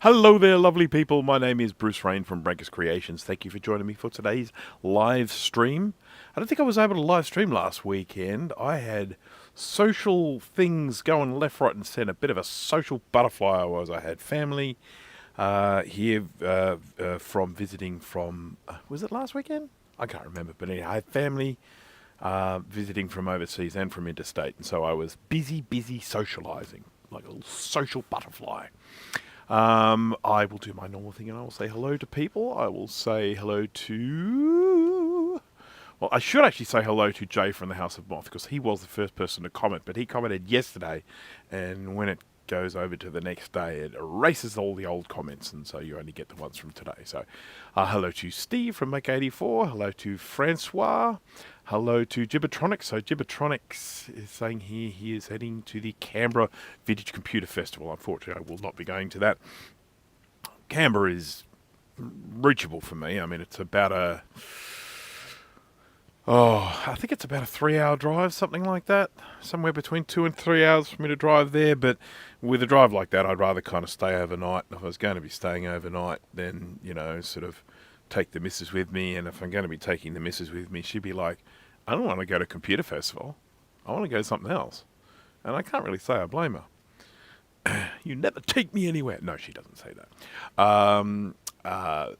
Hello there, lovely people. My name is Bruce Rain from Breakers Creations. Thank you for joining me for today's live stream. I don't think I was able to live stream last weekend. I had social things going left, right, and centre. A bit of a social butterfly I was. I had family here from visiting from, was it last weekend? I can't remember, but anyway, I had family visiting from overseas and from interstate, and so I was busy socialising, like a social butterfly. I will do my normal thing and I will say hello to people. I will say hello to... Well, I should actually say hello to Jay from the House of Moth because he was the first person to comment, but he commented yesterday, and when it goes over to the next day, it erases all the old comments, and so you only get the ones from today. So, hello to Steve from Make84. Hello to Francois. Hello to Gibbertronics. So Gibbertronics is saying here he is heading to the Canberra Vintage Computer Festival. Unfortunately, I will not be going to that. Canberra is reachable for me. I mean, it's about I think it's about a 3-hour drive, something like that. Somewhere between 2 and 3 hours for me to drive there. But with a drive like that, I'd rather kind of stay overnight. If I was going to be staying overnight, then, sort of take the missus with me. And if I'm going to be taking the missus with me, she'd be like, I don't want to go to a computer festival. I want to go to something else. And I can't really say I blame her. You never take me anywhere. No, she doesn't say that.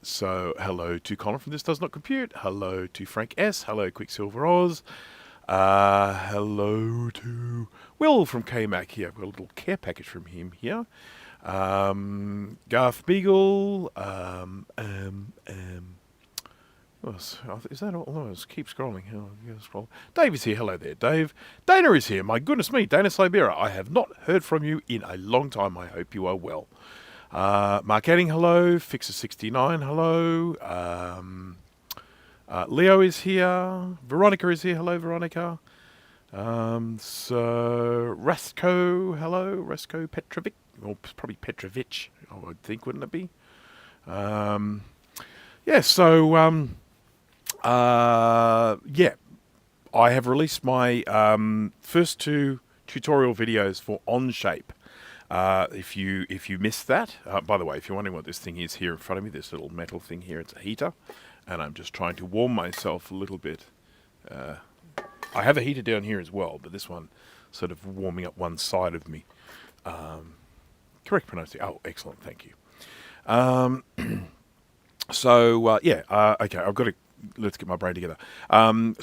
So hello to Colin from This Does Not Compute. Hello to Frank S. Hello Quicksilver Oz. Hello to Will from KMac here. I've got a little care package from him here. Garth Beagle. Is that all? Oh, keep scrolling. Scroll. Dave is here. Hello there, Dave. Dana is here. My goodness me, Dana Sibera. I have not heard from you in a long time. I hope you are well. Mark Edding, hello. Fixer69, hello. Leo is here. Veronica is here. Hello, Veronica. So Rasko, hello. Rasko Petrovic, or probably Petrovich, I would think, wouldn't it be? I have released my first 2 tutorial videos for Onshape. If you missed that, by the way, if you're wondering what this thing is here in front of me, this little metal thing here, it's a heater, and I'm just trying to warm myself a little bit. I have a heater down here as well, but this one sort of warming up one side of me. Correct pronunciation. Oh, excellent, thank you. Okay, I've got to, let's get my brain together. I'm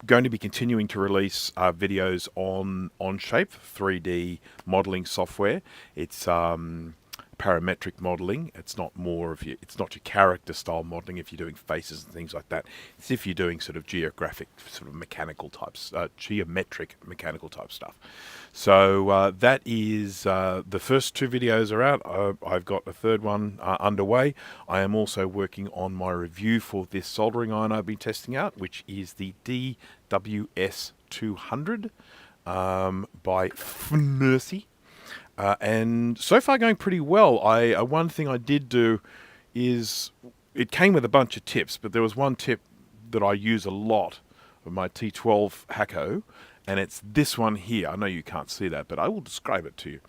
going to be continuing to release videos on Onshape, 3D modeling software. It's parametric modeling. It's not your character style modeling if you're doing faces and things like that. It's if you're doing sort of geometric mechanical type stuff. So that is the first 2 videos are out. I've got a third one underway. I am also working on my review for this soldering iron I've been testing out, which is the DWS200 by Fume. And so far going pretty well. One thing I did do is, it came with a bunch of tips, but there was one tip that I use a lot of my T12 Hacko, and it's this one here. I know you can't see that, but I will describe it to you.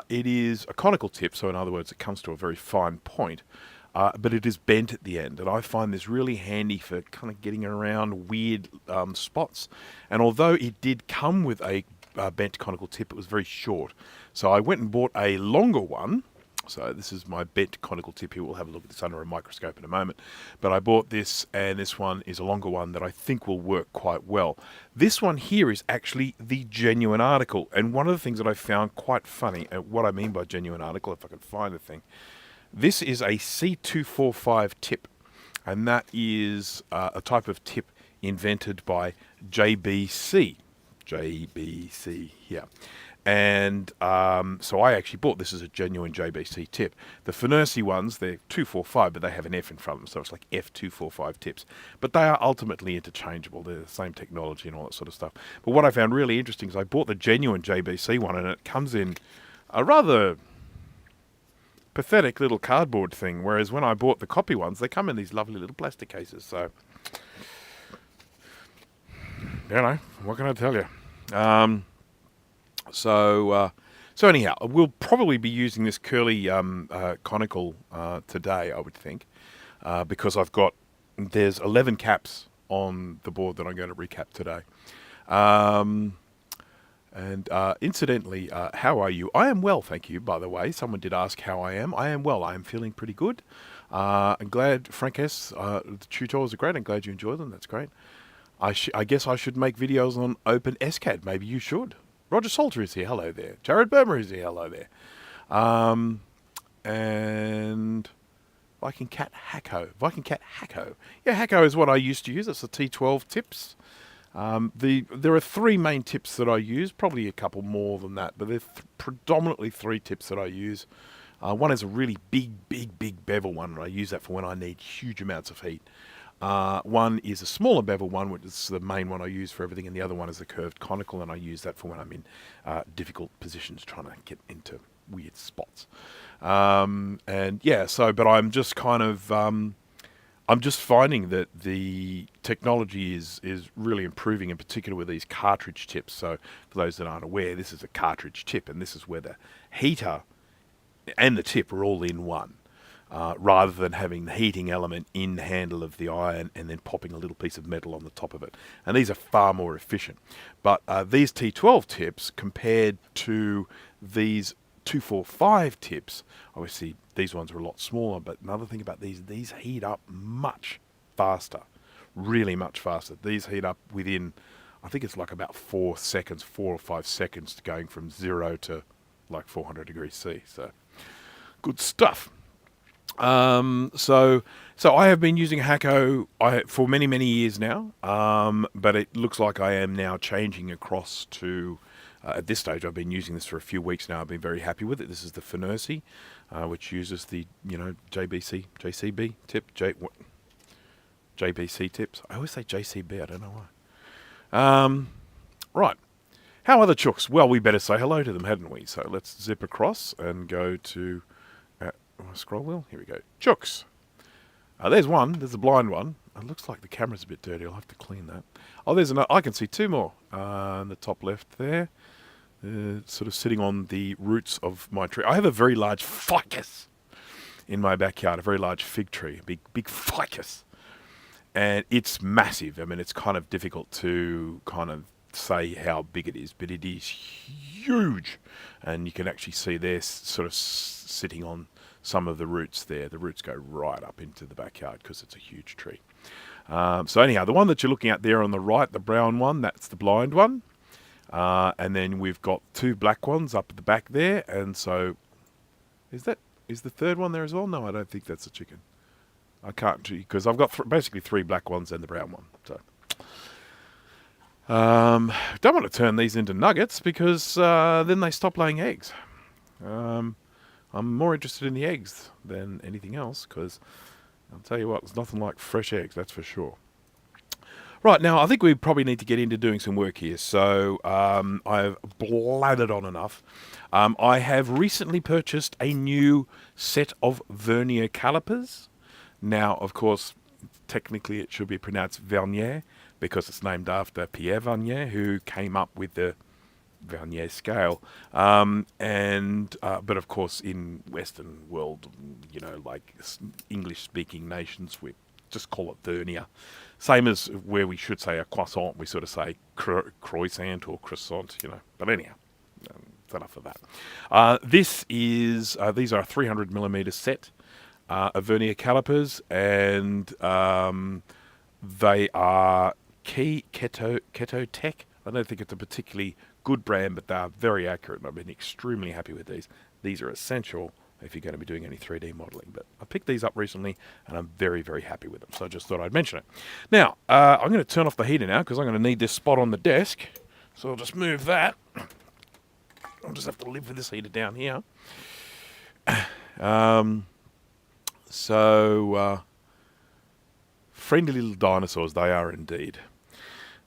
It is a conical tip, so in other words, it comes to a very fine point, but it is bent at the end, and I find this really handy for kind of getting around weird spots. And although it did come with a bent conical tip, it was very short. So I went and bought a longer one. So this is my bent conical tip here. We'll have a look at this under a microscope in a moment. But I bought this, and this one is a longer one that I think will work quite well. This one here is actually the genuine article. And one of the things that I found quite funny, and what I mean by genuine article, if I can find the thing, this is a C245 tip. And that is a type of tip invented by JBC. JBC, yeah. And so I actually bought this as a genuine JBC tip. The Funersi ones, they're 245, but they have an F in front of them, so it's like F245 tips. But they are ultimately interchangeable. They're the same technology and all that sort of stuff. But what I found really interesting is I bought the genuine JBC one, and it comes in a rather pathetic little cardboard thing, whereas when I bought the copy ones, they come in these lovely little plastic cases. So, what can I tell you? So So anyhow, we'll probably be using this curly conical today, I would think, because there's 11 caps on the board that I'm going to recap today. And incidentally, how are you? I am well, thank you, by the way. Someone did ask how I am. I am well. I am feeling pretty good. I'm glad, Frank S., the tutorials are great. I'm glad you enjoy them. That's great. I guess I should make videos on Open SCAD. Maybe you should. Roger Salter is here. Hello there. Jared Burmer is here. Hello there. And Viking Cat Hacko. Yeah, Hacko is what I used to use. It's the T12 tips. There are three main tips that I use, probably a couple more than that, but there's predominantly three tips that I use. One is a really big bevel one, and I use that for when I need huge amounts of heat. One is a smaller bevel one, which is the main one I use for everything, and the other one is a curved conical, and I use that for when I'm in difficult positions trying to get into weird spots. And yeah, but I'm just kind of... I'm just finding that the technology is really improving, in particular with these cartridge tips. So for those that aren't aware, this is a cartridge tip, and this is where the heater and the tip are all in one, rather than having the heating element in the handle of the iron and then popping a little piece of metal on the top of it. And these are far more efficient. But these T12 tips, compared to these 245 tips, obviously these ones are a lot smaller, but another thing about these heat up much faster, really much faster. These heat up within, I think it's like about 4 or 5 seconds, going from 0 to like 400 degrees C. So good stuff. So I have been using Hacko for many years now, but it looks like I am now changing across to... at this stage, I've been using this for a few weeks now. I've been very happy with it. This is the Fumersi, which uses the JCB tip, JBC tips. I always say JCB. I don't know why. Right. How are the chooks? Well, we better say hello to them, hadn't we? So let's zip across and go to scroll wheel. Here we go. Chooks. There's one. There's a blind one. It looks like the camera's a bit dirty. I'll have to clean that. Oh, there's another. I can see two more in the top left there. Sort of sitting on the roots of my tree. I have a very large ficus in my backyard, a very large fig tree, a big ficus. And it's massive. I mean, it's kind of difficult to kind of say how big it is, but it is huge. And you can actually see there sort of sitting on some of the roots there. The roots go right up into the backyard because it's a huge tree. So anyhow, the one that you're looking at there on the right, the brown one, that's the blind one. And then we've got two black ones up at the back there. And so, is the third one there as well? No, I don't think that's a chicken. I can't, because I've got basically three black ones and the brown one. So, don't want to turn these into nuggets because then they stop laying eggs. I'm more interested in the eggs than anything else, because I'll tell you what, there's nothing like fresh eggs, that's for sure. Right, now I think we probably need to get into doing some work here. So I've bladdered on enough. I have recently purchased a new set of vernier calipers. Now, of course, technically it should be pronounced vernier because it's named after Pierre Vernier, who came up with the Vernier scale. But of course, in Western world, like English-speaking nations, we just call it vernier. Same as where we should say a croissant, we sort of say croissant or croissant, But anyhow, that's enough of that. These are a 300 millimeter set of vernier calipers, and they are Keto Tech. I don't think it's a particularly good brand, but they are very accurate, and I've been extremely happy with these. These are essential if you're going to be doing any 3D modeling. But I picked these up recently, and I'm very happy with them. So I just thought I'd mention it. Now, I'm going to turn off the heater now, because I'm going to need this spot on the desk. So I'll just move that. I'll just have to live with this heater down here. Friendly little dinosaurs, they are indeed.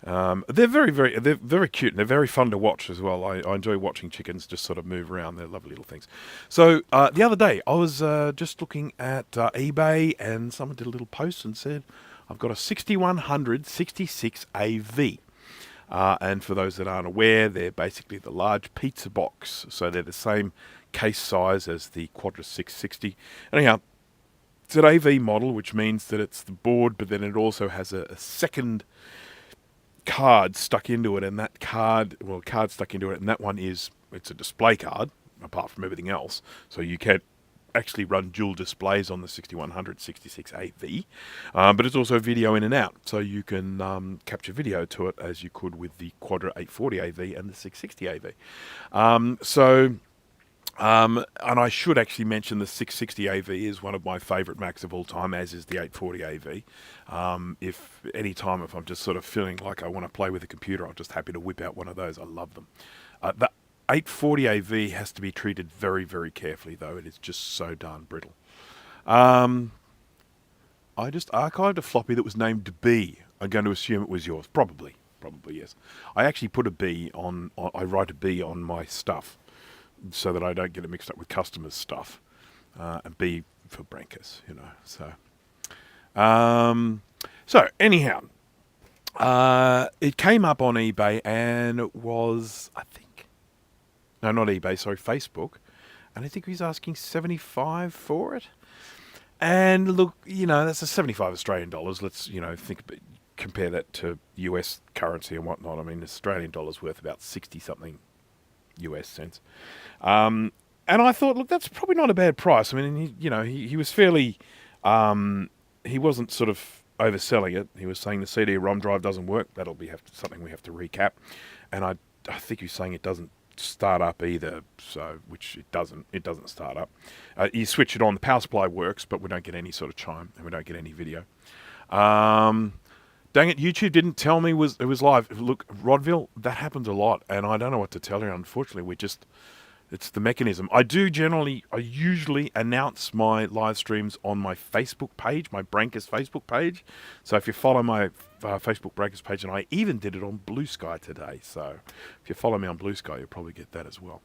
They're very cute, and they're very fun to watch as well. I enjoy watching chickens just sort of move around. They're lovely little things. So the other day, I was just looking at eBay, and someone did a little post and said, I've got a 6100 66 AV. And for those that aren't aware, they're basically the large pizza box. So they're the same case size as the Quadra 660. Anyhow, it's an AV model, which means that it's the board, but then it also has a second card stuck into it, and that card, stuck into it, and that one it's a display card, apart from everything else. So you can actually run dual displays on the 6100 66 AV, but it's also video in and out, so you can capture video to it as you could with the Quadra 840 AV and the 660 AV. And I should actually mention the 660 AV is one of my favourite Macs of all time, as is the 840 AV. If I'm just sort of feeling like I want to play with a computer, I'm just happy to whip out one of those. I love them. The 840 AV has to be treated very, very carefully, though. It is just so darn brittle. I just archived a floppy that was named B. I'm going to assume it was yours. Probably, yes. I actually put a B on I write a B on my stuff, so that I don't get it mixed up with customers' stuff. And B for Brancos, So anyhow, it came up on eBay, and it was, no, not eBay, sorry, Facebook. And I think he's asking $75 for it. And look, that's a 75 Australian dollars. Let's, compare that to US currency and whatnot. I mean, Australian dollars worth about 60 something US cents. And I thought, look, that's probably not a bad price. I mean, he was fairly, he wasn't sort of overselling it. He was saying the CD-ROM drive doesn't work. That'll be something we have to recap. And I think he was saying it doesn't start up either, so which it doesn't start up. You switch it on, the power supply works, but we don't get any sort of chime, and we don't get any video. Dang it, YouTube didn't tell me it was live. Look, Rodville, that happens a lot, and I don't know what to tell you. Unfortunately, it's the mechanism. I usually announce my live streams on my Facebook page, my Brancos Facebook page. So if you follow my Facebook Brancos page, and I even did it on Blue Sky today. So if you follow me on Blue Sky, you'll probably get that as well.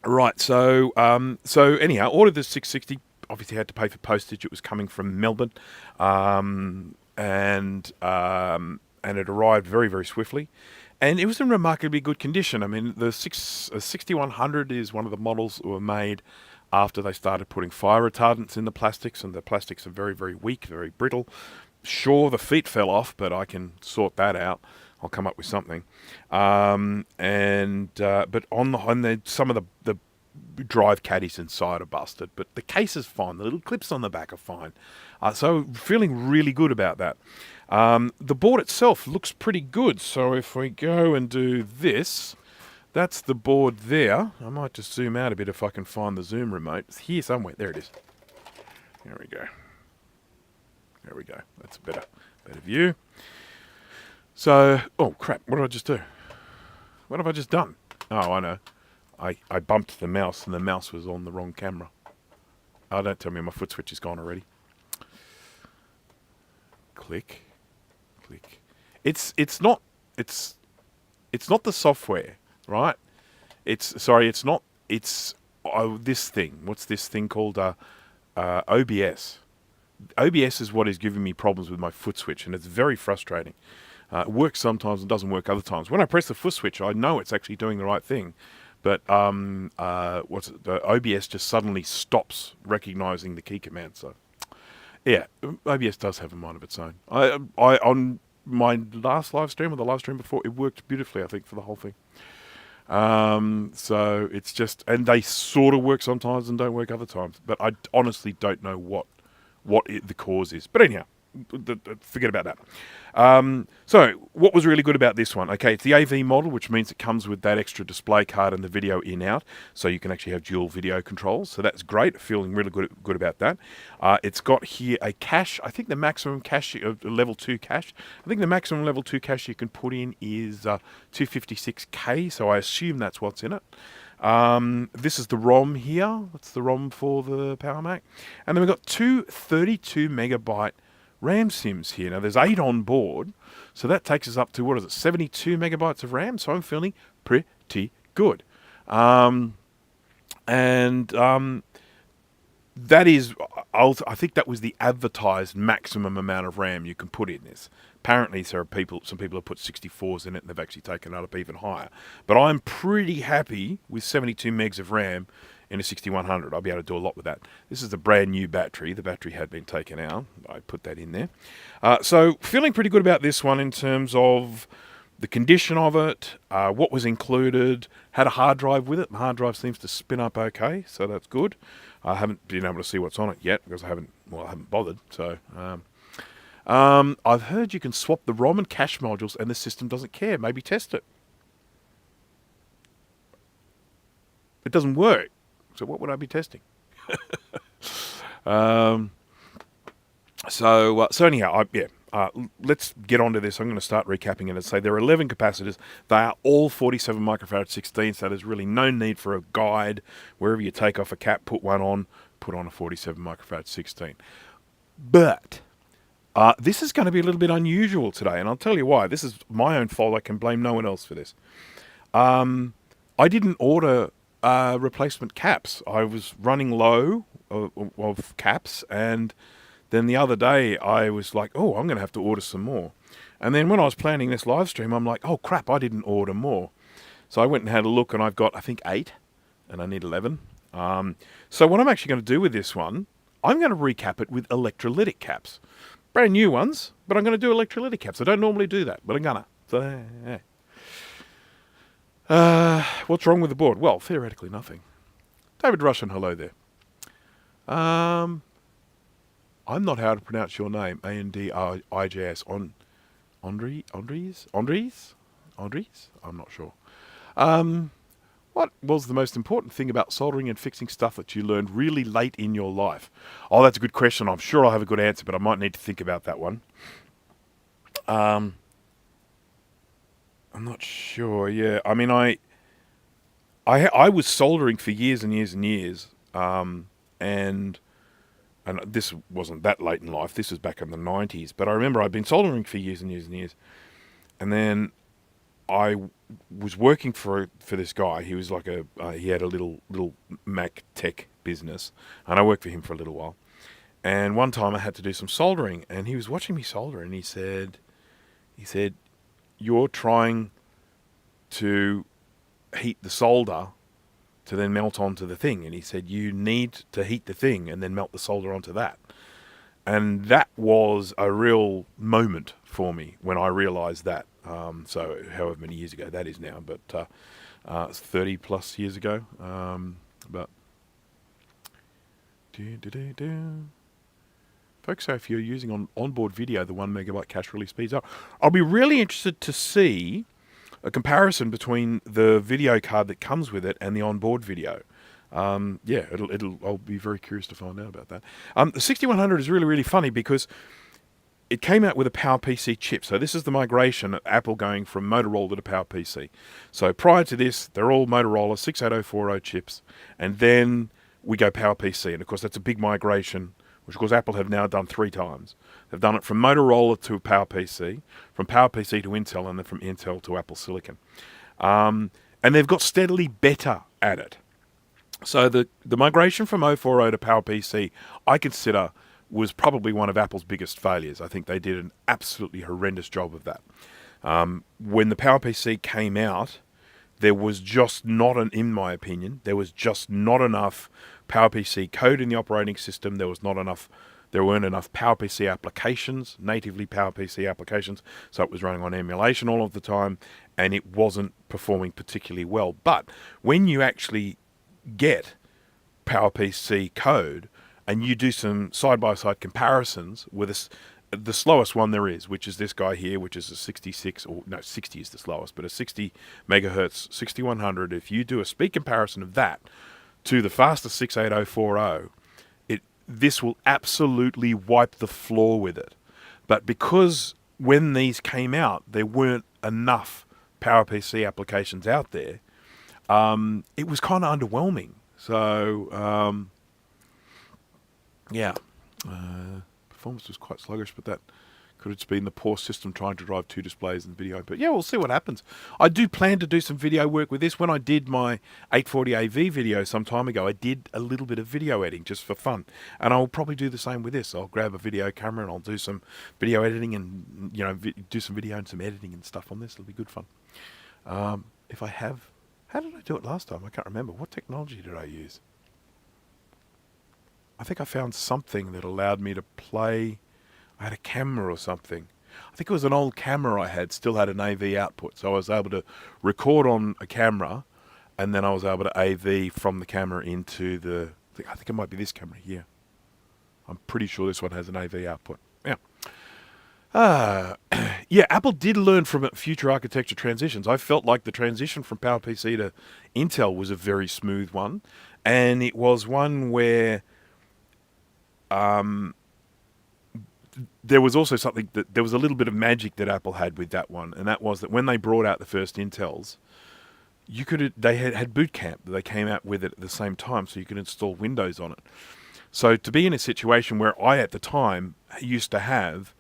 Right. So anyhow, ordered the 660. Obviously had to pay for postage. It was coming from Melbourne, and it arrived very, very swiftly. And it was in remarkably good condition. I mean, the 6100 is one of the models that were made after they started putting fire retardants in the plastics, and the plastics are very, very weak, very brittle. Sure, the feet fell off, but I can sort that out. I'll come up with something. But on some of the drive caddies inside are busted, but the case is fine. The little clips on the back are fine. So feeling really good about that. The board itself looks pretty good. So if we go and do this, that's the board there. I might just zoom out a bit if I can find the zoom remote. It's here somewhere. There it is. There we go. That's a better view. So, oh crap, what did I just do? What have I just done? Oh, I know. I bumped the mouse, and the mouse was on the wrong camera. Oh, don't tell me my foot switch is gone already. Click. It's not the software, right? It's this thing. What's this thing called? OBS. OBS is what is giving me problems with my foot switch, and it's very frustrating. It works sometimes and doesn't work other times. When I press the foot switch, I know it's actually doing the right thing, but the OBS just suddenly stops recognizing the key command. So, yeah, OBS does have a mind of its own. I on my last live stream, or the live stream before, it worked beautifully, I think, for the whole thing. So it's just, and they sort of work sometimes and don't work other times, but I honestly don't know what the cause is. But anyhow, forget about that. So what was really good about this one? Okay, it's the AV model, which means it comes with that extra display card and the video in-out, so you can actually have dual video controls. So that's great. Feeling really good about that. It's got here a cache. I think the maximum cache, level 2 cache. I think the maximum level 2 cache you can put in is 256K, so I assume that's what's in it. This is the ROM here. That's the ROM for the Power Mac. And then we've got two 32 megabyte RAM sims here. Now there's 8 on board, so that takes us up to, 72 megabytes of RAM. So I'm feeling pretty good. That is, I think that was the advertised maximum amount of RAM you can put in this. Apparently, some people have put 64s in it, and they've actually taken it up even higher. But I'm pretty happy with 72 megs of RAM in a 6100. I'll be able to do a lot with that. This is a brand new battery. The battery had been taken out. I put that in there. So feeling pretty good about this one in terms of the condition of it, what was included, had a hard drive with it. The hard drive seems to spin up okay, so that's good. I haven't been able to see what's on it yet because I haven't bothered. So I've heard you can swap the ROM and cache modules and the system doesn't care. Maybe test it. It doesn't work. So what would I be testing? So anyhow, let's get on to this. I'm going to start recapping it and say there are 11 capacitors. They are all 47 microfarad 16, so there's really no need for a guide. Wherever you take off a cap, put one on, put on a 47 microfarad 16. But this is going to be a little bit unusual today, and I'll tell you why. This is my own fault. I can blame no one else for this. I didn't order replacement caps. I was running low of caps, and then the other day I was like, oh, I'm going to have to order some more. And then when I was planning this live stream, I'm like, oh crap, I didn't order more. So I went and had a look, and I've got, I think, 8, and I need 11. So what I'm actually going to do with this one, I'm going to recap it with electrolytic caps. Brand new ones, but I'm going to do electrolytic caps. I don't normally do that, but I'm going to. So, what's wrong with the board? Well, theoretically nothing. David Russian, hello there. I'm not how to pronounce your name. Andrijs. Andries? I'm not sure. What was the most important thing about soldering and fixing stuff that you learned really late in your life? Oh, that's a good question. I'm sure I'll have a good answer, but I might need to think about that one. I'm not sure. Yeah, I mean, I was soldering for years and years and years, and this wasn't that late in life. This was back in the 90s. But I remember I'd been soldering for years and years and years, and then I was working for this guy. He was like he had a little Mac tech business, and I worked for him for a little while. And one time I had to do some soldering, and he was watching me solder, and he said, "You're trying to heat the solder to then melt onto the thing." And he said, "You need to heat the thing and then melt the solder onto that." And that was a real moment for me when I realized that. So however many years ago that is now, but it's 30 plus years ago. But folks, so if you're using onboard video, the 1 megabyte cache really speeds up. I'll be really interested to see a comparison between the video card that comes with it and the onboard video. I'll be very curious to find out about that. The 6100 is really, really funny because it came out with a PowerPC chip. So this is the migration of Apple going from Motorola to PowerPC. So prior to this, they're all Motorola 68040 chips. And then we go PowerPC. And of course, that's a big migration, which of course Apple have now done 3 times. They've done it from Motorola to PowerPC, from PowerPC to Intel, and then from Intel to Apple Silicon. And they've got steadily better at it. So the migration from 040 to PowerPC, I consider, was probably one of Apple's biggest failures. I think they did an absolutely horrendous job of that. When the PowerPC came out, there was just not in my opinion, there was just not enough PowerPC code in the operating system. There weren't enough PowerPC applications, natively PowerPC applications, so it was running on emulation all of the time, and it wasn't performing particularly well. But when you actually get PowerPC code and you do some side-by-side comparisons with the slowest one there is, which is this guy here, which is a 60 is the slowest, but a 60 megahertz 6100. If you do a speed comparison of that to the fastest 68040, this will absolutely wipe the floor with it. But because when these came out, there weren't enough PowerPC applications out there, it was kind of underwhelming. So, performance was quite sluggish, but that Could have been the poor system trying to drive 2 displays in the video. But yeah, we'll see what happens. I do plan to do some video work with this. When I did my 840AV video some time ago, I did a little bit of video editing just for fun. And I'll probably do the same with this. I'll grab a video camera and I'll do some video editing and, you know, do some video and some editing and stuff on this. It'll be good fun. If I have... How did I do it last time? I can't remember. What technology did I use? I think I found something that allowed me to play... I had a camera or something. I think it was an old camera I had, still had an AV output. So I was able to record on a camera, and then I was able to AV from the camera into the... I think it might be this camera here. I'm pretty sure this one has an AV output. Yeah. Yeah, Apple did learn from future architecture transitions. I felt like the transition from PowerPC to Intel was a very smooth one. And it was one where... there was also something that there was a little bit of magic that Apple had with that one, and that was that when they brought out the first Intels, they had Boot Camp that they came out with it at the same time, so you could install Windows on it. So to be in a situation where I at the time used to have,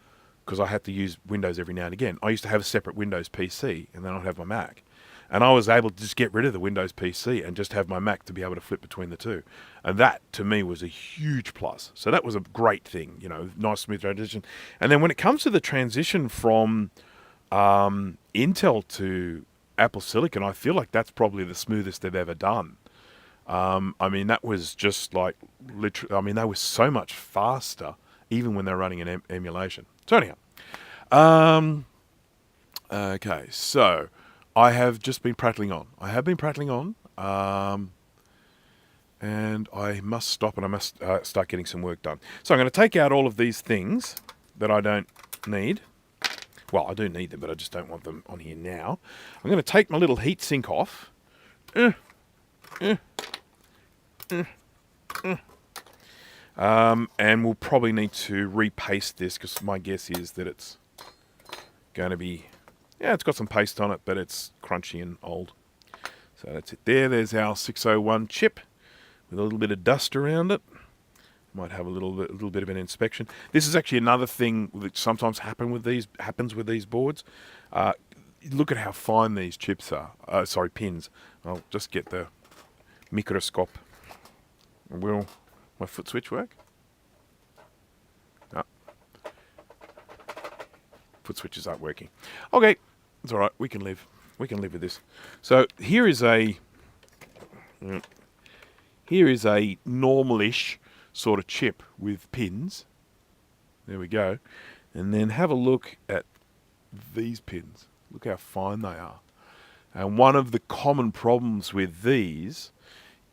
because I had to use Windows every now and again, I used to have a separate Windows PC, and then I'd have my Mac. And I was able to just get rid of the Windows PC and just have my Mac to be able to flip between the two. And that, to me, was a huge plus. So that was a great thing, you know, nice smooth transition. And then when it comes to the transition from Intel to Apple Silicon, I feel like that's probably the smoothest they've ever done. I mean, that was just like, literally, I mean, they were so much faster, even when they're running an emulation. So anyhow, okay, so... I have just been prattling on. I have been prattling on, and I must stop and I must start getting some work done. So I'm going to take out all of these things that I don't need. Well, I do need them, but I just don't want them on here now. I'm going to take my little heat sink off. And we'll probably need to repaste this because my guess is that it's going to be... Yeah, it's got some paste on it, but it's crunchy and old. So that's it there. There's our 601 chip with a little bit of dust around it. Might have a little bit of an inspection. This is actually another thing that sometimes happens with these boards. Look at how fine these chips are. Pins. I'll just get the microscope. Will my foot switch work? No. Foot switches aren't working. Okay. It's all right. We can live. We can live with this. So here is a normal-ish sort of chip with pins. There we go. And then have a look at these pins. Look how fine they are. And one of the common problems with these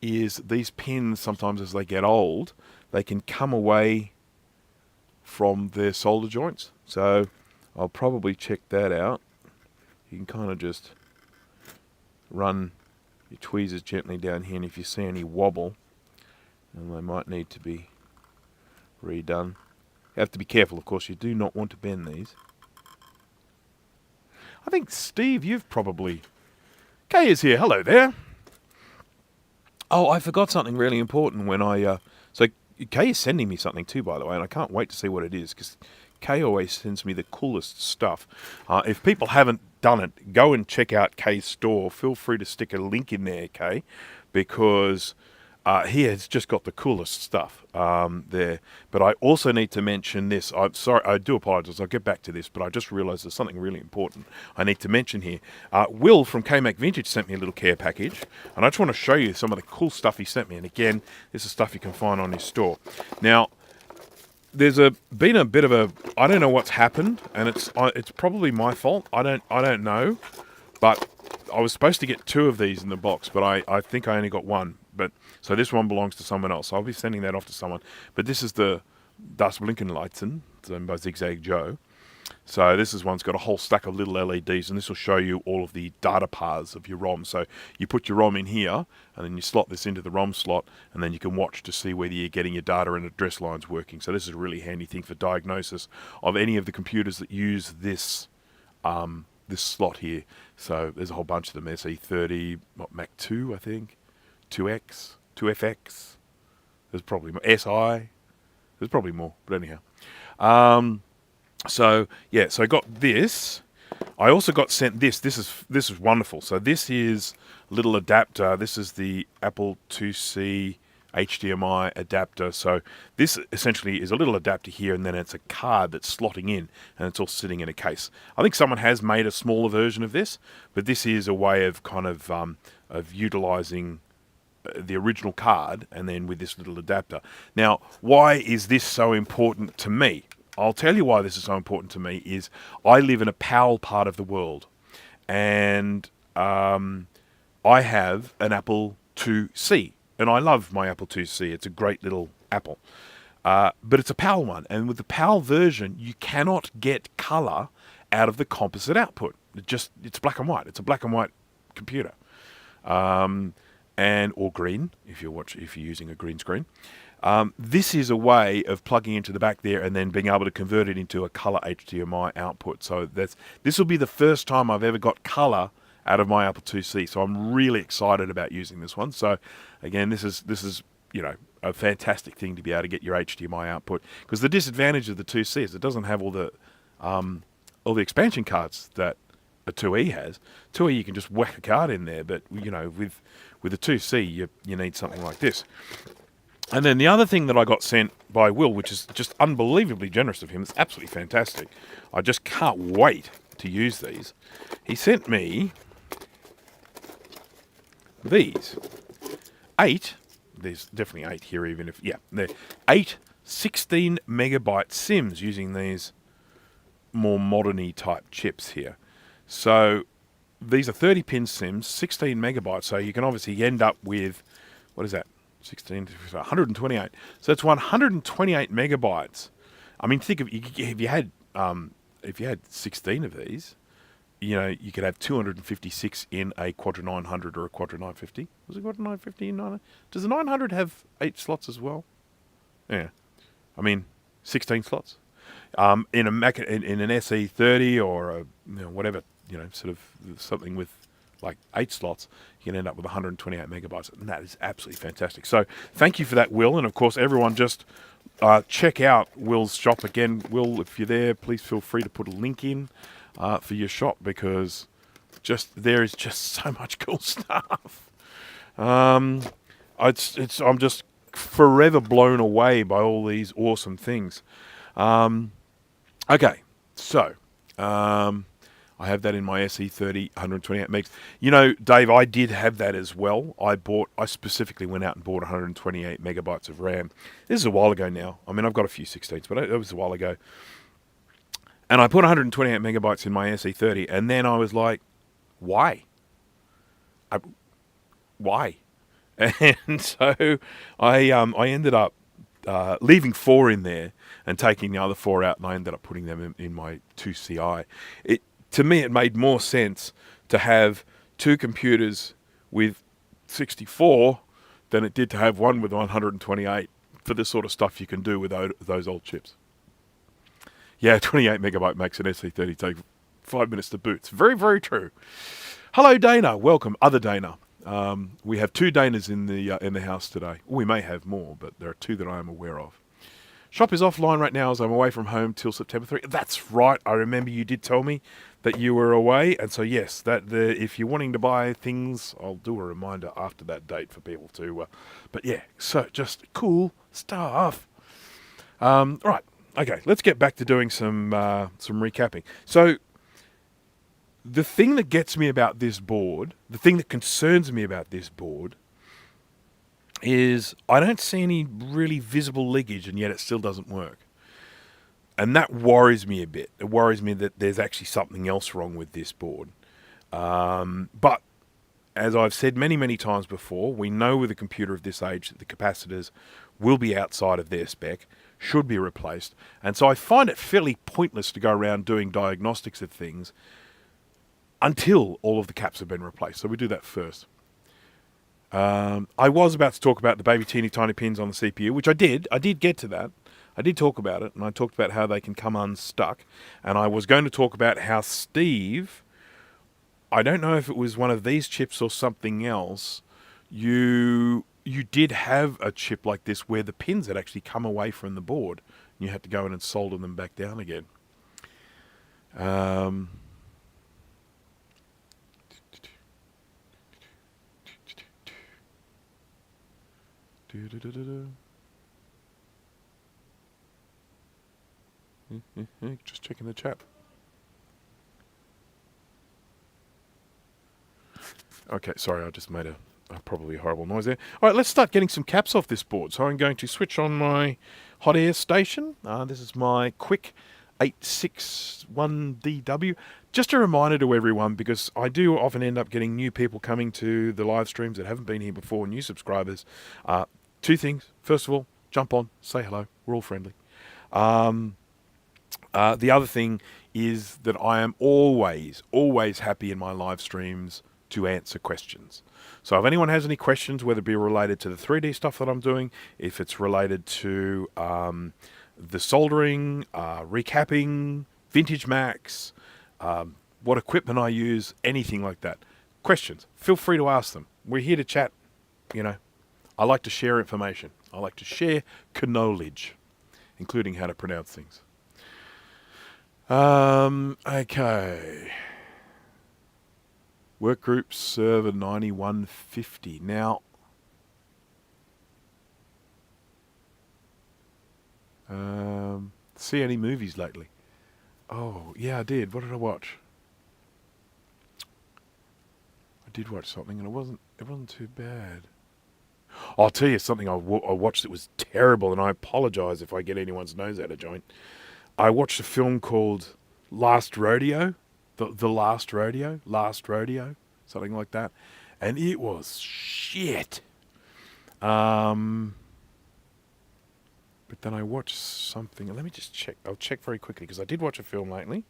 is these pins, sometimes as they get old, they can come away from their solder joints. So I'll probably check that out. You can kind of just run your tweezers gently down here, and if you see any wobble, then they might need to be redone. You have to be careful, of course. You do not want to bend these. I think, Steve, you've probably... Kay is here. Hello there. Oh, I forgot something really important when I... So Kay is sending me something too, by the way, and I can't wait to see what it is, because Kay always sends me the coolest stuff. If people haven't done it, go and check out Kay's store. Feel free to stick a link in there, Kay, because he has just got the coolest stuff there. But I also need to mention this. I'm sorry, I do apologize. I'll get back to this, but I just realized there's something really important I need to mention here. Will from KMac Vintage sent me a little care package, and I just want to show you some of the cool stuff he sent me. And again, this is stuff you can find on his store. Now, there's been a bit of a, I don't know what's happened, and it's probably my fault. I don't know, but I was supposed to get 2 of these in the box, but I think I only got 1. But so this one belongs to someone else. So I'll be sending that off to someone. But this is the Das Blinkenlighten, done by Zigzag Joe. So this is one's got a whole stack of little LEDs, and this will show you all of the data paths of your ROM. So you put your ROM in here, and then you slot this into the ROM slot, and then you can watch to see whether you're getting your data and address lines working. So this is a really handy thing for diagnosis of any of the computers that use this this slot here. So there's a whole bunch of them. SE30, Mac 2, I think, 2X, 2FX. There's probably more. SI. There's probably more, but anyhow. So yeah, so I got this. I also got sent this. This is wonderful. So this is a little adapter. This is the Apple IIc HDMI adapter. So this essentially is a little adapter here, and then it's a card that's slotting in, and it's all sitting in a case. I think someone has made a smaller version of this, but this is a way of kind of utilizing the original card and then with this little adapter. Now, why is this so important to me? I'll tell you why this is so important to me is I live in a PAL part of the world, and I have an Apple IIc, and I love my Apple IIc. It's a great little Apple. But it's a PAL one, and with the PAL version, you cannot get color out of the composite output. It's black and white. It's a black and white computer. Or green if you're using a green screen. This is a way of plugging into the back there and then being able to convert it into a color HDMI output. So this will be the first time I've ever got color out of my Apple IIc. So I'm really excited about using this one. So again, this is a fantastic thing to be able to get your HDMI output, because the disadvantage of the IIc is it doesn't have all the expansion cards that a 2E has. 2E you can just whack a card in there, but with the 2C you need something like this. And then the other thing that I got sent by Will, which is just unbelievably generous of him, it's absolutely fantastic. I just can't wait to use these. He sent me these. 8, there's definitely 8 here, even if, yeah, they're 8 16 megabyte SIMs using these more modern-y type chips here. So these are 30-pin SIMs, 16 megabytes, so you can obviously end up with, what is that, 128. So that's 128 megabytes. I mean, think of if you had 16 of these, you could have 256 in a Quadra 900 or a Quadra 950. Was it Quadra 950 in 900? Does the 900 have 8 slots as well? Yeah, I mean 16 slots. In a Mac, in an SE30 or a whatever, sort of something with like 8 slots, you can end up with 128 megabytes, and that is absolutely fantastic. So thank you for that, Will, and of course everyone just check out Will's shop again. Will, if you're there, please feel free to put a link in for your shop, because there is just so much cool stuff. I'm just forever blown away by all these awesome things. Okay, so I have that in my SE30 128 megs. Dave, I did have that as well. I specifically went out and bought 128 megabytes of RAM. This is a while ago now. I mean, I've got a few 16s, but it was a while ago. And I put 128 megabytes in my SE30, and then I was like, why? Why? And so I ended up leaving 4 in there and taking the other 4 out, and I ended up putting them in my 2CI. To me, it made more sense to have 2 computers with 64 than it did to have one with 128 for the sort of stuff you can do with those old chips. Yeah, 28 megabyte makes an SE30 take 5 minutes to boot. It's very, very true. Hello, Dana. Welcome, other Dana. We have 2 Danas in the house today. We may have more, but there are 2 that I am aware of. Shop is offline right now as I'm away from home till September 3. That's right. I remember you did tell me that you were away, and so yes, if you're wanting to buy things, I'll do a reminder after that date for people to. But yeah, so just cool stuff. Right. Okay, let's get back to doing some recapping. So the thing that gets me about this board, the thing that concerns me about this board, is I don't see any really visible leakage, and yet it still doesn't work. And that worries me a bit. It worries me that there's actually something else wrong with this board. But as I've said many, many times before, we know with a computer of this age that the capacitors will be outside of their spec, should be replaced. And so I find it fairly pointless to go around doing diagnostics of things until all of the caps have been replaced. So we do that first. I was about to talk about the baby teeny tiny pins on the CPU, which I did. I did get to that. I did talk about it, and I talked about how they can come unstuck. And I was going to talk about how Steve, I don't know if it was one of these chips or something else, you did have a chip like this where the pins had actually come away from the board. You had to go in and solder them back down again. Um, just checking the chat. Okay, sorry, I just made a probably horrible noise there. All right, let's start getting some caps off this board. So I'm going to switch on my hot air station. This is my Quick 861DW. Just a reminder to everyone, because I do often end up getting new people coming to the live streams that haven't been here before, new subscribers. Two things. First of all, jump on, say hello. We're all friendly. The other thing is that I am always happy in my live streams to answer questions. So if anyone has any questions, whether it be related to the 3D stuff that I'm doing, if it's related to the soldering, recapping, vintage Macs, what equipment I use, anything like that, questions, feel free to ask them. We're here to chat, you know. I like to share information. I like to share knowledge, including how to pronounce things. Okay. Workgroup server 9150. Now, see any movies lately? Oh, yeah, I did. What did I watch? I did watch something, and it wasn't too bad. I'll tell you something I watched that was terrible, and I apologize if I get anyone's nose out of joint. I watched a film called Last Rodeo. The Last Rodeo, something like that, and it was shit. But then I watched something. Let me just check. I'll check very quickly, because I did watch a film lately,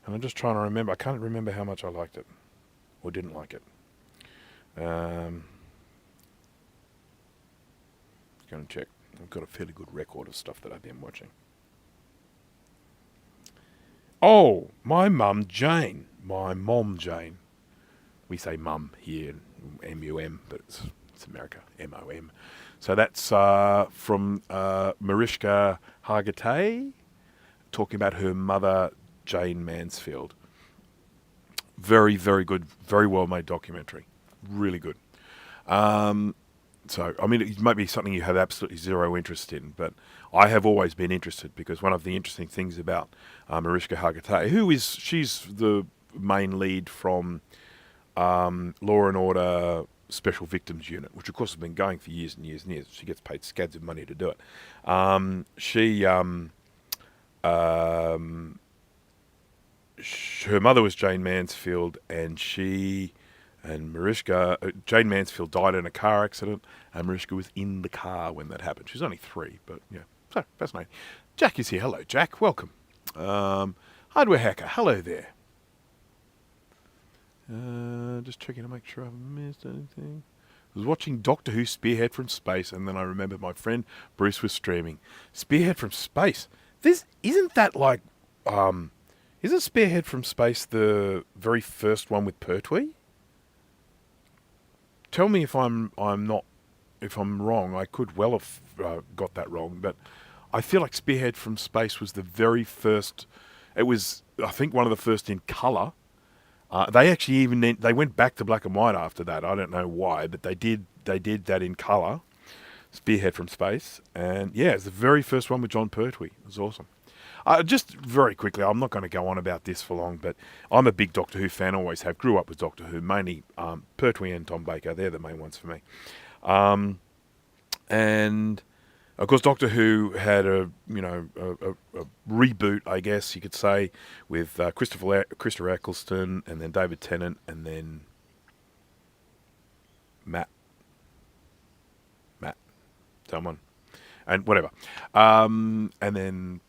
and I'm just trying to remember. I can't remember how much I liked it or didn't like it. Going to check. I've got a fairly good record of stuff that I've been watching. Oh, my mum Jane. My mom Jane. We say mum here, M-U-M, but it's America, M-O-M. So that's from Mariska Hargitay, talking about her mother, Jane Mansfield. Very, very good, very well-made documentary. Really good. So, I mean, it might be something you have absolutely zero interest in, but I have always been interested, because one of the interesting things about Mariska Hargitay, she's the main lead from Law and Order Special Victims Unit, which of course has been going for years and years and years. She gets paid scads of money to do it. Her mother was Jane Mansfield, and Mariska, Jane Mansfield died in a car accident, and Mariska was in the car when that happened. She was only 3, but yeah, so fascinating. Jack is here. Hello, Jack. Welcome. Hardware Hacker. Hello there. Just checking to make sure I haven't missed anything. I was watching Doctor Who Spearhead from Space, and then I remembered my friend Bruce was streaming. Spearhead from Space. Isn't Spearhead from Space the very first one with Pertwee? Tell me if I'm wrong. I could well have got that wrong, but I feel like Spearhead from Space was the very first. It was, I think, one of the first in colour. They actually they went back to black and white after that. I don't know why, but they did that in colour. Spearhead from Space, and yeah, it's the very first one with John Pertwee. It was awesome. Just very quickly, I'm not going to go on about this for long, but I'm a big Doctor Who fan, always have. Grew up with Doctor Who, mainly Pertwee and Tom Baker. They're the main ones for me. And of course, Doctor Who had a reboot, I guess you could say, with Christopher Eccleston, and then David Tennant, and then Matt, someone, and whatever, and then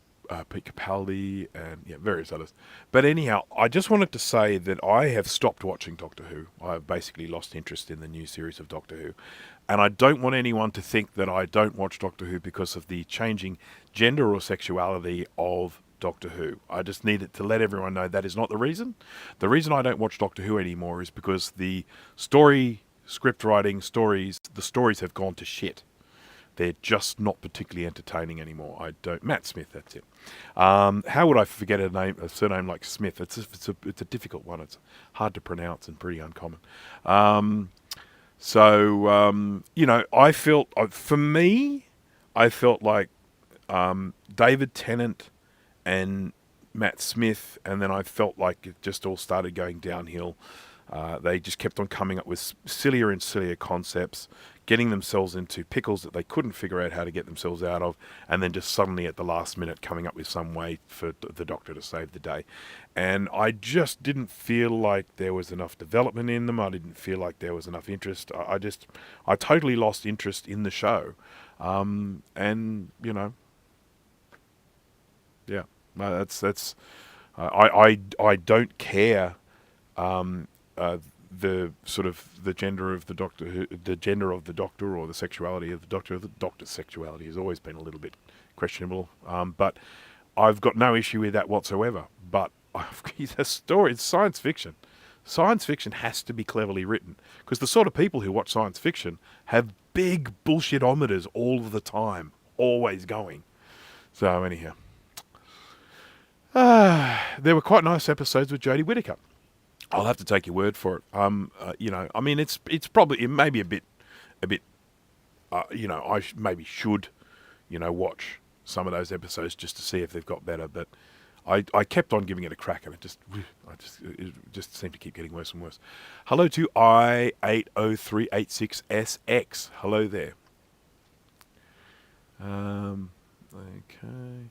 Pete Capaldi, and various others. But anyhow, I just wanted to say that I have stopped watching Doctor Who. I've basically lost interest in the new series of Doctor Who. And I don't want anyone to think that I don't watch Doctor Who because of the changing gender or sexuality of Doctor Who. I just needed to let everyone know that is not the reason. The reason I don't watch Doctor Who anymore is because the script writing, the stories have gone to shit. they're just not particularly entertaining anymore. I don't. Matt Smith, that's it. How would I forget a surname like Smith? It's a difficult one. It's hard to pronounce and pretty uncommon. I felt, for me, I felt like David Tennant and Matt Smith, and then I felt like it just all started going downhill. They just kept on coming up with sillier and sillier concepts, getting themselves into pickles that they couldn't figure out how to get themselves out of, and then just suddenly at the last minute coming up with some way for the Doctor to save the day. And I just didn't feel like there was enough development in them. I didn't feel like there was enough interest. I totally lost interest in the show. And, you know, yeah, no, I don't care the gender of the Doctor, or the sexuality of the Doctor. The Doctor's sexuality has always been a little bit questionable, but I've got no issue with that whatsoever. But the story, it's science fiction. Science fiction has to be cleverly written, because the sort of people who watch science fiction have big bullshitometers all of the time, always going. So anyhow, there were quite nice episodes with Jodie Whittaker. I'll have to take your word for it. I mean, it's probably, it may be a bit, I maybe should, watch some of those episodes just to see if they've got better. But I kept on giving it a crack, and it just seemed to keep getting worse and worse. Hello to I80386SX. Hello there. Okay.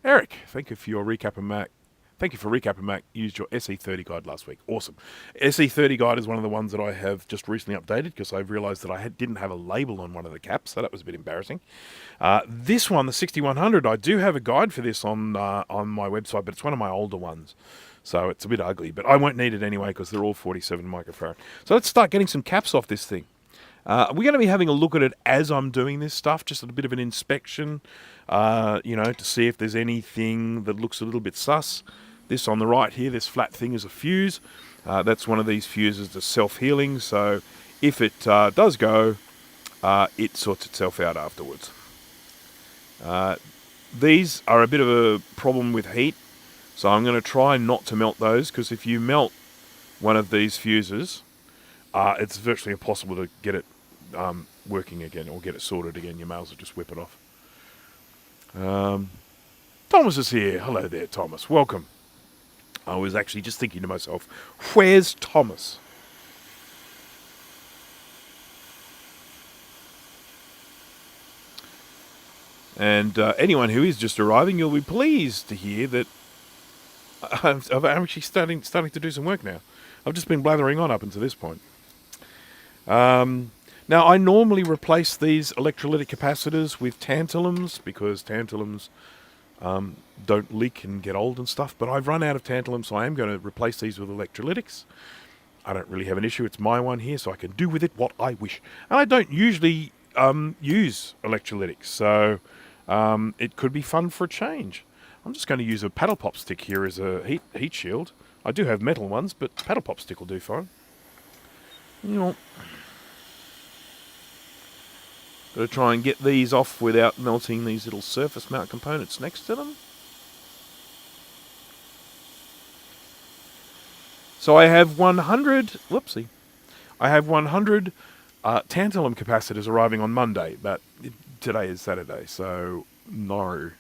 Eric, thank you for your recap of Mac. Thank you for recapping, Mac. Used your SE30 guide last week. Awesome. SE30 guide is one of the ones that I have just recently updated, because I've realized that I didn't have a label on one of the caps, so that was a bit embarrassing. This one, the 6100, I do have a guide for this on my website, but it's one of my older ones, so it's a bit ugly. But I won't need it anyway, because they're all 47 microfarad. So let's start getting some caps off this thing. We're going to be having a look at it as I'm doing this stuff, just a bit of an inspection, to see if there's anything that looks a little bit sus. This on the right here, this flat thing is a fuse. That's one of these fuses that's self-healing, so if it does go, it sorts itself out afterwards. These are a bit of a problem with heat, so I'm going to try not to melt those, because if you melt one of these fuses, it's virtually impossible to get it working again, or get it sorted again. You may as well just whip it off. Thomas is here. Hello there, Thomas. Welcome. I was actually just thinking to myself, where's Thomas? And anyone who is just arriving, you'll be pleased to hear that I'm actually starting to do some work now. I've just been blathering on up until this point. Now, I normally replace these electrolytic capacitors with tantalums, because tantalums don't leak and get old and stuff, but I've run out of tantalum, so I am going to replace these with electrolytics. I don't really have an issue. It's my one here, so I can do with it what I wish. And I don't usually use electrolytics, so it could be fun for a change. I'm just going to use a paddle pop stick here as a heat shield. I do have metal ones, but paddle pop stick will do fine. Got to try and get these off without melting these little surface mount components next to them. So I have 100, whoopsie, I have 100 tantalum capacitors arriving on Monday, but today is Saturday, so no.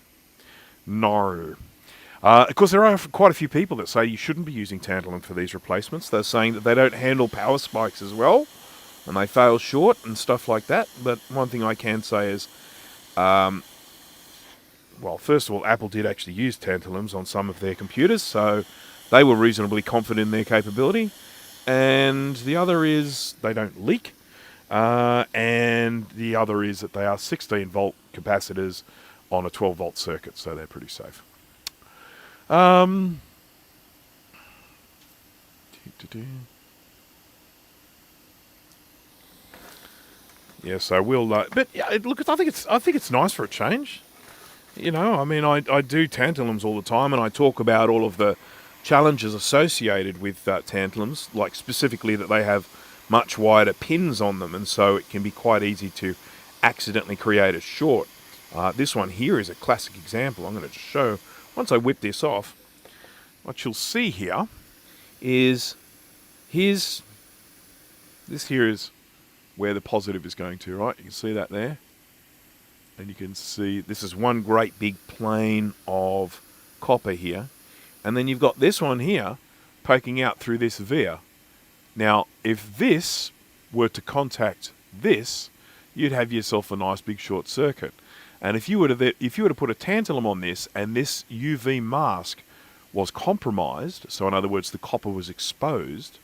Of course, there are quite a few people that say you shouldn't be using tantalum for these replacements. They're saying that they don't handle power spikes as well, and they fail short and stuff like that. But one thing I can say is, well, first of all, Apple did actually use tantalums on some of their computers, so they were reasonably confident in their capability. And the other is they don't leak. And the other is that they are 16-volt capacitors on a 12-volt circuit, so they're pretty safe. Yes, I will. But yeah, look, I think it's nice for a change. You know, I mean, I do tantalums all the time, and I talk about all of the challenges associated with tantalums, like specifically that they have much wider pins on them, and so it can be quite easy to accidentally create a short. This one here is a classic example. I'm going to show, once I whip this off, what you'll see here is, this here is where the positive is going to, right? You can see that there. And you can see this is one great big plane of copper here. And then you've got this one here poking out through this via. Now, if this were to contact this, you'd have yourself a nice big short circuit. And if you were to put a tantalum on this and this UV mask was compromised, so in other words the copper was exposed,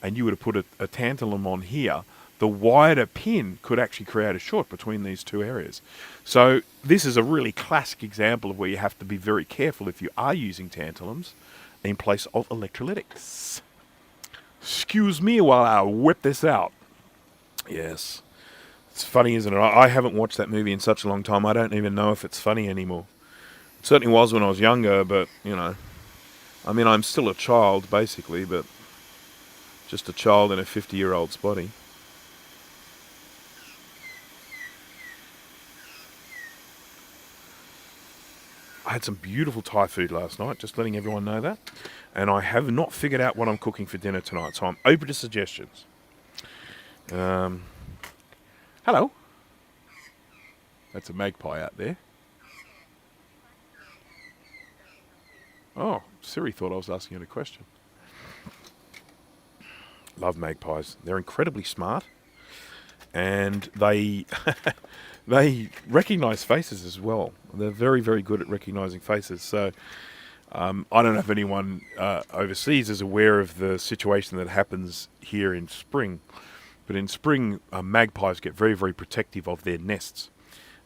and you were to put a tantalum on here, the wider pin could actually create a short between these two areas. So this is a really classic example of where you have to be very careful if you are using tantalums in place of electrolytics. Excuse me while I whip this out. Yes. It's funny, isn't it? I haven't watched that movie in such a long time, I don't even know if it's funny anymore. It certainly was when I was younger, but, you know, I mean, I'm still a child, basically, but just a child in a 50-year-old's body. I had some beautiful Thai food last night, just letting everyone know that. And I have not figured out what I'm cooking for dinner tonight, so I'm open to suggestions. Hello. That's a magpie out there. Oh, Siri thought I was asking it a question. Love magpies. They're incredibly smart. And they they recognise faces as well. They're very, very good at recognising faces. So I don't know if anyone overseas is aware of the situation that happens here in spring. But in spring, magpies get very, very protective of their nests.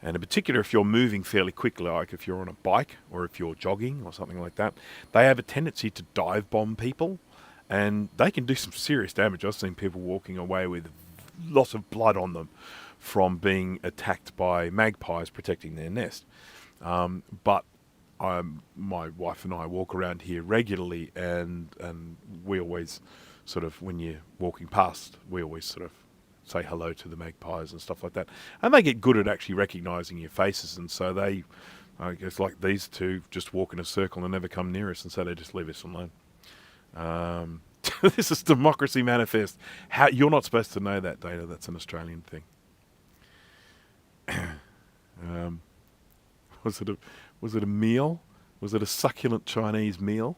And in particular, if you're moving fairly quickly, like if you're on a bike or if you're jogging or something like that, they have a tendency to dive bomb people. And they can do some serious damage. I've seen people walking away with lots of blood on them from being attacked by magpies protecting their nest. But my wife and I walk around here regularly, and we always sort of, when you're walking past, we always sort of say hello to the magpies and stuff like that. And they get good at actually recognising your faces, and so they, I guess like these two, just walk in a circle and never come near us, and so they just leave us alone. This is Democracy Manifest. How, you're not supposed to know that, Data. That's an Australian thing. Was it a meal? Was it a succulent Chinese meal?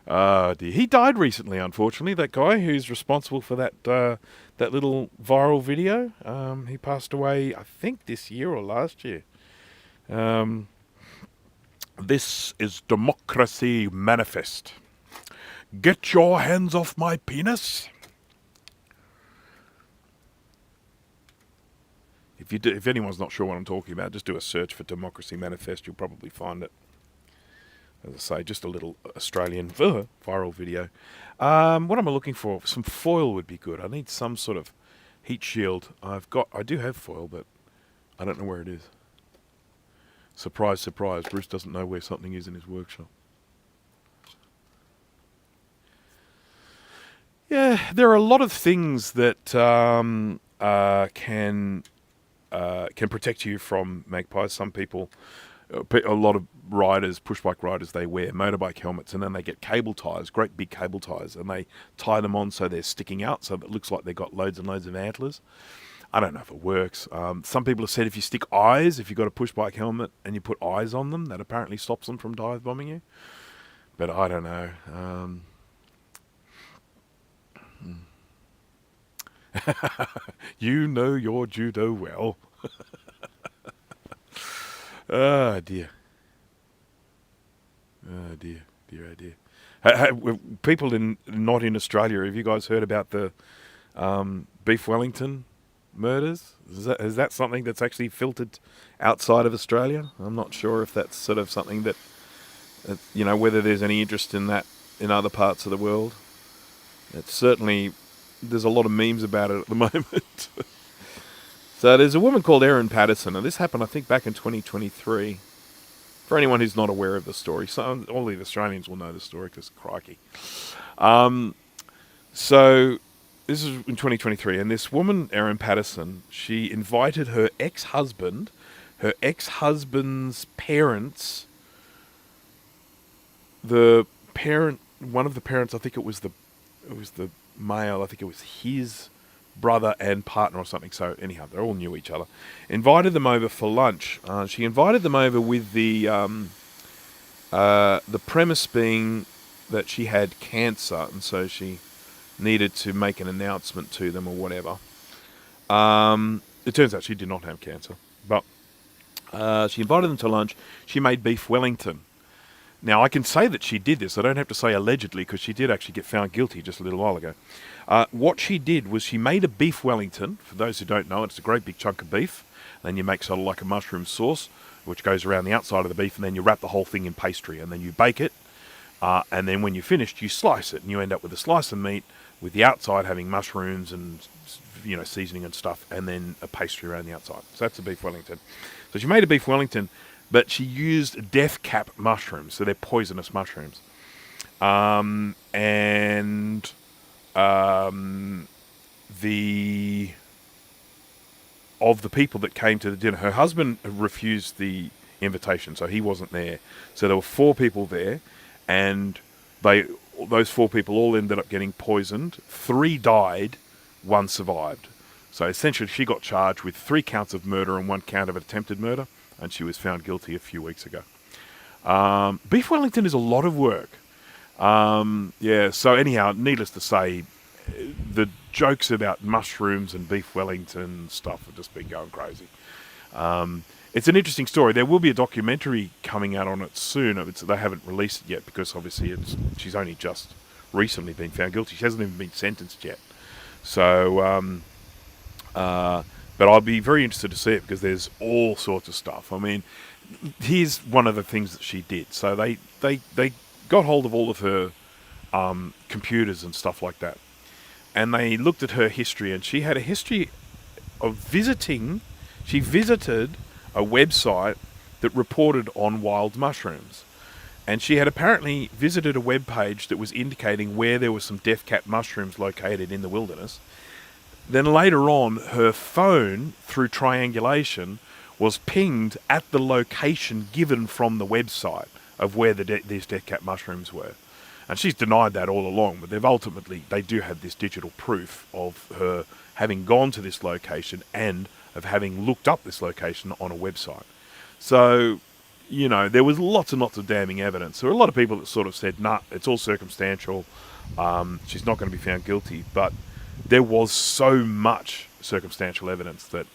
Oh dear. He died recently, unfortunately. That guy who's responsible for that little viral video. He passed away, I think, this year or last year. This is Democracy Manifest. Get your hands off my penis. If anyone's not sure what I'm talking about, just do a search for Democracy Manifest. You'll probably find it. As I say, just a little Australian viral video. What am I looking for? Some foil would be good. I need some sort of heat shield. I do have foil, but I don't know where it is. Surprise, surprise. Bruce doesn't know where something is in his workshop. Yeah, there are a lot of things that can protect you from magpies. Some people, a lot of riders, push bike riders, they wear motorbike helmets, and then they get cable ties, great big cable ties, and they tie them on so they're sticking out, so that it looks like they've got loads and loads of antlers. I don't know if it works. Some people have said if you stick eyes, if you've got a push bike helmet and you put eyes on them, that apparently stops them from dive bombing you. But I don't know. You know your judo well. Oh dear. Oh dear, oh dear. People not in Australia, have you guys heard about the Beef Wellington murders? Is that something that's actually filtered outside of Australia? I'm not sure if that's sort of something that whether there's any interest in that in other parts of the world. It's certainly, there's a lot of memes about it at the moment. So there's a woman called Erin Patterson, and this happened, I think, back in 2023. For anyone who's not aware of the story, so all the Australians will know the story, because crikey. So this is in 2023, and this woman, Erin Patterson, she invited her ex-husband's parents, one of the parents, I think it was the male, I think it was his brother and partner or something. So anyhow, they all knew each other. Invited them over for lunch. She invited them over with the premise being that she had cancer, and so she needed to make an announcement to them or whatever. It turns out she did not have cancer, but she invited them to lunch. She made beef Wellington. Now, I can say that she did this. I don't have to say allegedly, because she did actually get found guilty just a little while ago. What she did was she made a beef Wellington. For those who don't know, it's a great big chunk of beef. Then you make sort of like a mushroom sauce, which goes around the outside of the beef, and then you wrap the whole thing in pastry, and then you bake it. And then when you're finished, you slice it, and you end up with a slice of meat with the outside having mushrooms and, you know, seasoning and stuff, and then a pastry around the outside. So that's a beef Wellington. So she made a beef Wellington, but she used death cap mushrooms, so they're poisonous mushrooms. Of the people that came to the dinner, her husband refused the invitation, so he wasn't there. So there were 4 people there, and those 4 people all ended up getting poisoned. 3 died, 1 survived. So essentially she got charged with 3 counts of murder and 1 count of attempted murder, and she was found guilty a few weeks ago. Beef Wellington is a lot of work. So anyhow, needless to say, the jokes about mushrooms and beef Wellington stuff have just been going crazy. It's an interesting story. There will be a documentary coming out on it soon. They haven't released it yet because obviously she's only just recently been found guilty. She hasn't even been sentenced yet. So, but I'll be very interested to see it because there's all sorts of stuff. I mean, here's one of the things that she did. So they got hold of all of her computers and stuff like that. And they looked at her history, and she had a history of visited a website that reported on wild mushrooms. And she had apparently visited a web page that was indicating where there were some death cap mushrooms located in the wilderness. Then later on, her phone, through triangulation, was pinged at the location given from the website of where these death cap mushrooms were. And she's denied that all along, but they do have this digital proof of her having gone to this location and of having looked up this location on a website. So, you know, there was lots and lots of damning evidence. There were a lot of people that sort of said, nah, it's all circumstantial. She's not going to be found guilty. But there was so much circumstantial evidence that,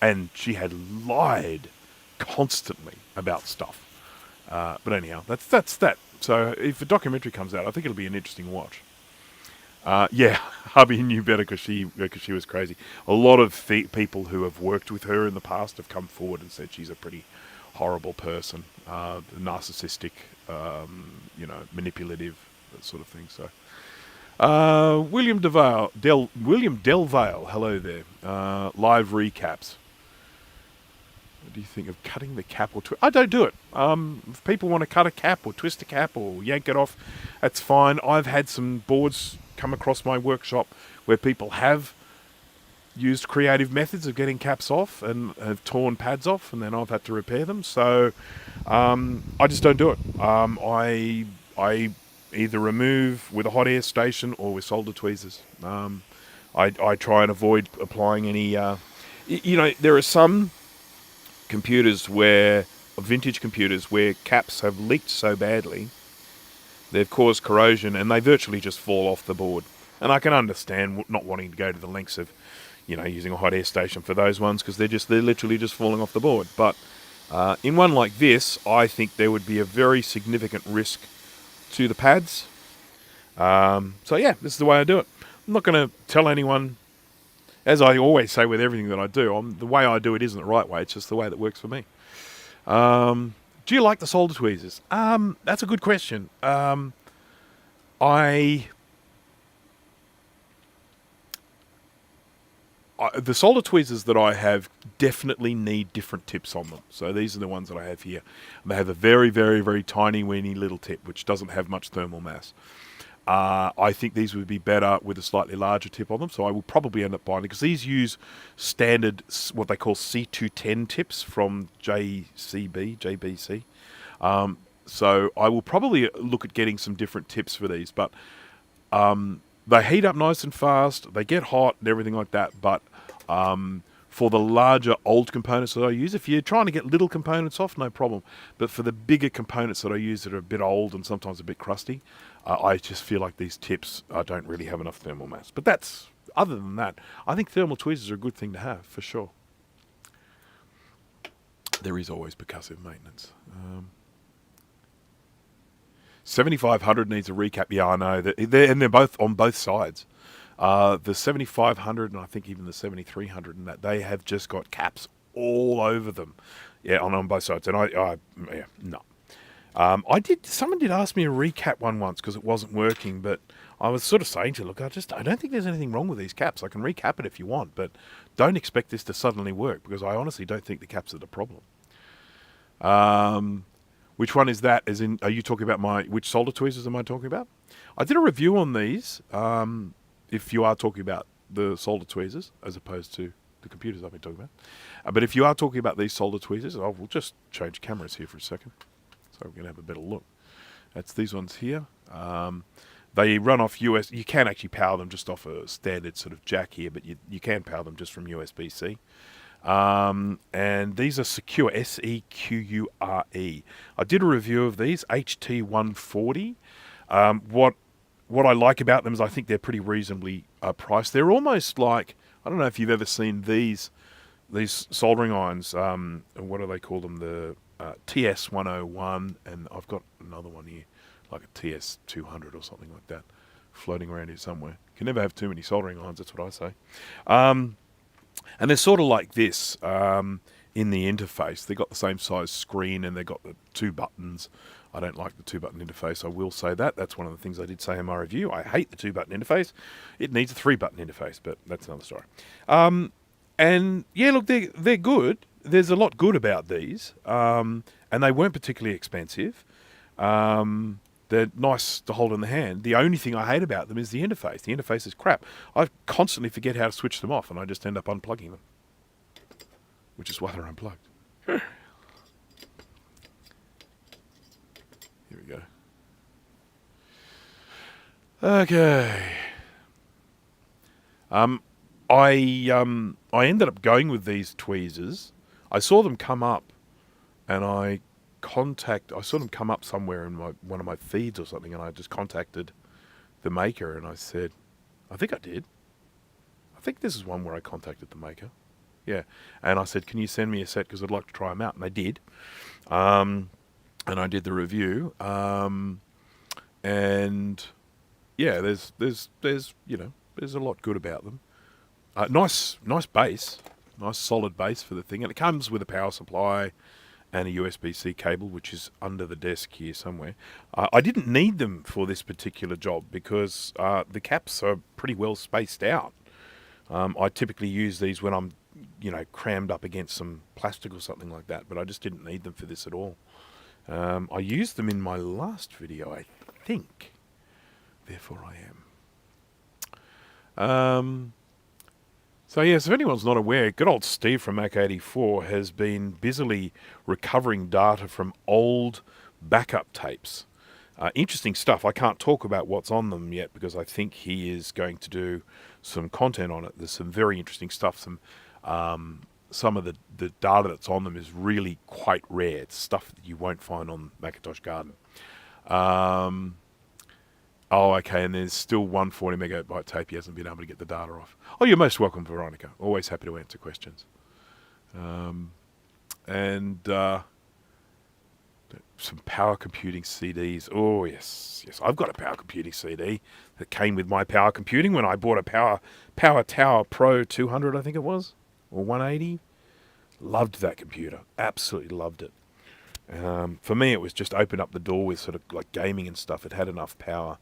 and she had lied constantly about stuff. But anyhow, that's that. So if a documentary comes out, I think it'll be an interesting watch. Hubby knew better because she was crazy. A lot of people who have worked with her in the past have come forward and said she's a pretty horrible person, narcissistic, manipulative, that sort of thing. So, William Delvale, hello there. Live recaps. What do you think of cutting the cap or twist? I don't do it. If people want to cut a cap or twist a cap or yank it off, that's fine. I've had some boards come across my workshop where people have used creative methods of getting caps off and have torn pads off, and then I've had to repair them. So I just don't do it. I either remove with a hot air station or with solder tweezers. I try and avoid applying any... there are some vintage computers where caps have leaked so badly they've caused corrosion and they virtually just fall off the board. And I can understand not wanting to go to the lengths of, using a hot air station for those ones because they're literally just falling off the board. But in one like this, I think there would be a very significant risk to the pads. This is the way I do it. I'm not going to tell anyone. As I always say with everything that I do, the way I do it isn't the right way. It's just the way that works for me. Do you like the solder tweezers? That's a good question. The solder tweezers that I have definitely need different tips on them. So these are the ones that I have here. They have a very, very, very tiny, weeny little tip, which doesn't have much thermal mass. I think these would be better with a slightly larger tip on them, so I will probably end up buying it because these use standard, what they call C210 tips from JBC. So I will probably look at getting some different tips for these, but they heat up nice and fast, they get hot and everything like that, but for the larger old components that I use, if you're trying to get little components off, no problem. But for the bigger components that I use that are a bit old and sometimes a bit crusty, I just feel like these tips don't really have enough thermal mass. But other than that, I think thermal tweezers are a good thing to have, for sure. There is always percussive maintenance. 7500 needs a recap. Yeah, I know. They're both on both sides. The 7500 and I think even the 7300 and that, they have just got caps all over them. Yeah, on both sides. And no. Someone did ask me a recap one once because it wasn't working, but I was sort of saying to look, I don't think there's anything wrong with these caps. I can recap it if you want, but don't expect this to suddenly work because I honestly don't think the caps are the problem. Which one is that? As in, are you talking about which solder tweezers am I talking about? I did a review on these. If you are talking about the solder tweezers as opposed to the computers I've been talking about. But if you are talking about these solder tweezers, we'll just change cameras here for a second. So we're going to have a better look. That's these ones here. They run off US. You can actually power them just off a standard sort of jack here, but you can power them just from USB-C. And these are Secure, S-E-Q-U-R-E. I did a review of these, HT140. What I like about them is I think they're pretty reasonably priced. They're almost like, I don't know if you've ever seen these soldering irons. What do they call them? The TS101, and I've got another one here, like a TS200 or something like that, floating around here somewhere. You can never have too many soldering irons, that's what I say. And they're sort of like this in the interface. They've got the same size screen and they've got the 2 buttons. I don't like the 2-button interface, I will say that. That's one of the things I did say in my review. I hate the 2-button interface. It needs a 3-button interface, but that's another story. And yeah, look, they're good. There's a lot good about these. And they weren't particularly expensive. They're nice to hold in the hand. The only thing I hate about them is the interface. The interface is crap. I constantly forget how to switch them off, and I just end up unplugging them, which is why they're unplugged. Here we go. Okay. I ended up going with these tweezers. I saw them come up, and I saw them come up somewhere in one of my feeds or something, and I just contacted the maker, and I said, I think I did. I think this is one where I contacted the maker. Yeah. And I said, can you send me a set because I'd like to try them out? And they did. And I did the review. And yeah, there's a lot good about them. Nice base, nice solid base for the thing, and it comes with a power supply and a USB-C cable, which is under the desk here somewhere. I didn't need them for this particular job because the caps are pretty well spaced out. I typically use these when I'm, crammed up against some plastic or something like that, but I just didn't need them for this at all. I used them in my last video, I think. Therefore I am. So yes, if anyone's not aware, good old Steve from Mac84 has been busily recovering data from old backup tapes. Interesting stuff. I can't talk about what's on them yet because I think he is going to do some content on it. There's some very interesting stuff. Some of the data that's on them is really quite rare. It's stuff that you won't find on Macintosh Garden. Oh, okay, and there's still 140 megabyte tape he hasn't been able to get the data off. Oh, you're most welcome, Veronica. Always happy to answer questions. And some power computing CDs. Oh, yes. I've got a power computing CD that came with my power computing when I bought a Power Tower Pro 200, I think it was, or 180. Loved that computer. Absolutely loved it. For me, it was just opened up the door with sort of like gaming and stuff. It had enough power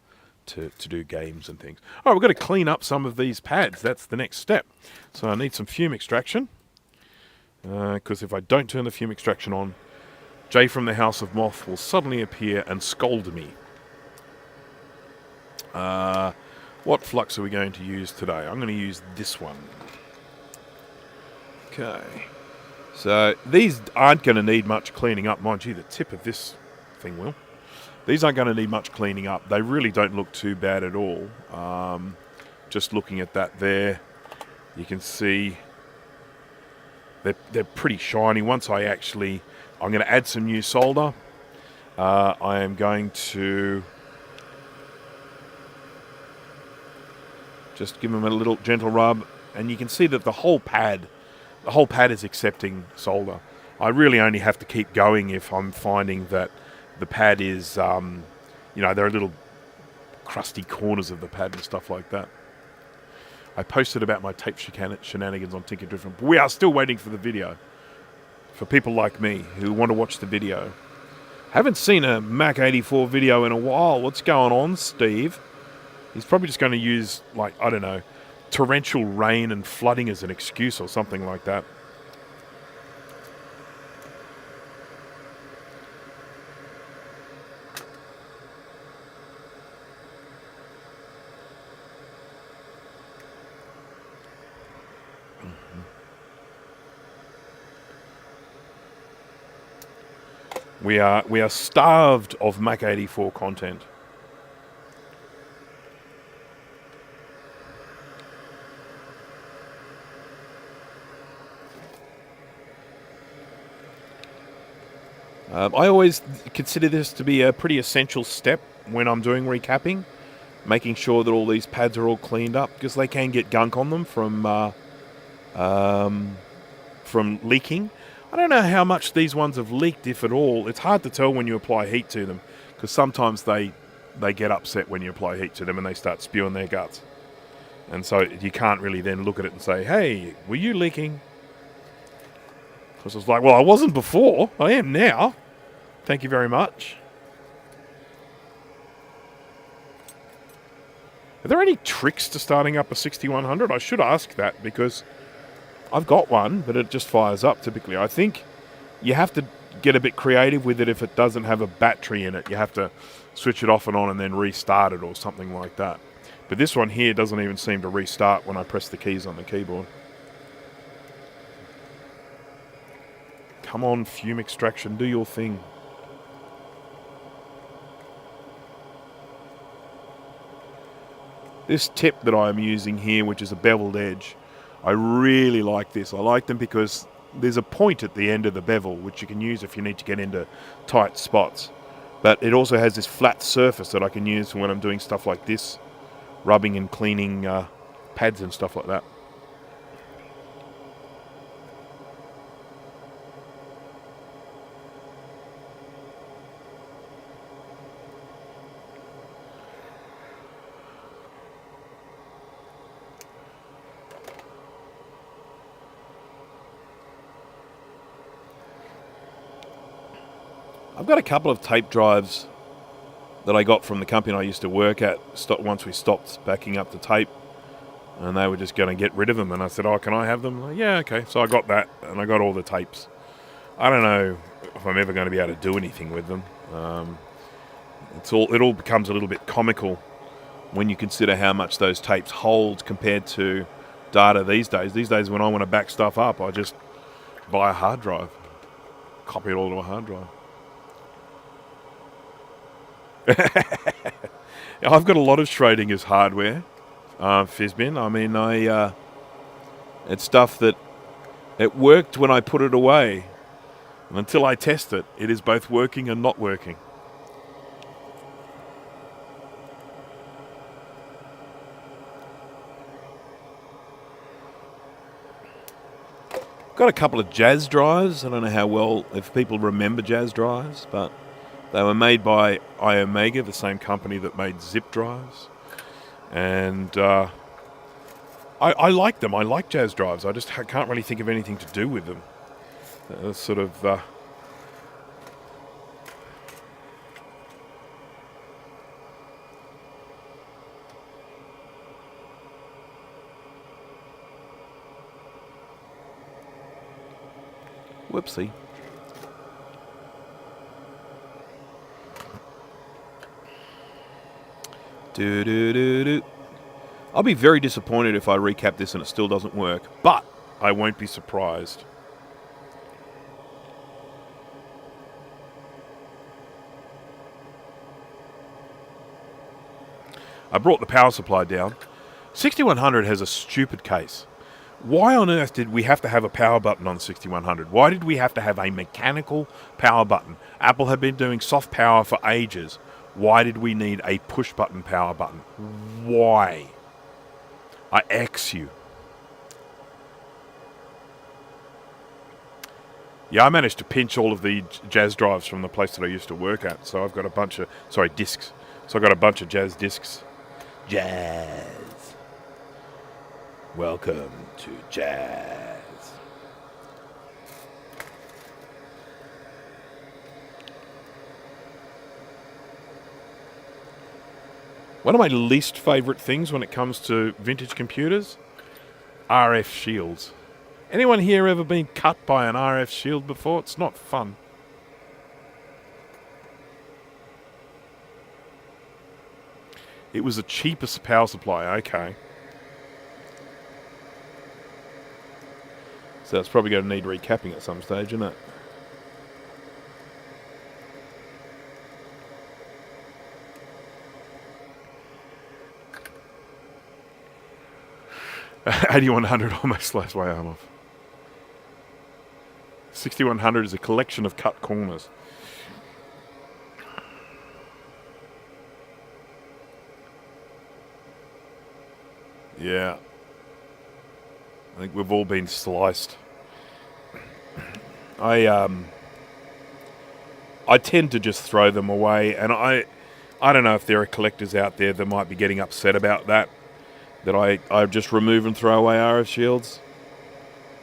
to do games and things. All right, we've got to clean up some of these pads. That's the next step. So I need some fume extraction. Because if I don't turn the fume extraction on, Jay from the House of Moth will suddenly appear and scold me. What flux are we going to use today? I'm going to use this one. Okay. So these aren't going to need much cleaning up. Mind you, the tip of this thing will. These aren't going to need much cleaning up. They really don't look too bad at all. Just looking at that there, you can see they're pretty shiny. Once I'm going to add some new solder. I am going to just give them a little gentle rub, and you can see that the whole pad is accepting solder. I really only have to keep going if I'm finding that the pad is, there are little crusty corners of the pad and stuff like that. I posted about my tape shenanigans on Tinker Different, but we are still waiting for the video. For people like me who want to watch the video. Haven't seen a Mac 84 video in a while. What's going on, Steve? He's probably just going to use, I don't know, torrential rain and flooding as an excuse or something like that. We are starved of Mac 84 content. I always consider this to be a pretty essential step when I'm doing recapping, making sure that all these pads are all cleaned up, because they can get gunk on them from leaking. I don't know how much these ones have leaked, if at all. It's hard to tell when you apply heat to them, because sometimes they get upset when you apply heat to them and they start spewing their guts. And so you can't really then look at it and say, hey, were you leaking? Because it's like, well, I wasn't before. I am now. Thank you very much. Are there any tricks to starting up a 6100? I should ask that, because I've got one, but it just fires up typically. I think you have to get a bit creative with it if it doesn't have a battery in it. You have to switch it off and on and then restart it or something like that. But this one here doesn't even seem to restart when I press the keys on the keyboard. Come on, Fume Extraction, do your thing. This tip that I'm using here, which is a beveled edge, I really like this. I like them because there's a point at the end of the bevel, which you can use if you need to get into tight spots. But it also has this flat surface that I can use when I'm doing stuff like this, rubbing and cleaning pads and stuff like that. I've got a couple of tape drives that I got from the company I used to work at once we stopped backing up the tape, and they were just going to get rid of them, and I said, oh, can I have them? Like, yeah, okay. So I got that, and I got all the tapes. I don't know if I'm ever going to be able to do anything with them. It all becomes a little bit comical when you consider how much those tapes hold compared to data these days. These days, when I want to back stuff up, I just buy a hard drive, copy it all to a hard drive. I've got a lot of Schrodinger's hardware, Fizbin. I mean, it's stuff that it worked when I put it away. And until I test it, it is both working and not working. Got a couple of jazz drives. I don't know how well, if people remember jazz drives, but they were made by iOmega, the same company that made zip drives. And I like them. I like jazz drives. I just can't really think of anything to do with them. Sort of... Whoopsie. Do-do-do-do. I'll be very disappointed if I recap this and it still doesn't work, but I won't be surprised. I brought the power supply down. 6100 has a stupid case. Why on earth did we have to have a power button on 6100? Why did we have to have a mechanical power button? Apple had been doing soft power for ages. Why did we need a push button power button? Why? I X you. Yeah, I managed to pinch all of the jazz drives from the place that I used to work at. So I've got a bunch of, discs. So I've got a bunch of jazz discs. Jazz. Welcome to jazz. One of my least favourite things when it comes to vintage computers, RF shields. Anyone here ever been cut by an RF shield before? It's not fun. It was the cheapest power supply, okay. So that's probably going to need recapping at some stage, isn't it? $8100 almost sliced my arm off. 6100 is a collection of cut corners. Yeah. I think we've all been sliced. I tend to just throw them away, and I don't know if there are collectors out there that might be getting upset about that I just remove and throw away RF shields.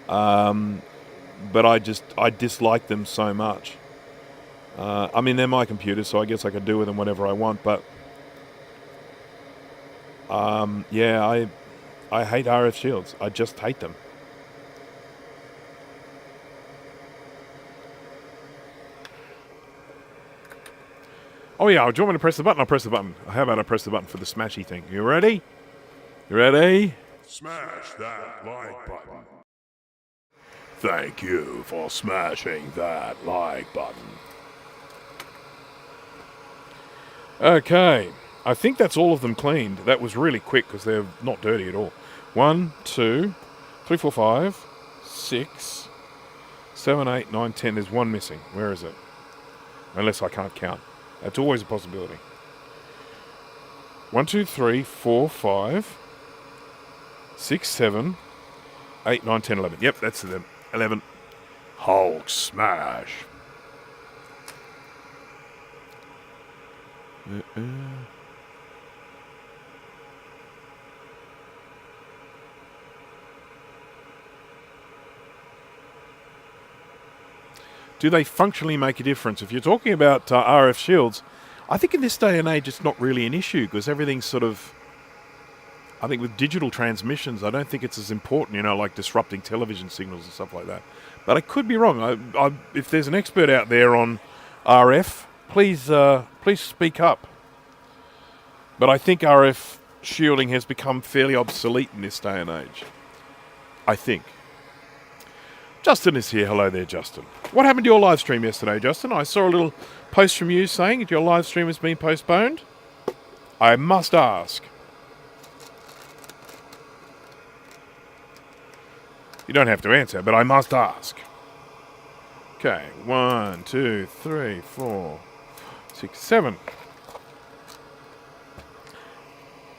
But I dislike them so much. I mean, they're my computers, so I guess I can do with them whatever I want, but yeah, I hate RF shields. I just hate them. Oh yeah, do you want me to press the button? I'll press the button. How about I press the button for the smashy thing? You ready? You ready? Smash that like button. Thank you for smashing that like button. Okay, I think that's all of them cleaned. That was really quick because they're not dirty at all. 1, 2, 3, 4, 5, 6, 7, 8, 9, 10. There's one missing. Where is it? Unless I can't count. That's always a possibility. 1, 2, 3, 4, 5, 6, 7, 8, 9, 10, 11. Yep, that's them. 11. Hulk smash. Do they functionally make a difference? If you're talking about RF shields, I think in this day and age it's not really an issue because everything's sort of... I think with digital transmissions, I don't think it's as important, like disrupting television signals and stuff like that. But I could be wrong. If there's an expert out there on RF, please speak up. But I think RF shielding has become fairly obsolete in this day and age. I think. Justin is here. Hello there, Justin. What happened to your live stream yesterday, Justin? I saw a little post from you saying that your live stream has been postponed. I must ask. You don't have to answer, but I must ask. Okay, 1, 2, 3, 4, 6, 7,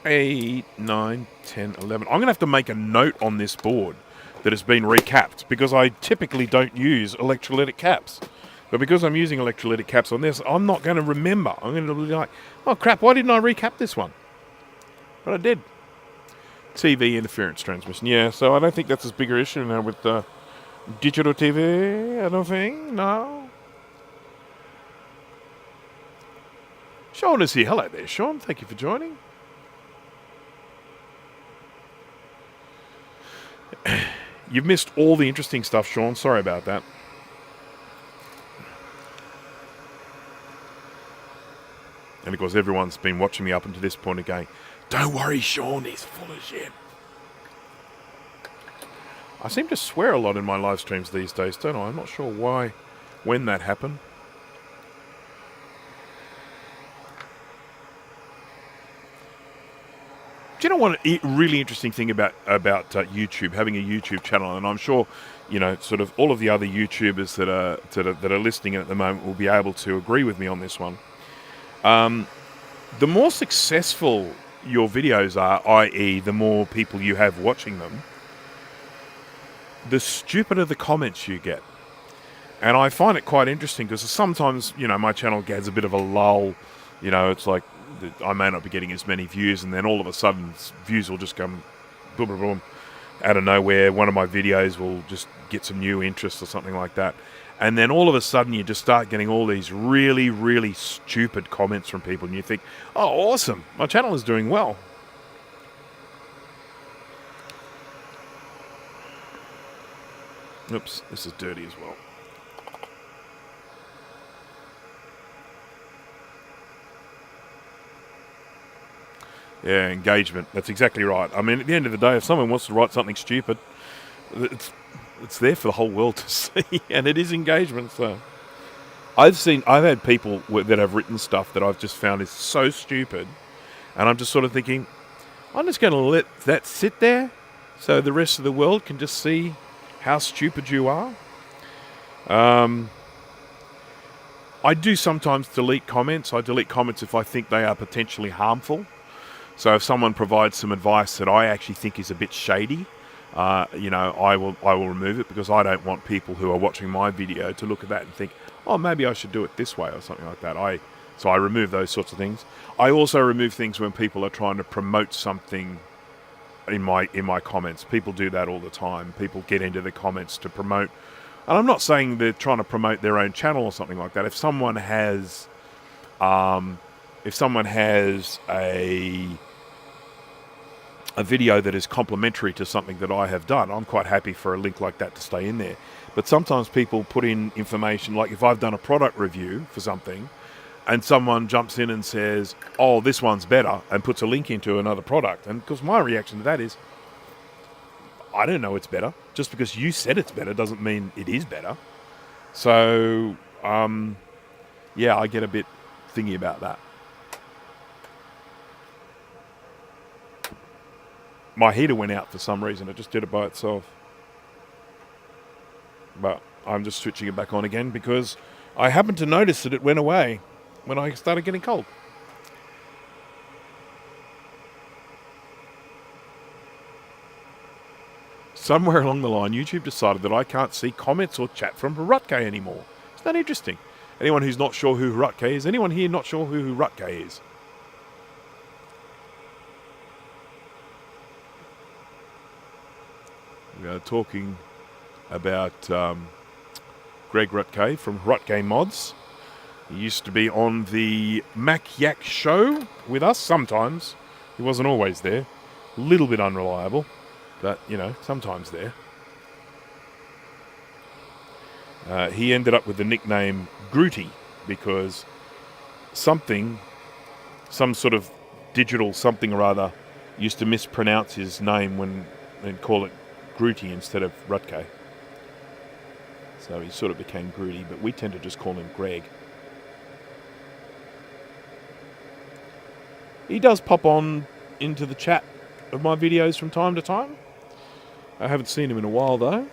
8, 9, 10, 11. I'm going to have to make a note on this board that has been recapped because I typically don't use electrolytic caps. But because I'm using electrolytic caps on this, I'm not going to remember. I'm going to be like, oh crap, why didn't I recap this one? But I did. TV interference transmission. Yeah, so I don't think that's as big an issue now with digital TV, I don't think. No. Sean is here. Hello there, Sean. Thank you for joining. You've missed all the interesting stuff, Sean. Sorry about that. And of course, everyone's been watching me up until this point again. Don't worry, Sean, he's full of shit. I seem to swear a lot in my live streams these days, don't I? I'm not sure why, when that happened. Do you know what a really interesting thing about YouTube, having a YouTube channel, and I'm sure, you know, sort of all of the other YouTubers that are listening in at the moment will be able to agree with me on this one. The more successful your videos are, i.e. the more people you have watching them, the stupider the comments you get. And I find it quite interesting because sometimes, you know, my channel gets a bit of a lull. You know, it's like I may not be getting as many views, and then all of a sudden views will just come boom, boom, boom, out of nowhere. One of my videos will just get some new interest or something like that. And then all of a sudden you just start getting all these really, really stupid comments from people, and you think, oh, awesome, my channel is doing well. Oops, this is dirty as well. Yeah, engagement. That's exactly right. I mean, at the end of the day, if someone wants to write something stupid, it's there for the whole world to see, and it is engagement. So I've had people that have written stuff that I've just found is so stupid, and I'm just sort of thinking, I'm just going to let that sit there so the rest of the world can just see how stupid you are. I do sometimes delete comments. I delete comments if I think they are potentially harmful. So if someone provides some advice that I actually think is a bit shady, you know, I will remove it, because I don't want people who are watching my video to look at that and think, oh, maybe I should do it this way or something like that. So I remove those sorts of things. I also remove things when people are trying to promote something in my comments. People do that all the time. People get into the comments to promote, and I'm not saying they're trying to promote their own channel or something like that. If someone has a video that is complementary to something that I have done, I'm quite happy for a link like that to stay in there. But sometimes people put in information, like if I've done a product review for something, and someone jumps in and says, oh, this one's better, and puts a link into another product. And because my reaction to that is, I don't know it's better. Just because you said it's better doesn't mean it is better. So, yeah, I get a bit thingy about that. My heater went out for some reason. It just did it by itself. But I'm just switching it back on again because I happened to notice that it went away when I started getting cold. Somewhere along the line, YouTube decided that I can't see comments or chat from Rutke anymore. Isn't that interesting? Anyone who's not sure who Rutke is? Anyone here not sure who Rutke is? We are talking about Greg Rutke from Rutke Mods. He used to be on the Mac Yak show with us sometimes. He wasn't always there. A little bit unreliable, but, you know, sometimes there. He ended up with the nickname Grooty because some sort of digital something or other used to mispronounce his name and call it Grooty instead of Rutke. So he sort of became Grooty, but we tend to just call him Greg. He does pop on into the chat of my videos from time to time. I haven't seen him in a while though.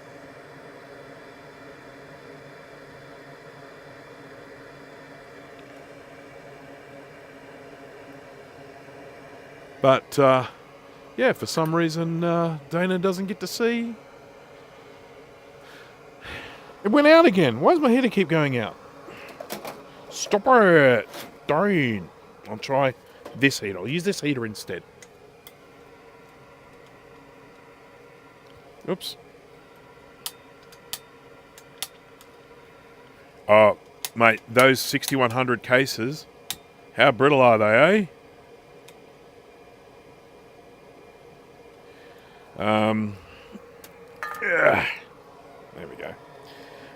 But yeah, for some reason Dana doesn't get to see. It went out again. Why does my heater keep going out? Stop it! Don't. I'll try this heater. I'll use this heater instead. Oops. Oh, mate, those 6100 cases, how brittle are they, eh? Yeah. There we go.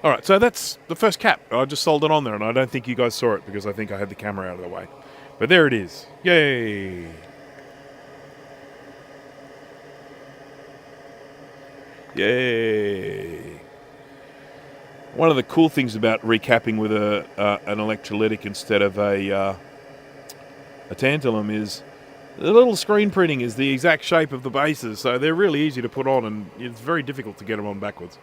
All right, so that's the first cap. I just soldered on there, and I don't think you guys saw it because I think I had the camera out of the way. But there it is. Yay! Yay! One of the cool things about recapping with an electrolytic instead of a tantalum is the little screen printing is the exact shape of the bases, so they're really easy to put on, and it's very difficult to get them on backwards.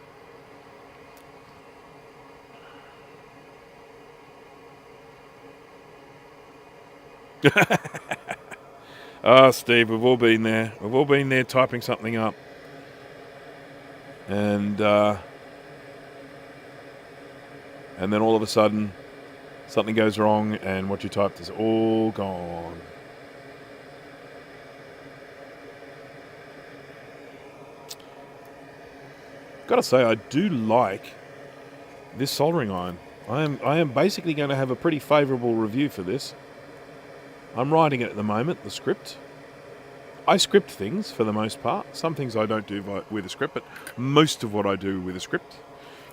Ah, Steve, we've all been there. We've all been there typing something up. And then all of a sudden, something goes wrong, and what you typed is all gone. Gotta say, I do like this soldering iron. I am basically going to have a pretty favourable review for this. I'm writing it at the moment, the script. I script things for the most part. Some things I don't do with a script, but most of what I do with a script,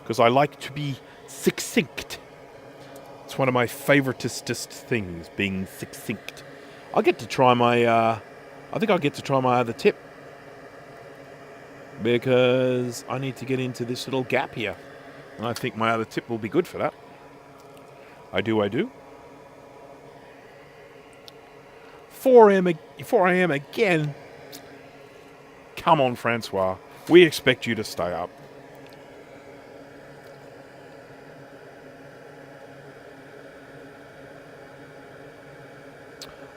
because I like to be succinct. It's one of my favoritist things, being succinct. I get to try my, I think I'll get to try my other tip, because I need to get into this little gap here. And I think my other tip will be good for that. I do. 4 a.m. again. Come on, Francois. We expect you to stay up.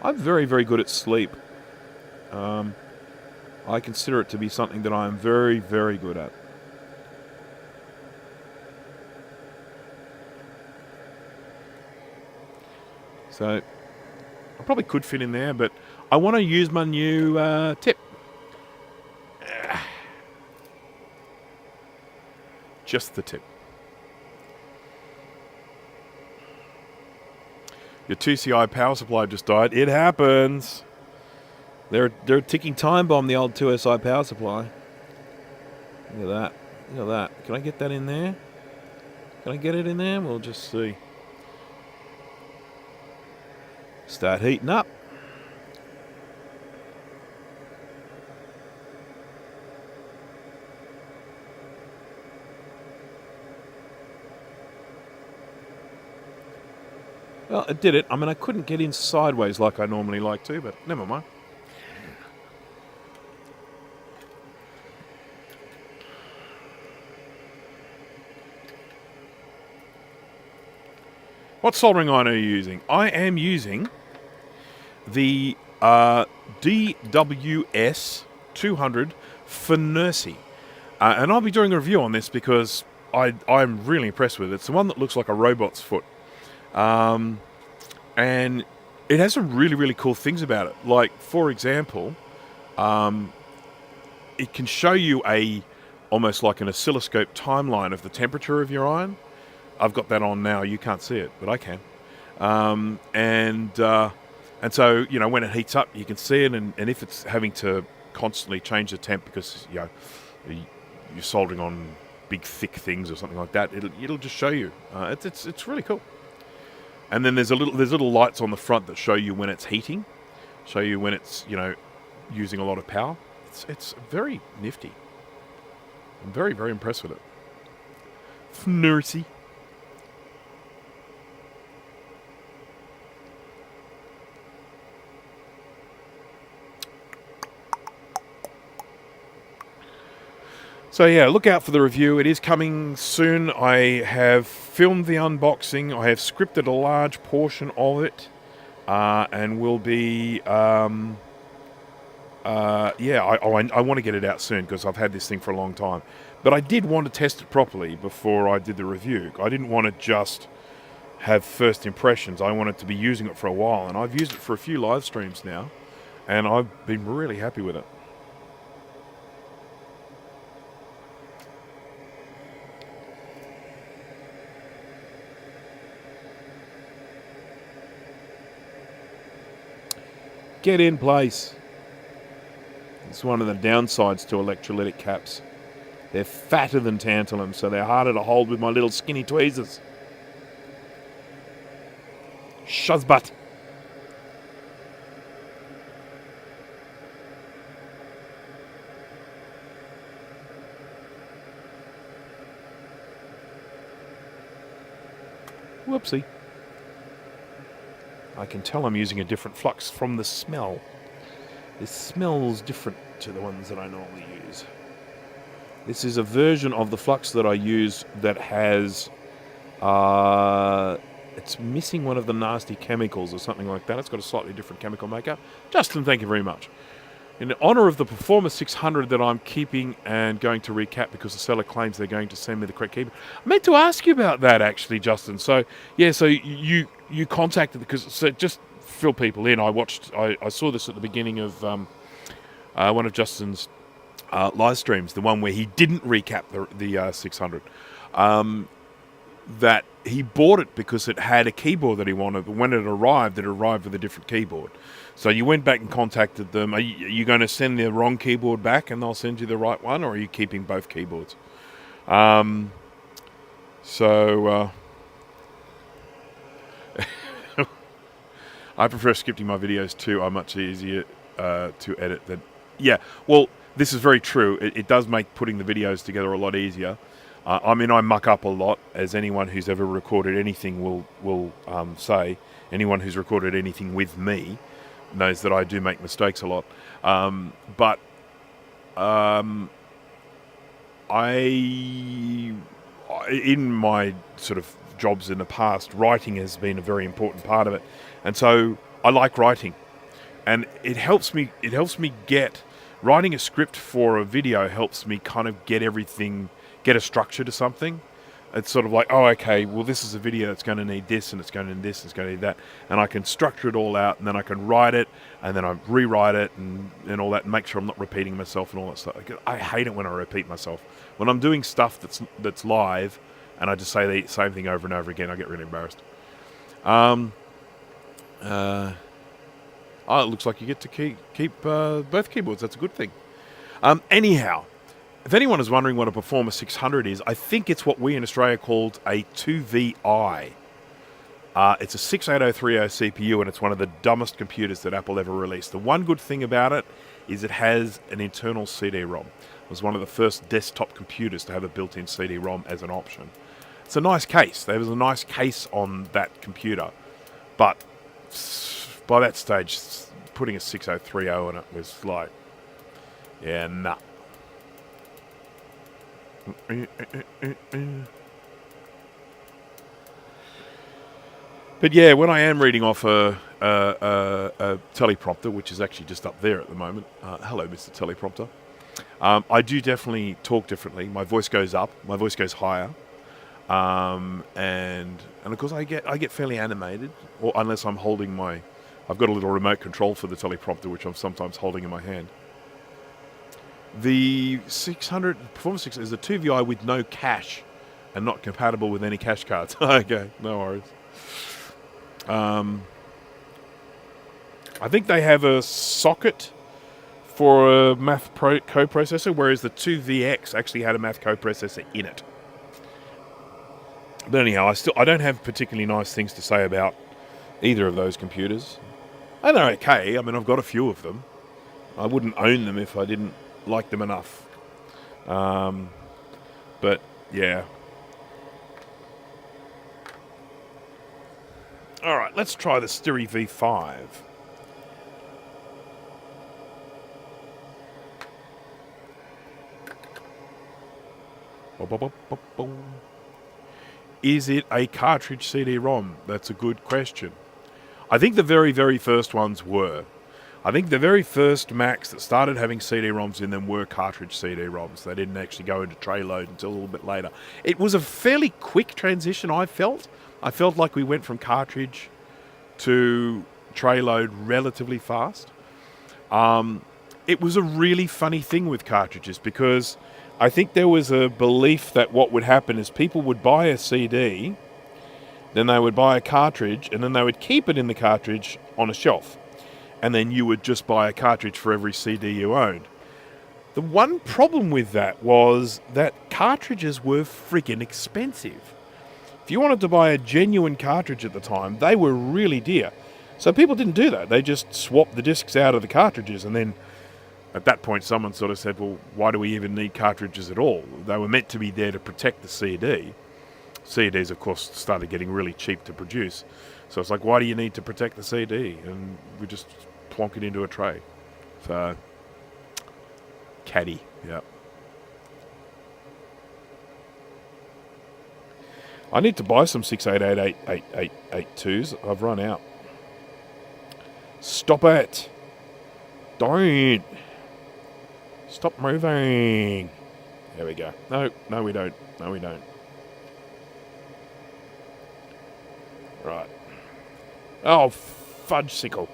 I'm very, very good at sleep. I consider it to be something that I am very, very good at. So I probably could fit in there, but I want to use my new tip. Just the tip. Your 2CI power supply just died. It happens. They're a ticking time bomb, the old 2SI power supply. Look at that. Look at that. Can I get that in there? Can I get it in there? We'll just see. Start heating up. Well, it did it. I mean, I couldn't get in sideways like I normally like to, but never mind. What soldering iron are you using? I am using the DWS 200 Fume. And I'll be doing a review on this because I'm really impressed with it. It's the one that looks like a robot's foot. And it has some really, really cool things about it. Like, for example, it can show you almost like an oscilloscope timeline of the temperature of your iron. I've got that on now. You can't see it, but I can. And so, you know, when it heats up, you can see it. And if it's having to constantly change the temp because, you know, you're soldering on big, thick things or something like that, it'll just show you. It's really cool. And then there's little lights on the front that show you when it's heating, show you when it's, you know, using a lot of power. It's very nifty. I'm very, very impressed with it. Nursey. So yeah, look out for the review. It is coming soon. I have filmed the unboxing. I have scripted a large portion of it, and will be. I want to get it out soon because I've had this thing for a long time. But I did want to test it properly before I did the review. I didn't want to just have first impressions. I wanted to be using it for a while, and I've used it for a few live streams now, and I've been really happy with it. Get in place. It's one of the downsides to electrolytic caps. They're fatter than tantalum, so they're harder to hold with my little skinny tweezers. Shuzbutt. Whoopsie. I can tell I'm using a different flux from the smell. This smells different to the ones that I normally use. This is a version of the flux that I use that has... it's missing one of the nasty chemicals or something like that. It's got a slightly different chemical makeup. Justin, thank you very much. In honour of the Performer 600 that I'm keeping and going to recap because the seller claims they're going to send me the correct keyboard. I meant to ask you about that actually, Justin. So yeah, so you contacted, because so just fill people in. I saw this at the beginning of one of Justin's live streams, the one where he didn't recap the 600. That he bought it because it had a keyboard that he wanted, but when it arrived with a different keyboard. So you went back and contacted them. Are you going to send the wrong keyboard back and they'll send you the right one, or are you keeping both keyboards? I prefer scripting my videos too. Are much easier to edit than... Yeah, well, this is very true. It does make putting the videos together a lot easier. I mean, I muck up a lot, as anyone who's ever recorded anything will say. Anyone who's recorded anything with me knows that I do make mistakes a lot. But in my sort of jobs in the past, writing has been a very important part of it, and so I like writing, and it helps me get writing a script for a video helps me kind of get a structure to something. It's sort of like, oh, okay, well, this is a video that's going to need this, and it's going to need this, and it's going to need that. And I can structure it all out, and then I can write it, and then I rewrite it, and all that, and make sure I'm not repeating myself and all that stuff. I hate it when I repeat myself. When I'm doing stuff that's live, and I just say the same thing over and over again, I get really embarrassed. Oh, it looks like you get to keep both keyboards. That's a good thing. Anyhow, if anyone is wondering what a Performer 600 is, I think it's what we in Australia called a 2VI. It's a 68030 CPU, and it's one of the dumbest computers that Apple ever released. The one good thing about it is it has an internal CD-ROM. It was one of the first desktop computers to have a built-in CD-ROM as an option. It's a nice case. There was a nice case on that computer, but by that stage, putting a 6030 on it was like, yeah, nah. But yeah, when I am reading off a teleprompter, which is actually just up there at the moment, hello, Mr. Teleprompter, I do definitely talk differently. My voice goes up, my voice goes higher, and of course I get fairly animated, or unless I'm holding I've got a little remote control for the teleprompter, which I'm sometimes holding in my hand. The 600 Performance 600 is a 2VI with no cache and not compatible with any cache cards. Okay, no worries. I think they have a socket for a math coprocessor, whereas the 2VX actually had a math coprocessor in it. But anyhow, I don't have particularly nice things to say about either of those computers. And they're okay. I mean, I've got a few of them. I wouldn't own them if I didn't like them enough. But yeah. All right, let's try the Styri V5. Is it a cartridge CD-ROM? That's a good question. I think the very, very first ones were. I think the very first Macs that started having CD-ROMs in them were cartridge CD-ROMs. They didn't actually go into tray load until a little bit later. It was a fairly quick transition, I felt. I felt like we went from cartridge to tray load relatively fast. It was a really funny thing with cartridges, because I think there was a belief that what would happen is people would buy a CD, then they would buy a cartridge, and then they would keep it in the cartridge on a shelf. And then you would just buy a cartridge for every CD you owned. The one problem with that was that cartridges were friggin' expensive. If you wanted to buy a genuine cartridge at the time, they were really dear. So people didn't do that. They just swapped the discs out of the cartridges, and then at that point someone sort of said, well, why do we even need cartridges at all? They were meant to be there to protect the CD. CDs, of course, started getting really cheap to produce. So it's like, why do you need to protect the CD? And we just plonk it into a tray. So, caddy, yeah. I need to buy some 6888882s. I've run out. Stop it. Don't. Stop moving. There we go. No, we don't. No, we don't. Right. Oh, fudge sickle.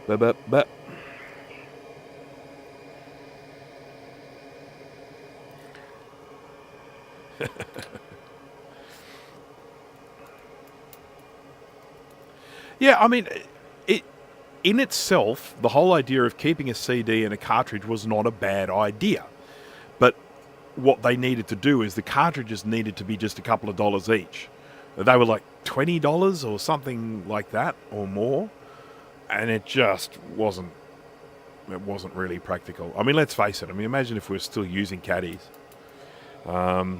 But. Yeah, I mean, it in itself, the whole idea of keeping a CD and a cartridge was not a bad idea. But what they needed to do is the cartridges needed to be just a couple of dollars each. They were like $20 or something like that or more. And it just wasn't really practical. I mean, let's face it. I mean, imagine if we were still using caddies for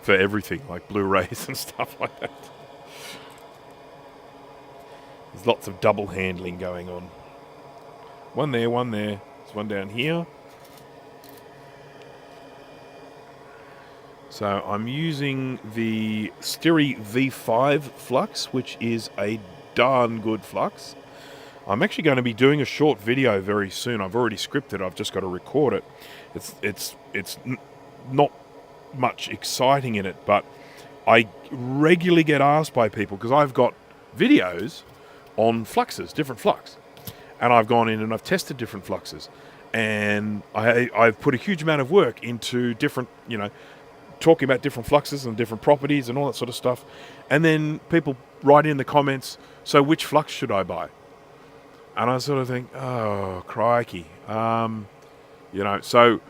everything, like Blu-rays and stuff like that. There's lots of double handling going on. One there, one there. There's one down here. So I'm using the Styri V5 flux, which is a darn good flux. I'm actually going to be doing a short video very soon. I've already scripted. I've just got to record it. It's not much exciting in it, but I regularly get asked by people because I've got videos on fluxes, different flux, and I've gone in and I've tested different fluxes, and I've put a huge amount of work into different, talking about different fluxes and different properties and all that sort of stuff, and then people write in the comments, so which flux should I buy? And I sort of think, oh, crikey. So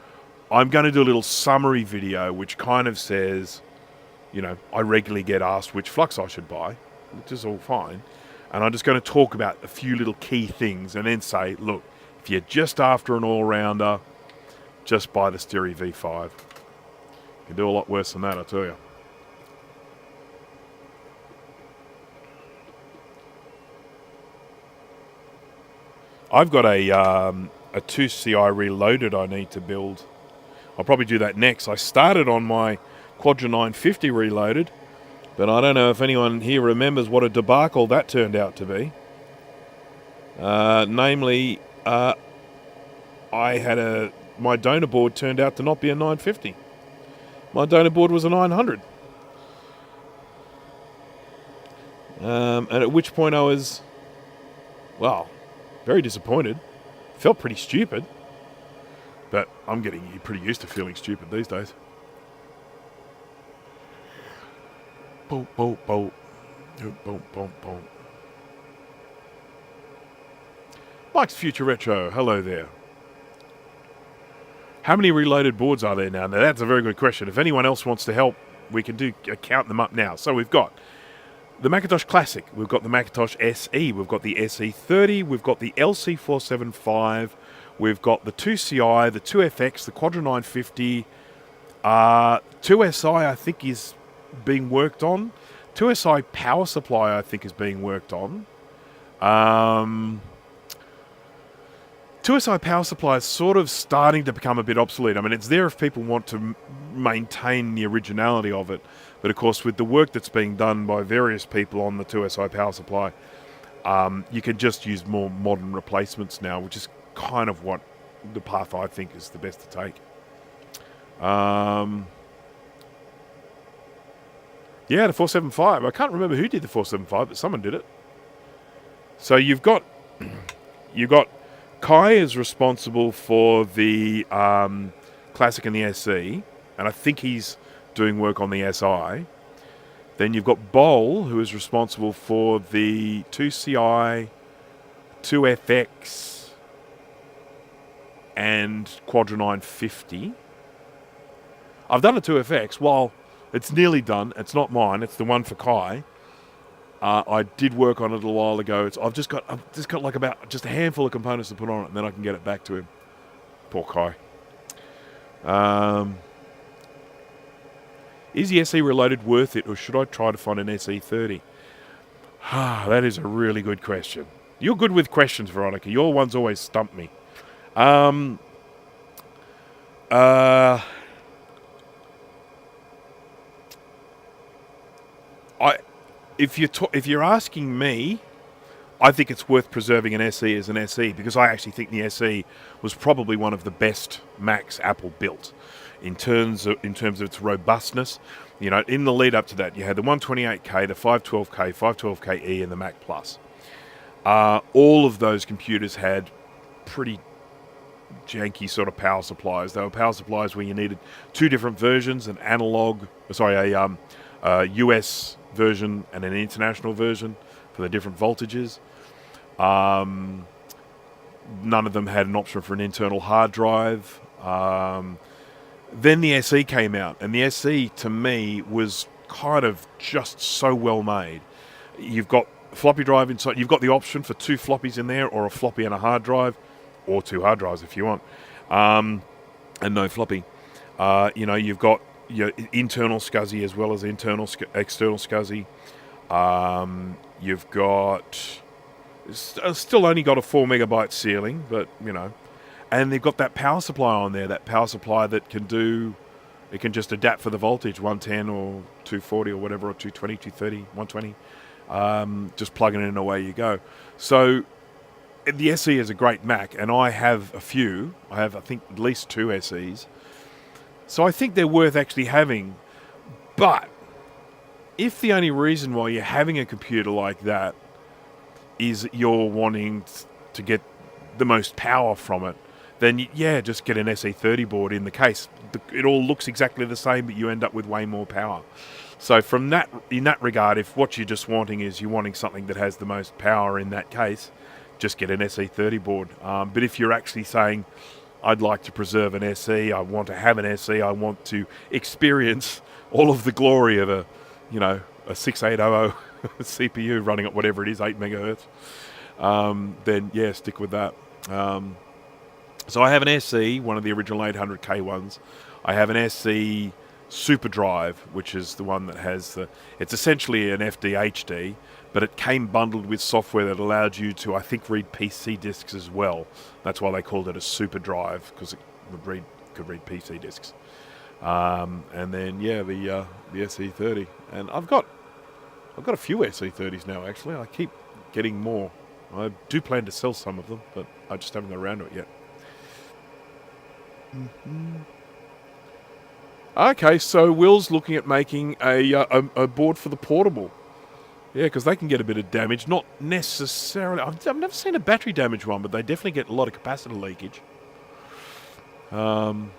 I'm going to do a little summary video which kind of says, I regularly get asked which flux I should buy, which is all fine. And I'm just going to talk about a few little key things and then say, look, if you're just after an all-rounder, just buy the Styri V5. You can do a lot worse than that, I tell you. I've got a 2CI Reloaded I need to build. I'll probably do that next. I started on my Quadra 950 Reloaded, but I don't know if anyone here remembers what a debacle that turned out to be. Namely, my donor board turned out to not be a 950. My donor board was a 900. And at which point I was, very disappointed. Felt pretty stupid. But I'm getting pretty used to feeling stupid these days. Boom, boom, boom. Boom, boom, boom, boom. Mike's Future Retro, hello there. How many reloaded boards are there now? Now that's a very good question. If anyone else wants to help, we can count them up now. So we've got the Macintosh Classic, we've got the Macintosh SE, we've got the SE30, we've got the LC475, we've got the 2CI, the 2FX, the Quadra 950, 2SI I think is being worked on, 2SI power supply I think is being worked on. 2SI power supply is sort of starting to become a bit obsolete. I mean, it's there if people want to maintain the originality of it. But of course, with the work that's being done by various people on the 2SI power supply, you can just use more modern replacements now, which is kind of what the path I think is the best to take. Yeah, the 475. I can't remember who did the 475, but someone did it. So you've got Kai is responsible for the Classic and the SE, and I think he's doing work on the SI. Then you've got Bowl, who is responsible for the 2CI, 2FX, and Quadra 950. I've done a 2FX. While it's nearly done, it's not mine. It's the one for Kai. I did work on it a little while ago. I've just got like about just a handful of components to put on it, and then I can get it back to him. Poor Kai. Is the SE Reloaded worth it, or should I try to find an SE30? That is a really good question. You're good with questions, Veronica. Your ones always stump me. If you're asking me, I think it's worth preserving an SE as an SE, because I actually think the SE was probably one of the best Macs Apple built in terms of its robustness. You know, in the lead up to that, you had the 128K, the 512K, 512KE, and the Mac Plus. All of those computers had pretty janky sort of power supplies. They were power supplies where you needed two different versions, a US version and an international version for the different voltages. None of them had an option for an internal hard drive. Then the SE came out, and the SE to me was kind of just so well made. You've got floppy drive inside. You've got the option for two floppies in there, or a floppy and a hard drive, or two hard drives if you want, and no floppy. You've got your internal SCSI as well as external SCSI. You've got still only got a 4 megabyte ceiling, but and they've got that power supply on there. That power supply that can just adapt for the voltage, 110 or 240 or whatever, or 220, 230, 120. Just plug it in and away you go. So the SE is a great Mac, and I have a few. I have, I think, at least two SEs. So I think they're worth actually having. But if the only reason why you're having a computer like that is you're wanting to get the most power from it, then yeah, just get an SE30 board in the case. It all looks exactly the same, but you end up with way more power. So in that regard, if what you're just wanting is you're wanting something that has the most power in that case, just get an SE30 board. But if you're actually saying, I'd like to preserve an SE, I want to have an SE, I want to experience all of the glory of a 6800 CPU running at whatever it is, 8 megahertz, then yeah, stick with that. So I have an SE, one of the original 800K ones. I have an SE Super Drive, which is the one that has it's essentially an FDHD, but it came bundled with software that allowed you to, I think, read PC discs as well. That's why they called it a Super Drive, because it could read PC discs. And then yeah, the SE30, and I've got a few SE30s now. Actually, I keep getting more. I do plan to sell some of them, but I just haven't got around to it yet. Okay, so Will's looking at making a board for the portable. Yeah, because they can get a bit of damage. Not necessarily. I've never seen a battery damage one, but they definitely get a lot of capacitor leakage. I'm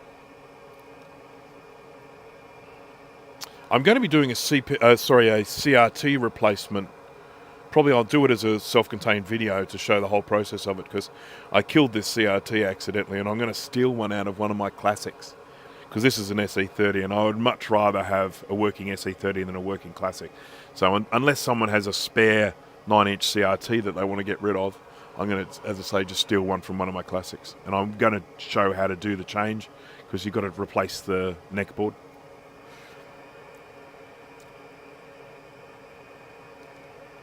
going to be doing a CRT replacement. Probably I'll do it as a self-contained video to show the whole process of it, because I killed this CRT accidentally, and I'm going to steal one out of one of my classics, because this is an SE30, and I would much rather have a working SE30 than a working classic. So unless someone has a spare 9-inch CRT that they want to get rid of, I'm going to, as I say, just steal one from one of my classics. And I'm going to show how to do the change, because you've got to replace the neck board.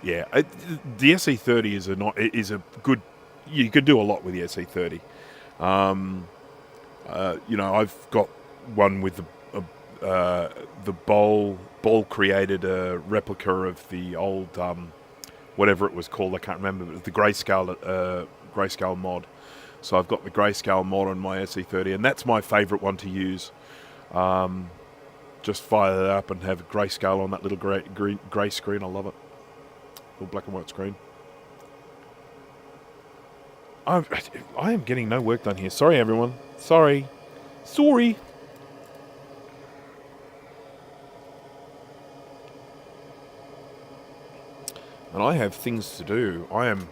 Yeah, the SE30 is a good. You can do a lot with the SE30. I've got one with the Bowl created a replica of the old whatever it was called. I can't remember. But it was the grayscale mod. So I've got the grayscale mod on my SE30, and that's my favourite one to use. Just fire it up and have a grayscale on that little grey screen. I love it. Little black and white screen. I am getting no work done here. Sorry, everyone. Sorry. And I have things to do. I am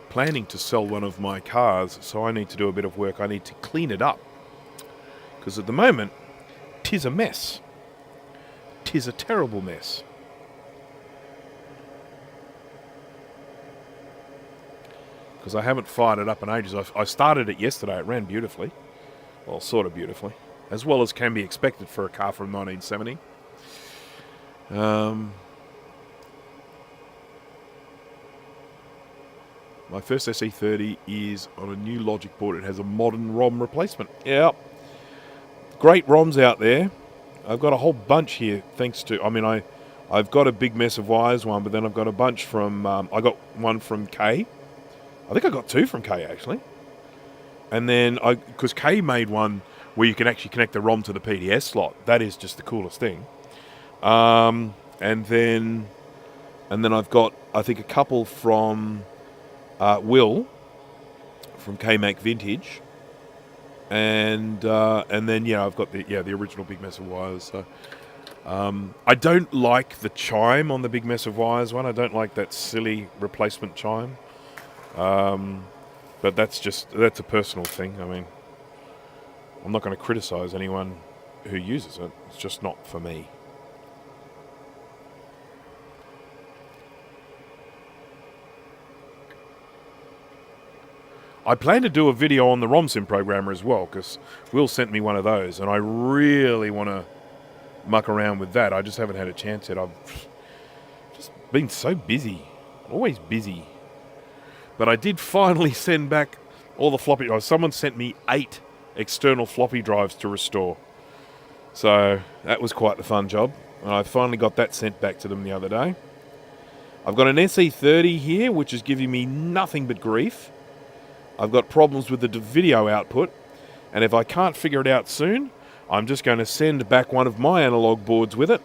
planning to sell one of my cars, so I need to do a bit of work. I need to clean it up, because at the moment, 'tis a mess. 'Tis a terrible mess. Because I haven't fired it up in ages. I started it yesterday. It ran beautifully. Well, sort of beautifully. As well as can be expected for a car from 1970. My first SE30 is on a new logic board. It has a modern ROM replacement. Yep. Great ROMs out there. I've got a whole bunch here thanks to... I mean, I've got a big mess of wires one, but then I've got a bunch from... I got one from K. I think I got two from K, actually. And then, because K made one where you can actually connect the ROM to the PDS slot. That is just the coolest thing. And then I've got, I think, a couple from Will, from K-Mac Vintage. And then, yeah, I've got the original Big Mess of Wires. So, I don't like the chime on the Big Mess of Wires one. I don't like that silly replacement chime. But that's a personal thing. I mean, I'm not going to criticize anyone who uses it. It's just not for me. I plan to do a video on the ROMSim programmer as well, because Will sent me one of those, and I really want to muck around with that. I just haven't had a chance yet. I've just been so busy. Always busy. But I did finally send back all the floppy drives. Someone sent me 8 external floppy drives to restore. So that was quite the fun job. And I finally got that sent back to them the other day. I've got an SE30 here, which is giving me nothing but grief. I've got problems with the video output. And if I can't figure it out soon, I'm just going to send back one of my analog boards with it,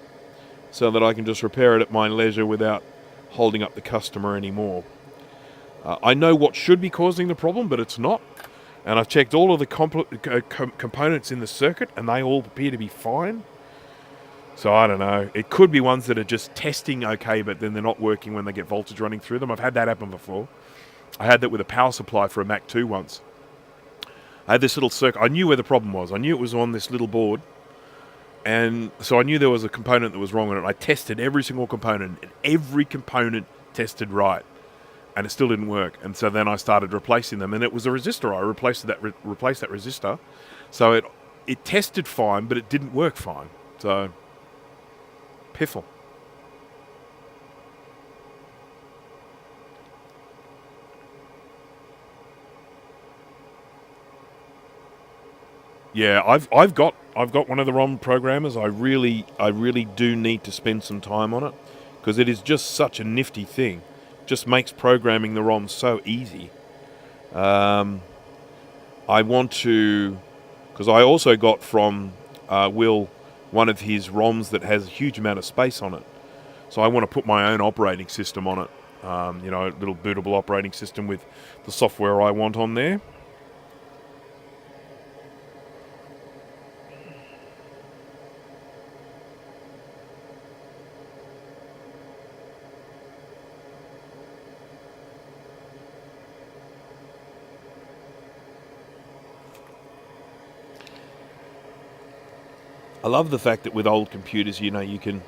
so that I can just repair it at my leisure without holding up the customer anymore. I know what should be causing the problem, but it's not. And I've checked all of the components in the circuit, and they all appear to be fine. So I don't know. It could be ones that are just testing okay, but then they're not working when they get voltage running through them. I've had that happen before. I had that with a power supply for a Mac 2 once. I had this little circuit. I knew where the problem was. I knew it was on this little board. And so I knew there was a component that was wrong with it. I tested every single component, and every component tested right. And it still didn't work. And so then I started replacing them. And it was a resistor. I replaced that resistor. So it tested fine, but it didn't work fine. So, piffle. Yeah, I've got one of the ROM programmers. I really do need to spend some time on it, because it is just such a nifty thing. Just makes programming the ROM so easy. I want to, because I also got from Will one of his ROMs that has a huge amount of space on it. So I want to put my own operating system on it. You know, a little bootable operating system with the software I want on there. I love the fact that with old computers, you know, you can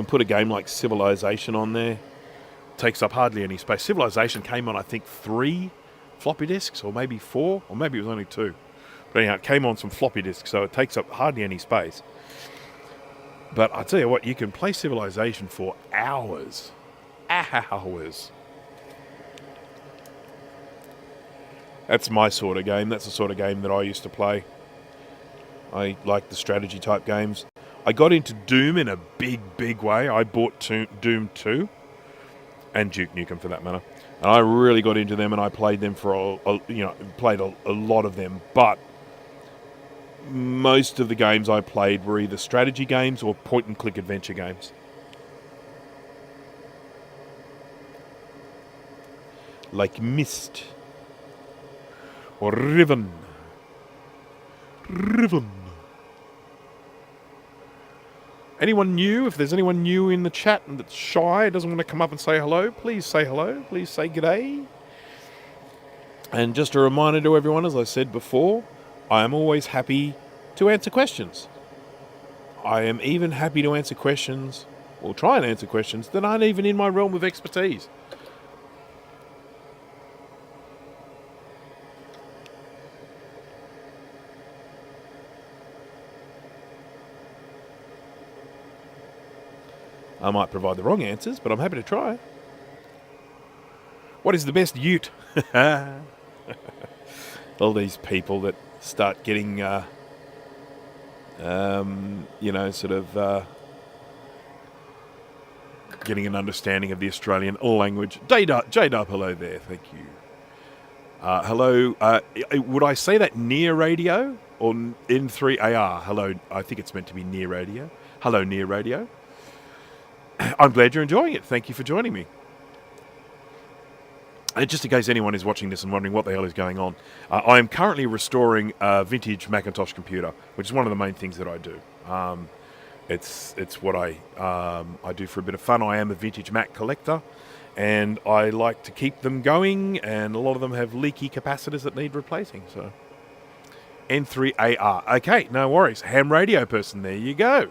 put a game like Civilization on there. It takes up hardly any space. Civilization came on, I think, 3 floppy disks, or maybe 4, or maybe it was only 2. But anyhow, it came on some floppy disks, so it takes up hardly any space. But I tell you what, you can play Civilization for hours. Hours. That's my sort of game. That's the sort of game that I used to play. I like the strategy type games. I got into Doom in a big way. I bought Doom 2 and Duke Nukem for that matter, and I really got into them, and I played them for played a lot of them. But most of the games I played were either strategy games or point and click adventure games. Like Myst or Riven. Anyone new? If there's anyone new in the chat and that's shy, doesn't want to come up and say hello, please say hello. Please say g'day. And just a reminder to everyone, as I said before, I am always happy to answer questions. I am even happy to answer questions, or try and answer questions, that aren't even in my realm of expertise. I might provide the wrong answers, but I'm happy to try. What is the best ute? All these people that start getting, getting an understanding of the Australian language. J-Dub, hello there, thank you. Hello, would I say that near radio or N3AR? Hello, I think it's meant to be near radio. Hello, near radio. I'm glad you're enjoying it. Thank you for joining me. And just in case anyone is watching this and wondering what the hell is going on, I am currently restoring a vintage Macintosh computer, which is one of the main things that I do. It's what I do for a bit of fun. I am a vintage Mac collector, and I like to keep them going, and a lot of them have leaky capacitors that need replacing. So, N3AR. Okay, no worries. Ham radio person, there you go.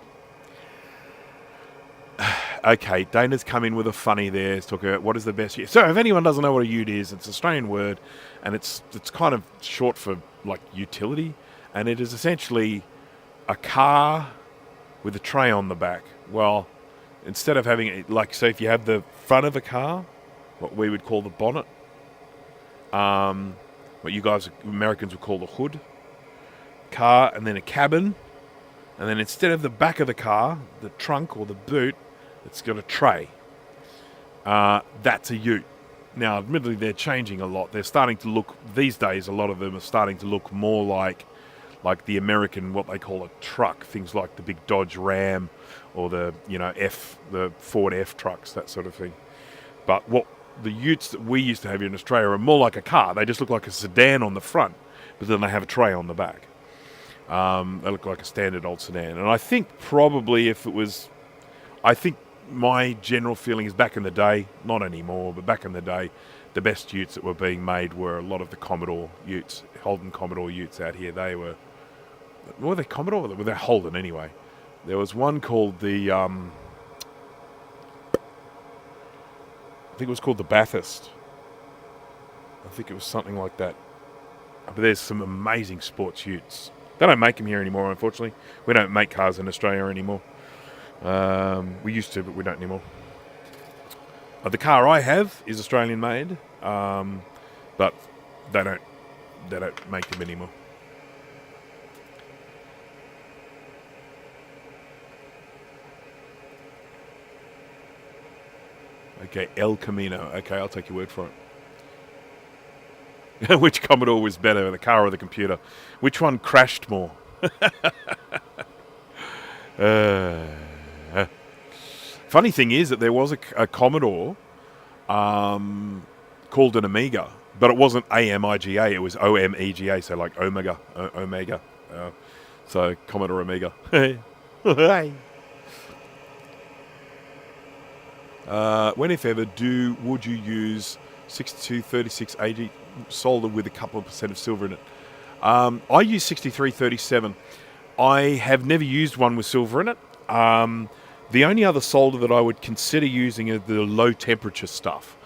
Okay, Dana's come in with a funny there. It's talking about what is the best ute. So if anyone doesn't know what a ute is, it's an Australian word, and it's kind of short for like utility, and it is essentially a car with a tray on the back. Well, instead of having it, like, say if you have the front of a car, what we would call the bonnet, what you guys, Americans, would call the hood, car, and then a cabin, and then instead of the back of the car, the trunk or the boot, it's got a tray. That's a ute. Now, admittedly, they're changing a lot. They're starting to look, these days, a lot of them are starting to look more like the American, what they call a truck. Things like the big Dodge Ram or the Ford F trucks, that sort of thing. But what the utes that we used to have here in Australia are more like a car. They just look like a sedan on the front, but then they have a tray on the back. They look like a standard old sedan. And I think probably my general feeling is back in the day, not anymore, but back in the day, the best utes that were being made were a lot of the Commodore utes, Holden Commodore utes out here. They were they Commodore? Were they Holden anyway? There was one called the, I think it was called the Bathurst. I think it was something like that. But there's some amazing sports utes. They don't make them here anymore, unfortunately. We don't make cars in Australia anymore. We used to, but we don't anymore. The car I have is Australian made, but they don't make them anymore. Okay, El Camino. Okay, I'll take your word for it. Which Commodore was better, the car or the computer? Which one crashed more? Funny thing is that there was a Commodore called an Amiga, but it wasn't AMIGA, it was OMEGA, so like Omega. So Commodore Amiga. When, if ever, would you use 623680 solder with a couple of % of silver in it? I use 6337. I have never used one with silver in it. The only other solder that I would consider using is the low temperature stuff.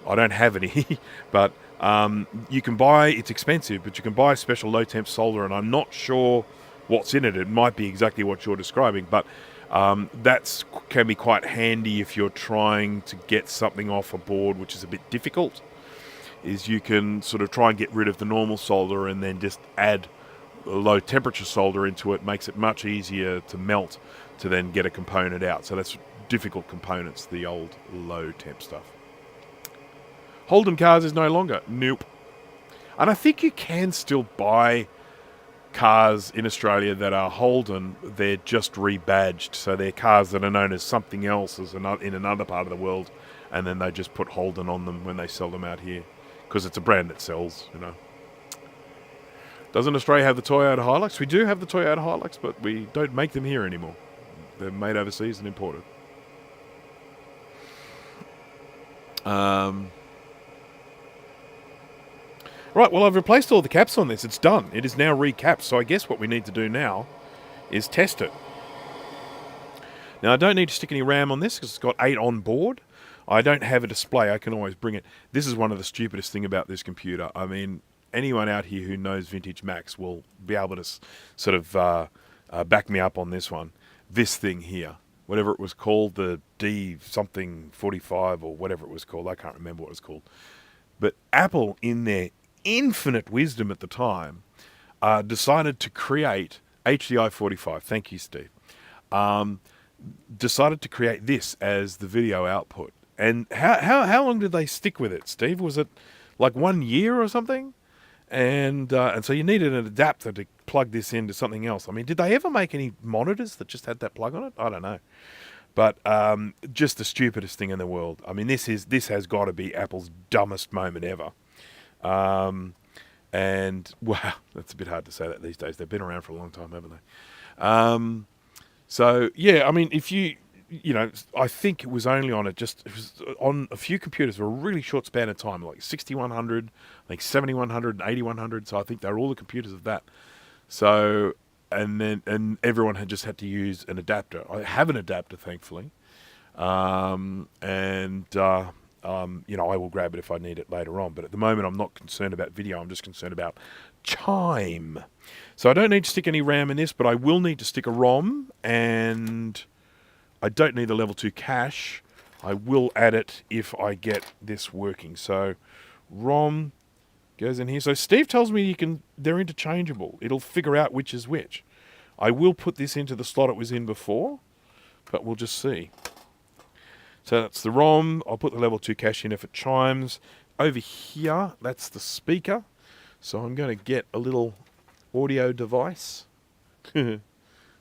I don't have any, but you can buy, it's expensive, but you can buy a special low temp solder, and I'm not sure what's in it. It might be exactly what you're describing, but that can be quite handy if you're trying to get something off a board, which is a bit difficult, is you can sort of try and get rid of the normal solder and then just add a low temperature solder into it. Makes it much easier to melt to then get a component out. So that's difficult components, the old low temp stuff. Holden cars is no longer. Nope. And I think you can still buy cars in Australia that are Holden. They're just rebadged, so they're cars that are known as something else in another part of the world, and then they just put Holden on them when they sell them out here, because it's a brand that sells, you know. Doesn't Australia have the Toyota Hilux? We do have the Toyota Hilux, but we don't make them here anymore. They're made overseas and imported. Right, well, I've replaced all the caps on this. It's done. It is now recapped. So I guess what we need to do now is test it. Now, I don't need to stick any RAM on this because it's got 8 on board. I don't have a display. I can always bring it. This is one of the stupidest thing about this computer. I mean, anyone out here who knows vintage Macs will be able to sort of back me up on this one. This thing here, whatever it was called, the D something 45 or whatever it was called. I can't remember what it was called. But Apple, in their infinite wisdom at the time, decided to create HDI 45. Thank you, Steve. Decided to create this as the video output. And how long did they stick with it, Steve? Was it like 1 year or something? And so you needed an adapter to plug this into something else. I mean, did they ever make any monitors that just had that plug on it? I don't know. But just the stupidest thing in the world. I mean, this has got to be Apple's dumbest moment ever. And wow, that's a bit hard to say that these days. They've been around for a long time, haven't they? So yeah, I mean, if you know, I think it was only on it was on a few computers for a really short span of time, like 6100, I think 7100 and 8100. So I think they're all the computers of that. So and everyone had just had to use an adapter. I have an adapter, thankfully, you know, I will grab it if I need it later on. But at the moment, I'm not concerned about video. I'm just concerned about chime. So I don't need to stick any RAM in this, but I will need to stick a ROM, and I don't need the level 2 cache. I will add it if I get this working. So ROM goes in here. So Steve tells me they're interchangeable. It'll figure out which is which. I will put this into the slot it was in before, but we'll just see. So that's the ROM. I'll put the level 2 cache in if it chimes. Over here, that's the speaker. So I'm going to get a little audio device. This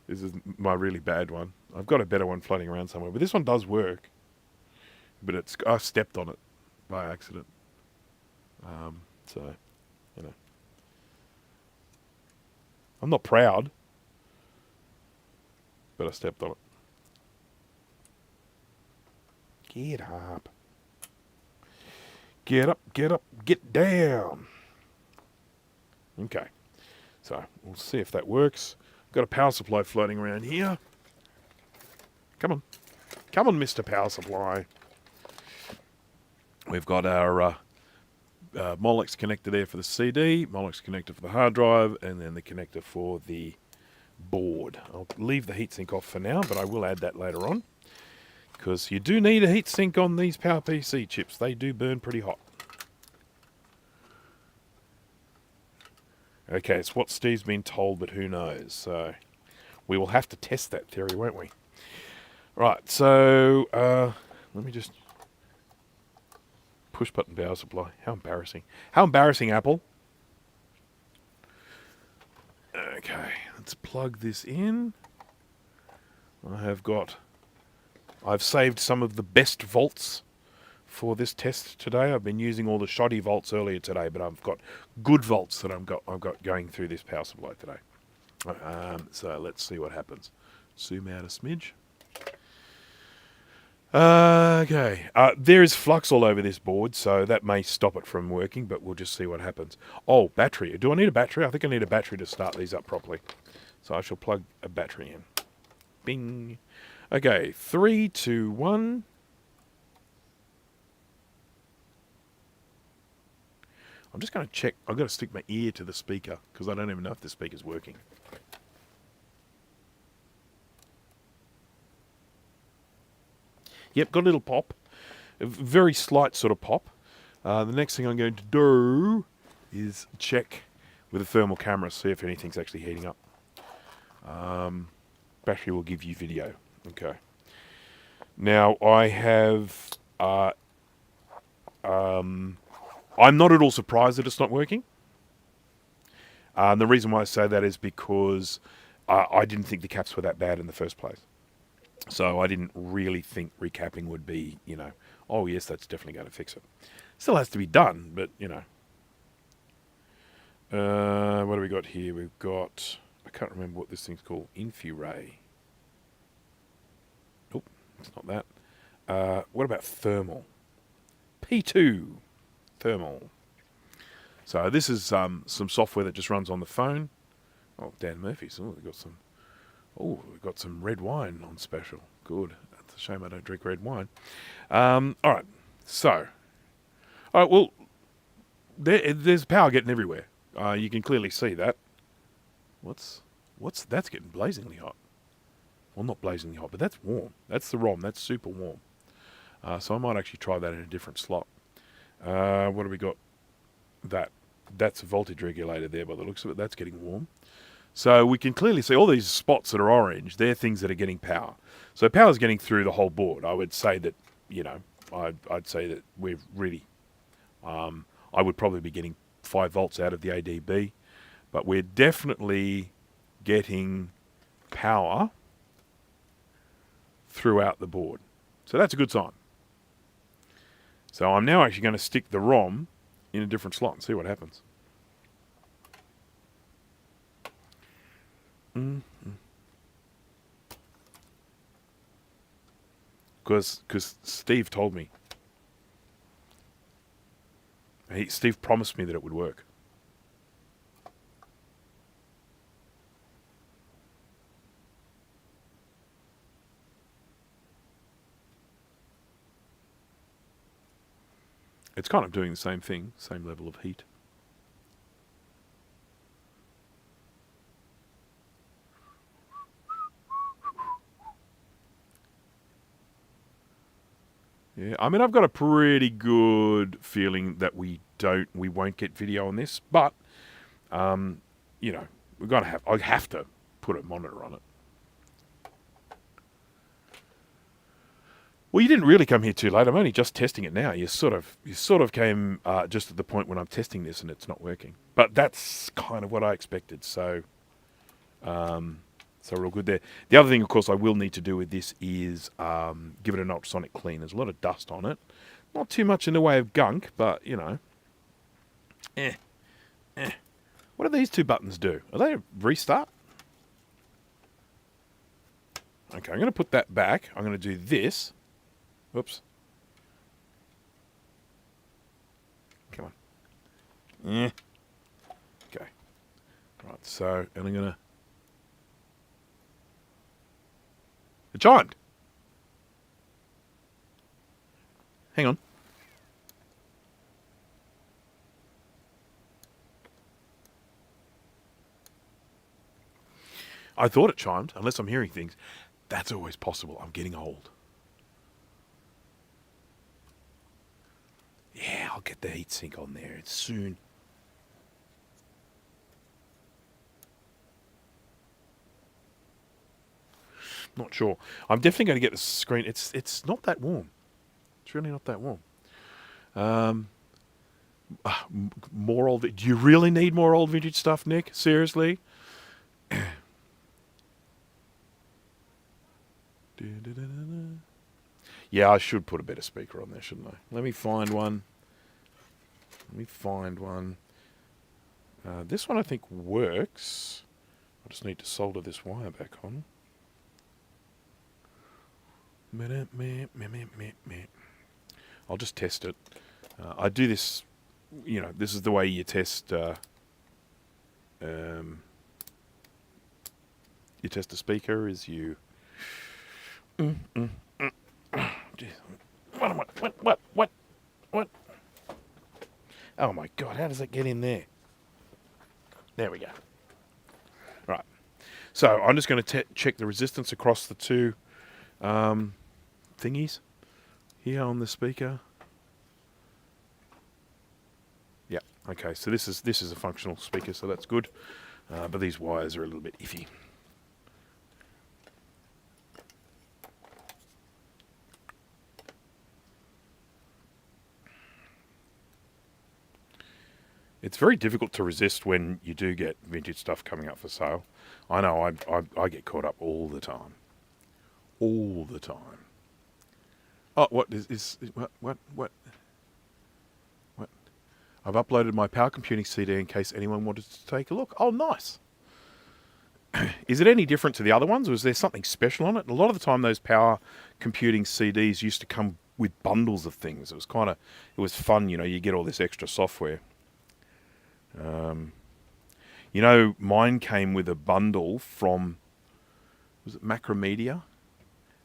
is my really bad one. I've got a better one floating around somewhere, but this one does work. But I stepped on it by accident. So, you know. I'm not proud, but I stepped on it. Get up. Get up, get up, get down. Okay. So, we'll see if that works. Got a power supply floating around here. Come on. Come on, Mr. Power Supply. We've got our Molex connector there for the CD, Molex connector for the hard drive, and then the connector for the board. I'll leave the heatsink off for now, but I will add that later on, because you do need a heatsink on these PowerPC chips. They do burn pretty hot. Okay, it's what Steve's been told, but who knows? So we will have to test that theory, won't we? Right, so let me just push button power supply. How embarrassing. How embarrassing, Apple. Okay, let's plug this in. I've saved some of the best volts for this test today. I've been using all the shoddy volts earlier today, but I've got good volts that I've got going through this power supply today. So let's see what happens. Zoom out a smidge. Okay, there is flux all over this board, so that may stop it from working, but we'll just see what happens. Oh, battery. Do I need a battery? I think I need a battery to start these up properly. So I shall plug a battery in. Bing. Okay, 3, 2, 1. I'm just going to check. I've got to stick my ear to the speaker, because I don't even know if the speaker's working. Yep, got a little pop. A very slight sort of pop. The next thing I'm going to do is check with a thermal camera, see if anything's actually heating up. Battery will give you video. Okay. Now, I have... I'm not at all surprised that it's not working. The reason why I say that is because I didn't think the caps were that bad in the first place. So I didn't really think recapping would be, you know, oh yes, that's definitely going to fix it. Still has to be done, but, you know. What do we got here? We've got, I can't remember what this thing's called, InfuRay. Nope, it's not that. What about thermal? P2 thermal. So this is some software that just runs on the phone. Oh, Dan Murphy's. Oh, we've got some red wine on special. good. That's a shame I don't drink red wine. All right. So, all right. Well, there's power getting everywhere. You can clearly see that. That's getting blazingly hot. Well, not blazingly hot, but that's warm. That's the ROM. That's super warm. So I might actually try that in a different slot. What have we got? That's a voltage regulator there by the looks of it. That's getting warm. So we can clearly see all these spots that are orange. They're things that are getting power. So power's getting through the whole board. I would say that, I'd say that we've really, I would probably be getting 5 volts out of the ADB, but we're definitely getting power throughout the board. So that's a good sign. So I'm now actually going to stick the ROM in a different slot and see what happens. Because Steve told me. Steve promised me that it would work. It's kind of doing the same thing, same level of heat. Yeah, I mean, I've got a pretty good feeling that we won't get video on this, but, I have to put a monitor on it. Well, you didn't really come here too late. I'm only just testing it now. You sort of came just at the point when I'm testing this and it's not working. But that's kind of what I expected. So we're all good there. The other thing, of course, I will need to do with this is give it an ultrasonic clean. There's a lot of dust on it. Not too much in the way of gunk, but, What do these 2 buttons do? Are they a restart? Okay, I'm going to put that back. I'm going to do this. Whoops. Come on. Okay. Right, so, and I'm going to... It chimed. Hang on. I thought it chimed, unless I'm hearing things. That's always possible. I'm getting old. Yeah, I'll get the heatsink on there. It's soon. Not sure. I'm definitely going to get the screen. It's not that warm. It's really not that warm. More old. Do you really need more old vintage stuff, Nick? Seriously? Yeah, I should put a better speaker on there, shouldn't I? Let me find one. This one I think works. I just need to solder this wire back on. I'll just test it. I do this, this is the way you test the speaker is you... What? Oh my God, how does that get in there? There we go. Right. So I'm just going to check the resistance across the 2 thingies here on the speaker. Yeah. Okay. So this is a functional speaker, so that's good. But these wires are a little bit iffy. It's very difficult to resist when you do get vintage stuff coming up for sale. I know I get caught up all the time. All the time. Oh, what? I've uploaded my power computing CD in case anyone wanted to take a look. Oh, nice. Is it any different to the other ones? Was there something special on it? A lot of the time those power computing CDs used to come with bundles of things. It was fun, you get all this extra software. Mine came with a bundle from, was it Macromedia?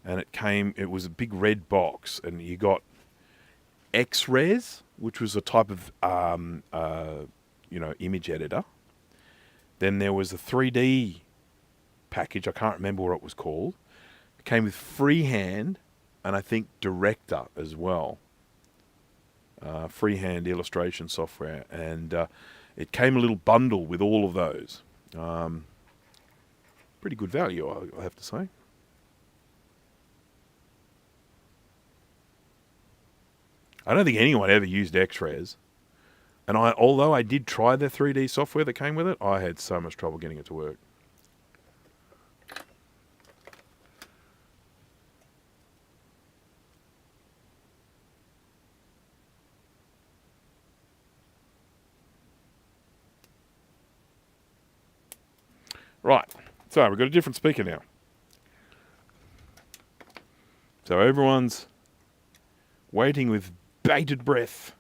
and it was a big red box, and you got X-Res, which was a type of image editor. Then there was a 3D package. I can't remember what it was called. It came with freehand and I think director as well. Freehand illustration software, and it came a little bundle with all of those. Pretty good value, I have to say. I don't think anyone ever used X-Res. And although I did try the 3D software that came with it, I had so much trouble getting it to work. Right, so we've got a different speaker now. So everyone's waiting with bated breath.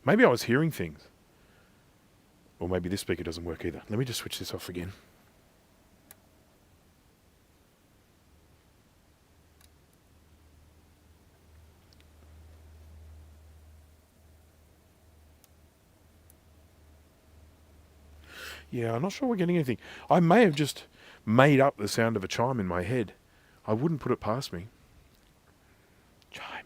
Maybe I was hearing things. Or maybe this speaker doesn't work either. Let me just switch this off again. Yeah, I'm not sure we're getting anything. I may have just made up the sound of a chime in my head. I wouldn't put it past me. Chime.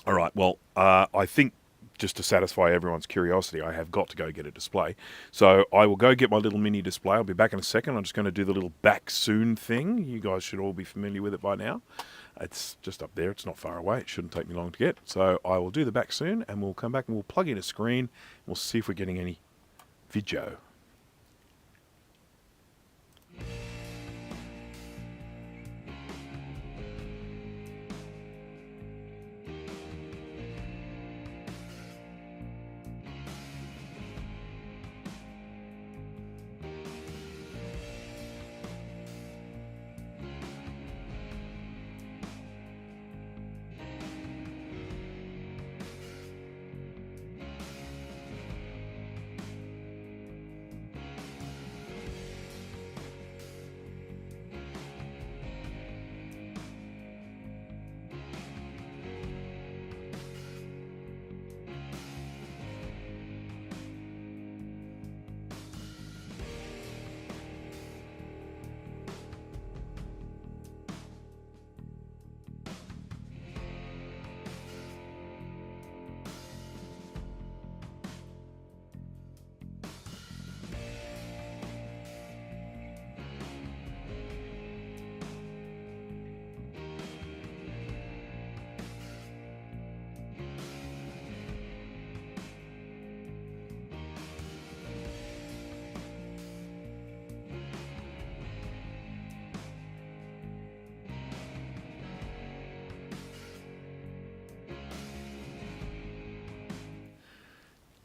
All right, well, I think just to satisfy everyone's curiosity, I have got to go get a display. So I will go get my little mini display. I'll be back in a second. I'm just going to do the little back soon thing. You guys should all be familiar with it by now. It's just up there. It's not far away. It shouldn't take me long to get. So I will do the back soon, and we'll come back and we'll plug in a screen. We'll see if we're getting any video.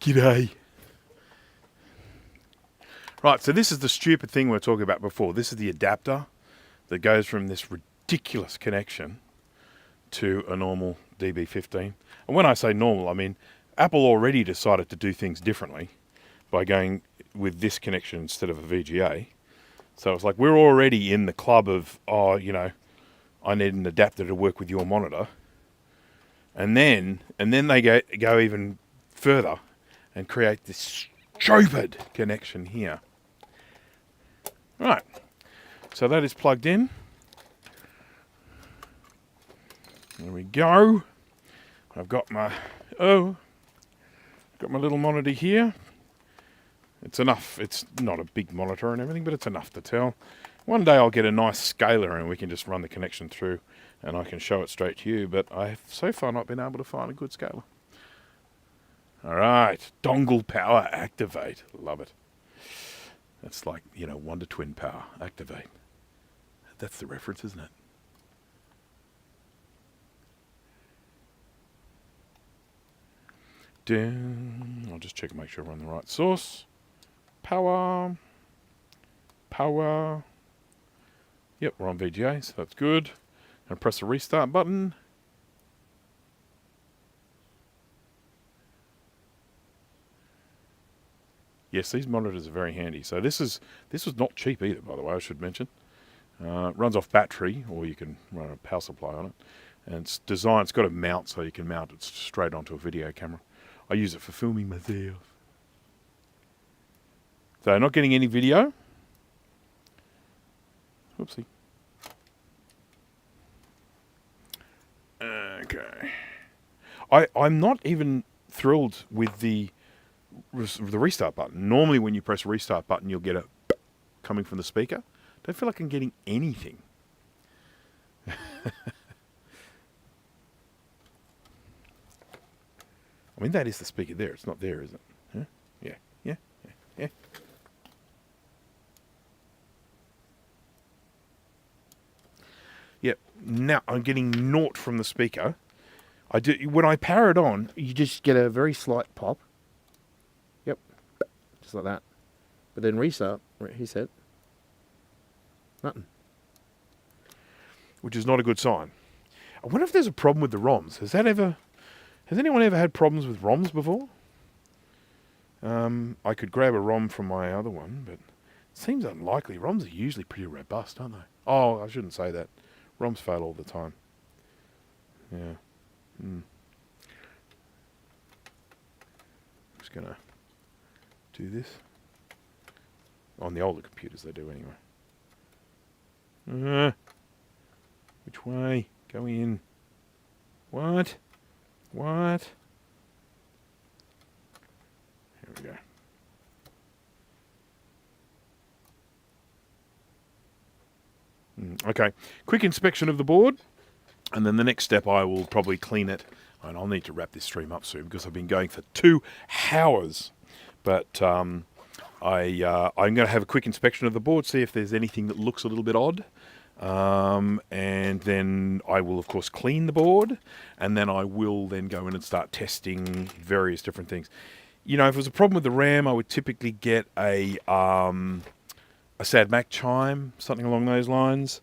G'day. Right, so this is the stupid thing we were talking about before. This is the adapter that goes from this ridiculous connection to a normal DB15. And when I say normal, I mean Apple already decided to do things differently by going with this connection instead of a VGA. So it's like we're already in the club of, oh, you know, I need an adapter to work with your monitor. And then they go even further and create this stupid connection here. Right, so that is plugged in. There we go. I've got my little monitor here. It's enough. It's not a big monitor and everything, but it's enough to tell. One day I'll get a nice scaler and we can just run the connection through and I can show it straight to you, but I have so far not been able to find a good scaler. All right, dongle power activate. Love it. That's like, you know, Wonder Twin power activate. That's the reference, isn't it? I'll just check and make sure we're on the right source. Power. Yep, we're on VGA, so that's good. And press the restart button. Yes, these monitors are very handy. So this was not cheap either, by the way, I should mention. It runs off battery, or you can run a power supply on it. And it's designed, it's got a mount so you can mount it straight onto a video camera. I use it for filming myself. So not getting any video. Oopsie. Okay. I'm not even thrilled with the restart button. Normally when you press restart button, you'll get a coming from the speaker. Don't feel like I'm getting anything. I mean, that is the speaker there. It's not there, is it? Huh? Yeah, yeah, yeah, yeah. Yep. Now I'm getting naught from the speaker. I do when I power it on. You just get a very slight pop. Yep, just like that. But then restart. He said nothing, which is not a good sign. I wonder if there's a problem with the ROMs. Has anyone ever had problems with ROMs before? I could grab a ROM from my other one, but it seems unlikely. ROMs are usually pretty robust, aren't they? Oh, I shouldn't say that. ROMs fail all the time. Yeah. I'm just going to do this. On the older computers, they do anyway. Which way? Go in. What? What? Here we go. Okay, quick inspection of the board, and then the next step I will probably clean it, and I'll need to wrap this stream up soon because I've been going for 2 hours. But I'm going to have a quick inspection of the board, see if there's anything that looks a little bit odd. And then I will, of course, clean the board, and then I will then go in and start testing various different things. You know, if it was a problem with the RAM, I would typically get a SAD Mac chime, something along those lines.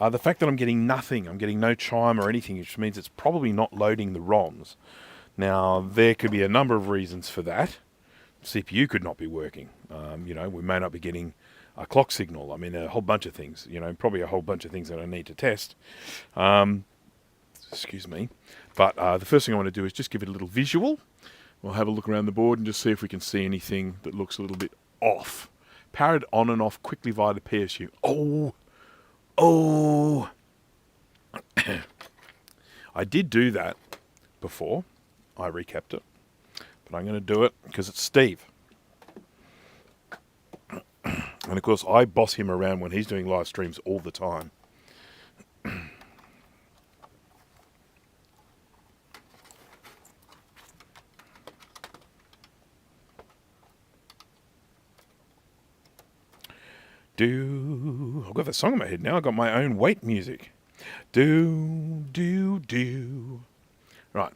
The fact that I'm getting nothing, I'm getting no chime or anything, which means it's probably not loading the ROMs. Now, there could be a number of reasons for that. CPU could not be working. You know, we may not be getting a clock signal. I mean, a whole bunch of things, you know, probably a whole bunch of things that I need to test. Excuse me. But the first thing I want to do is just give it a little visual. We'll have a look around the board and just see if we can see anything that looks a little bit off. Power it on and off quickly via the PSU. Oh. I did do that before. I recapped it. But I'm going to do it because it's Steve. And of course, I boss him around when he's doing live streams all the time. I've got that song in my head now. I've got my own wait music. Right.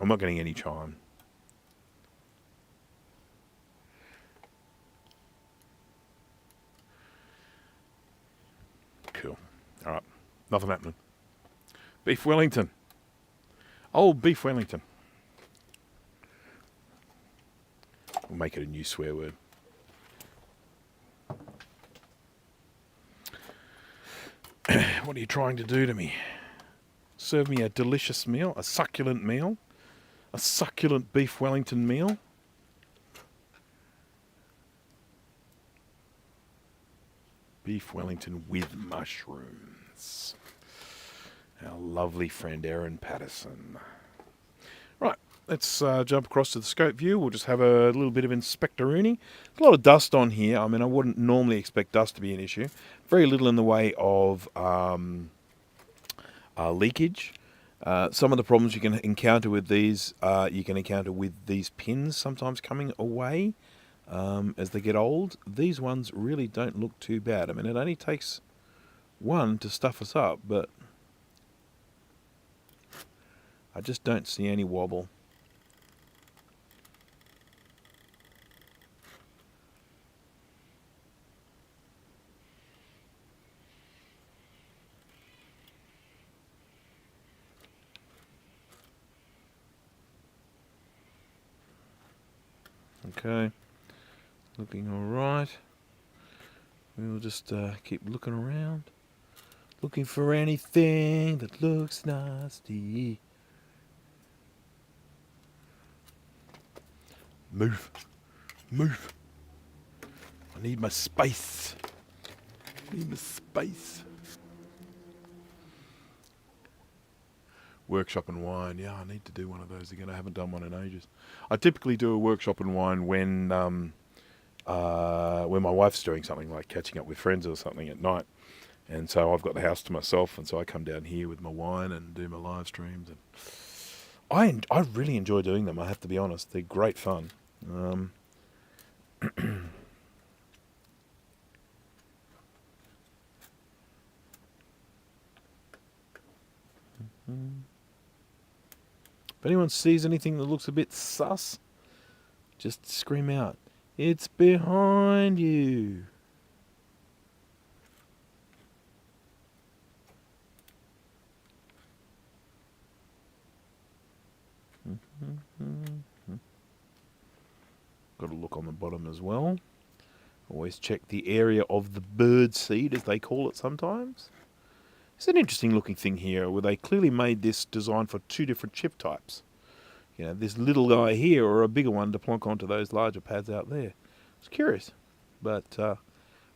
I'm not getting any chime. Cool. All right. Nothing happening. Beef Wellington. Old Beef Wellington. We'll make it a new swear word. What are you trying to do to me? Serve me a delicious meal? A succulent meal? A succulent Beef Wellington meal? Beef Wellington with mushrooms. Our lovely friend Erin Patterson. Right, let's jump across to the scope view. We'll just have a little bit of inspectorooning. There's a lot of dust on here. I mean, I wouldn't normally expect dust to be an issue. Very little in the way of leakage. Some of the problems you can encounter with these, you can encounter with these pins sometimes coming away as they get old. These ones really don't look too bad. I mean, it only takes one to stuff us up, but I just don't see any wobble. Okay, looking alright. We'll just keep looking around. Looking for anything that looks nasty. Move. Move. I need my space. I need my space. Workshop and wine. Yeah, I need to do one of those again. I haven't done one in ages. I typically do a workshop and wine when my wife's doing something like catching up with friends or something at night. And so I've got the house to myself, and so I come down here with my wine and do my live streams. And I really enjoy doing them, I have to be honest. They're great fun. If anyone sees anything that looks a bit sus, just scream out, "It's behind you." Got to look on the bottom as well. Always check the area of the bird seed, as they call it sometimes. It's an interesting looking thing here, where they clearly made this design for two different chip types. You know, this little guy here, or a bigger one to plonk onto those larger pads out there. It's curious, but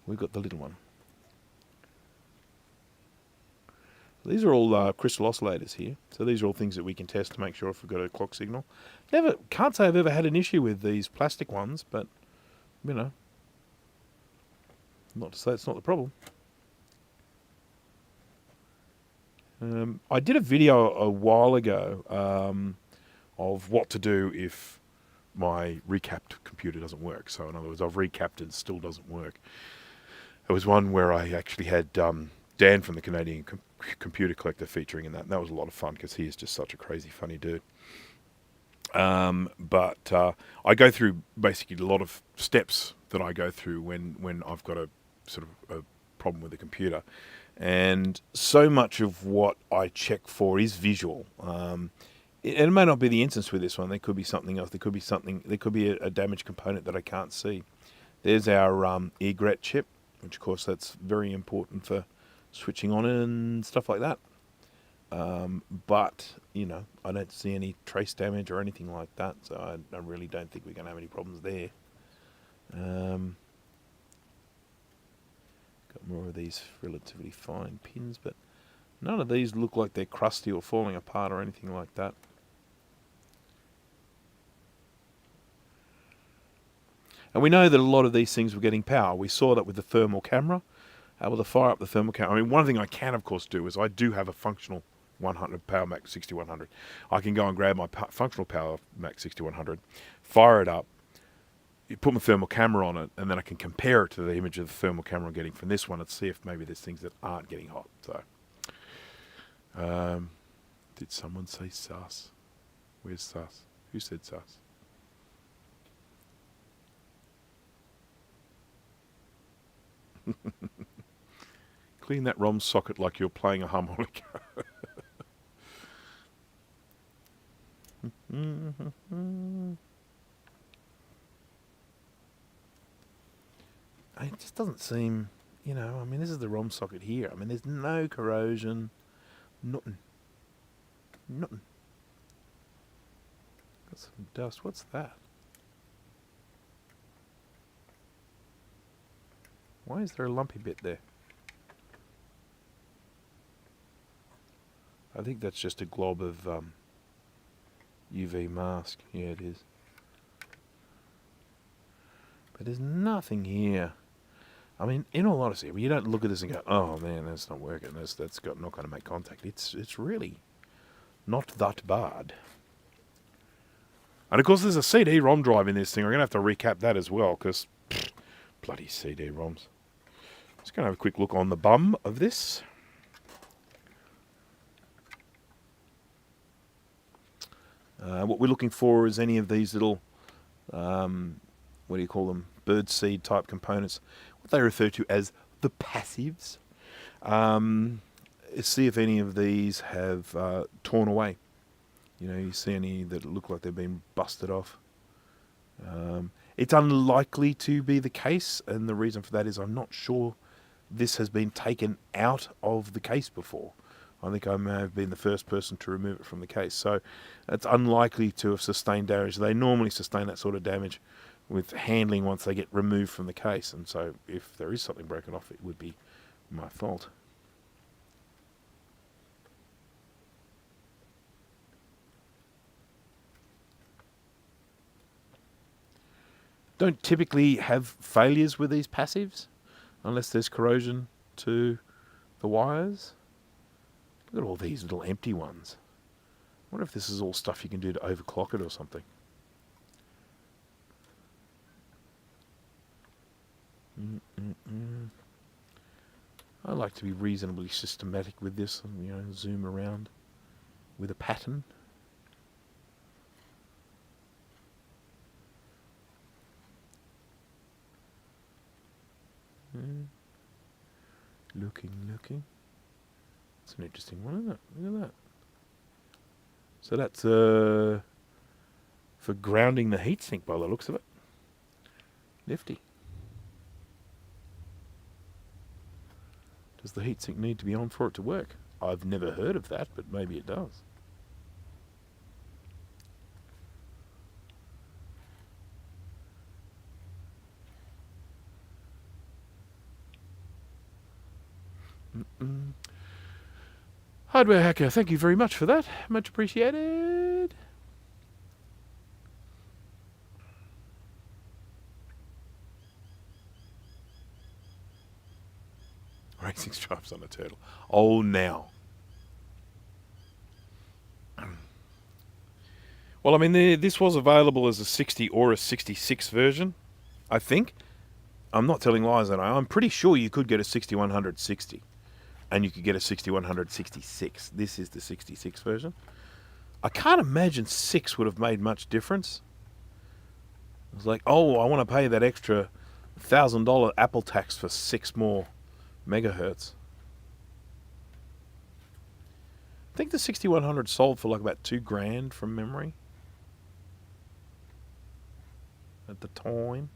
we've got the little one. These are all crystal oscillators here, so these are all things that we can test to make sure if we've got a clock signal. Can't say I've ever had an issue with these plastic ones, but, you know, not to say it's not the problem. I did a video a while ago of what to do if my recapped computer doesn't work. So in other words, I've recapped and it still doesn't work. There was one where I actually had Dan from the Canadian Computer Collector featuring in that, and that was a lot of fun because he is just such a crazy funny dude. But I go through basically a lot of steps that I go through when I've got a sort of a problem with the computer, and so much of what I check for is visual. It may not be the instance with this one. There could be something else. There could be a damaged component that I can't see. There's our egret chip, which of course that's very important for switching on and stuff like that. But, you know, I don't see any trace damage or anything like that, so I really don't think we're going to have any problems there. Got more of these relatively fine pins, but none of these look like they're crusty or falling apart or anything like that. And we know that a lot of these things were getting power. We saw that with the thermal camera. Able to fire up the thermal camera. I mean, one thing I can, of course, do is I do have a functional 100 Power Mac 6100. I can go and grab my functional Power Mac 6100, fire it up, put my thermal camera on it, and then I can compare it to the image of the thermal camera I'm getting from this one and see if maybe there's things that aren't getting hot. So, did someone say sus? Where's sus? Who said sus? Clean that ROM socket like you're playing a harmonica. It just doesn't seem, you know, I mean, this is the ROM socket here. I mean, there's no corrosion. Nothing. Nothing. Got some dust. What's that? Why is there a lumpy bit there? I think that's just a glob of UV mask. Yeah, it is. But there's nothing here. I mean, in all honesty, you don't look at this and go, "Oh man, that's not working. That's not going to make contact." It's really not that bad. And of course, there's a CD-ROM drive in this thing. I'm going to have to recap that as well because bloody CD-ROMs. Just going to have a quick look on the bum of this. What we're looking for is any of these little, what do you call them, birdseed type components, what they refer to as the passives. See if any of these have torn away. You know, you see any that look like they've been busted off. It's unlikely to be the case, and the reason for that is I'm not sure this has been taken out of the case before. I think I may have been the first person to remove it from the case. So it's unlikely to have sustained damage. They normally sustain that sort of damage with handling once they get removed from the case. And so if there is something broken off, it would be my fault. Don't typically have failures with these passives unless there's corrosion to the wires. Look at all these little empty ones. I wonder if this is all stuff you can do to overclock it or something. I like to be reasonably systematic with this and, you know, zoom around with a pattern. Looking. It's an interesting one, isn't it? Look at that. So that's for grounding the heatsink by the looks of it. Nifty. Does the heatsink need to be on for it to work? I've never heard of that, but maybe it does. Hardware Hacker, thank you very much for that. Much appreciated. Racing stripes on a turtle. Oh, now. Well, I mean, this was available as a 60 or a 66 version, I think. I'm not telling lies, and I'm pretty sure you could get a 6160. And you could get a 6166. This is the 66 version. I can't imagine 6 would have made much difference. It was like, oh, I want to pay that extra $1,000 Apple tax for 6 more megahertz. I think the 6100 sold for like about $2,000 from memory at the time.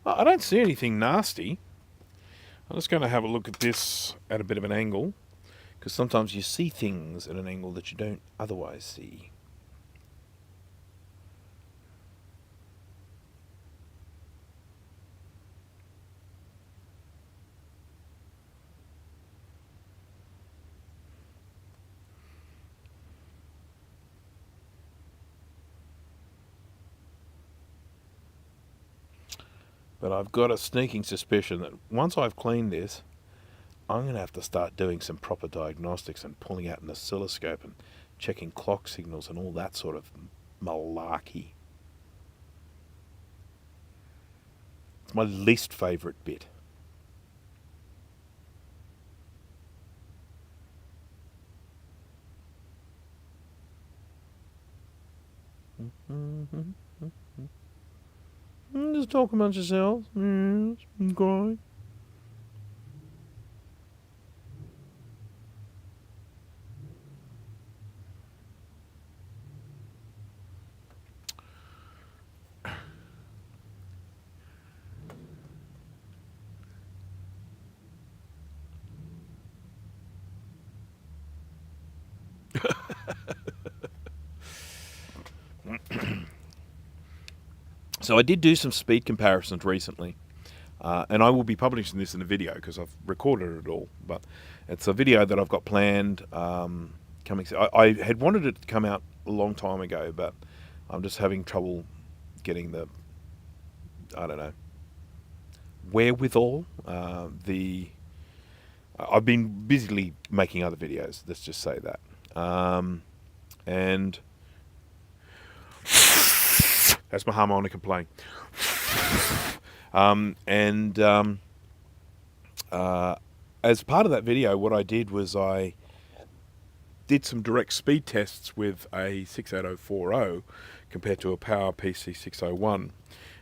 I don't see anything nasty. I'm just going to have a look at this at a bit of an angle, because sometimes you see things at an angle that you don't otherwise see. But I've got a sneaking suspicion that once I've cleaned this, I'm going to have to start doing some proper diagnostics and pulling out an oscilloscope and checking clock signals and all that sort of malarkey. It's my least favourite bit. Just talk amongst yourselves. Yes, cry. So I did do some speed comparisons recently, and I will be publishing this in a video because I've recorded it all. But it's a video that I've got planned coming. I had wanted it to come out a long time ago, but I'm just having trouble getting the, I don't know, wherewithal. I've been busily making other videos. Let's just say that, and that's my harmonica playing. As part of that video, what I did was I did some direct speed tests with a 68040 compared to a Power PC 601,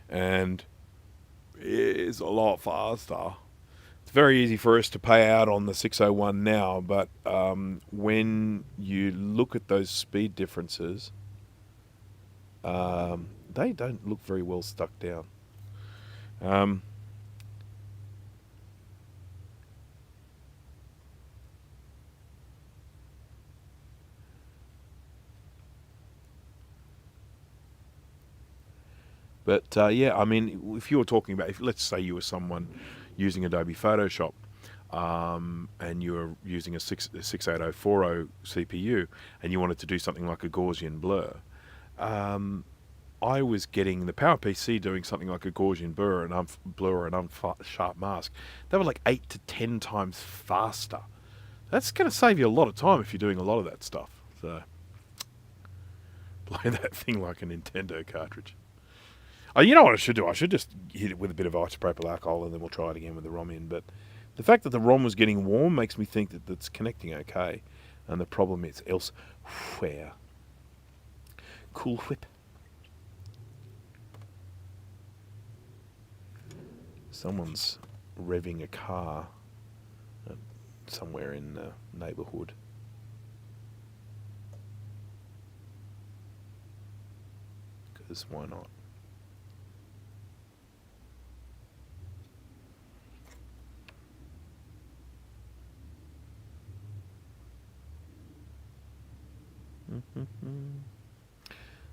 and it is a lot faster. It's very easy for us to pay out on the 601 now, but when you look at those speed differences, they don't look very well stuck down. But yeah, I mean, if you were talking about, if let's say you were someone using Adobe Photoshop, and you were using a 68040 CPU, and you wanted to do something like a Gaussian blur, I was getting the Power PC doing something like a Gaussian blur and unsharp mask. They were like 8 to 10 times faster. That's going to save you a lot of time if you're doing a lot of that stuff. So, play that thing like a Nintendo cartridge. Oh, you know what I should do? I should just hit it with a bit of isopropyl alcohol and then we'll try it again with the ROM in. But the fact that the ROM was getting warm makes me think that it's connecting okay. And the problem is elsewhere. Cool Whip. Someone's revving a car somewhere in the neighbourhood. Because why not?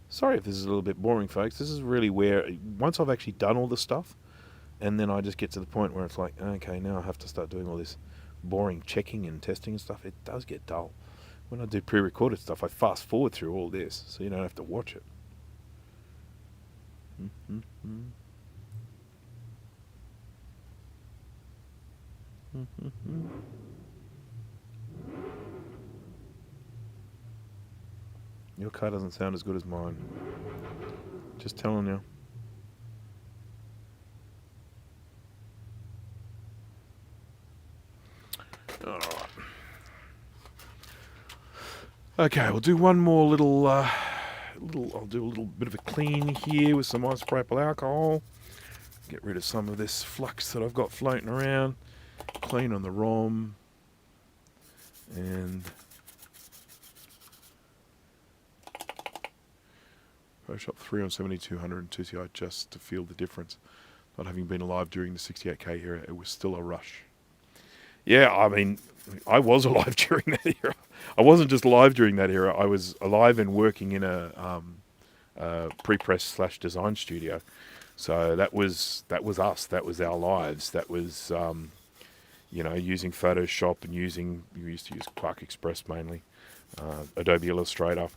Sorry if this is a little bit boring, folks. This is really where, once I've actually done all the stuff, and then I just get to the point where it's like, okay, now I have to start doing all this boring checking and testing and stuff. It does get dull. When I do pre-recorded stuff, I fast forward through all this, so you don't have to watch it. Your car doesn't sound as good as mine. Just telling you. Alright. Okay, we'll do one more little, I'll do a little bit of a clean here with some isopropyl alcohol. Get rid of some of this flux that I've got floating around. Clean on the ROM. And Photoshop 3 on 7200 and 2CI just to feel the difference. Not having been alive during the 68K era, it was still a rush. Yeah, I mean, I was alive during that era. I wasn't just alive during that era. I was alive and working in a pre-press / design studio. So that was us. That was our lives. That was, using Photoshop and we used to use Quark Express mainly, Adobe Illustrator.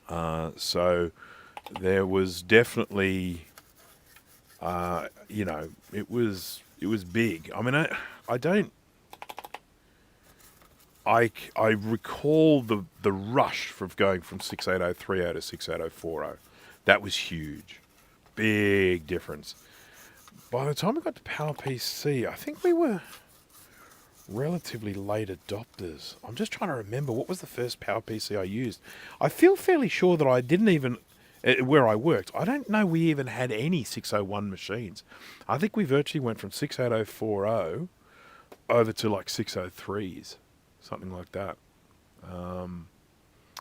So there was definitely, it was big. I mean, I recall the rush from going from 68030 to 68040. That was huge. Big difference. By the time we got to Power PC, I think we were relatively late adopters. I'm just trying to remember, what was the first Power PC I used? I feel fairly sure that I didn't even, where I worked, I don't know we even had any 601 machines. I think we virtually went from 68040 over to like 603s. Something like that.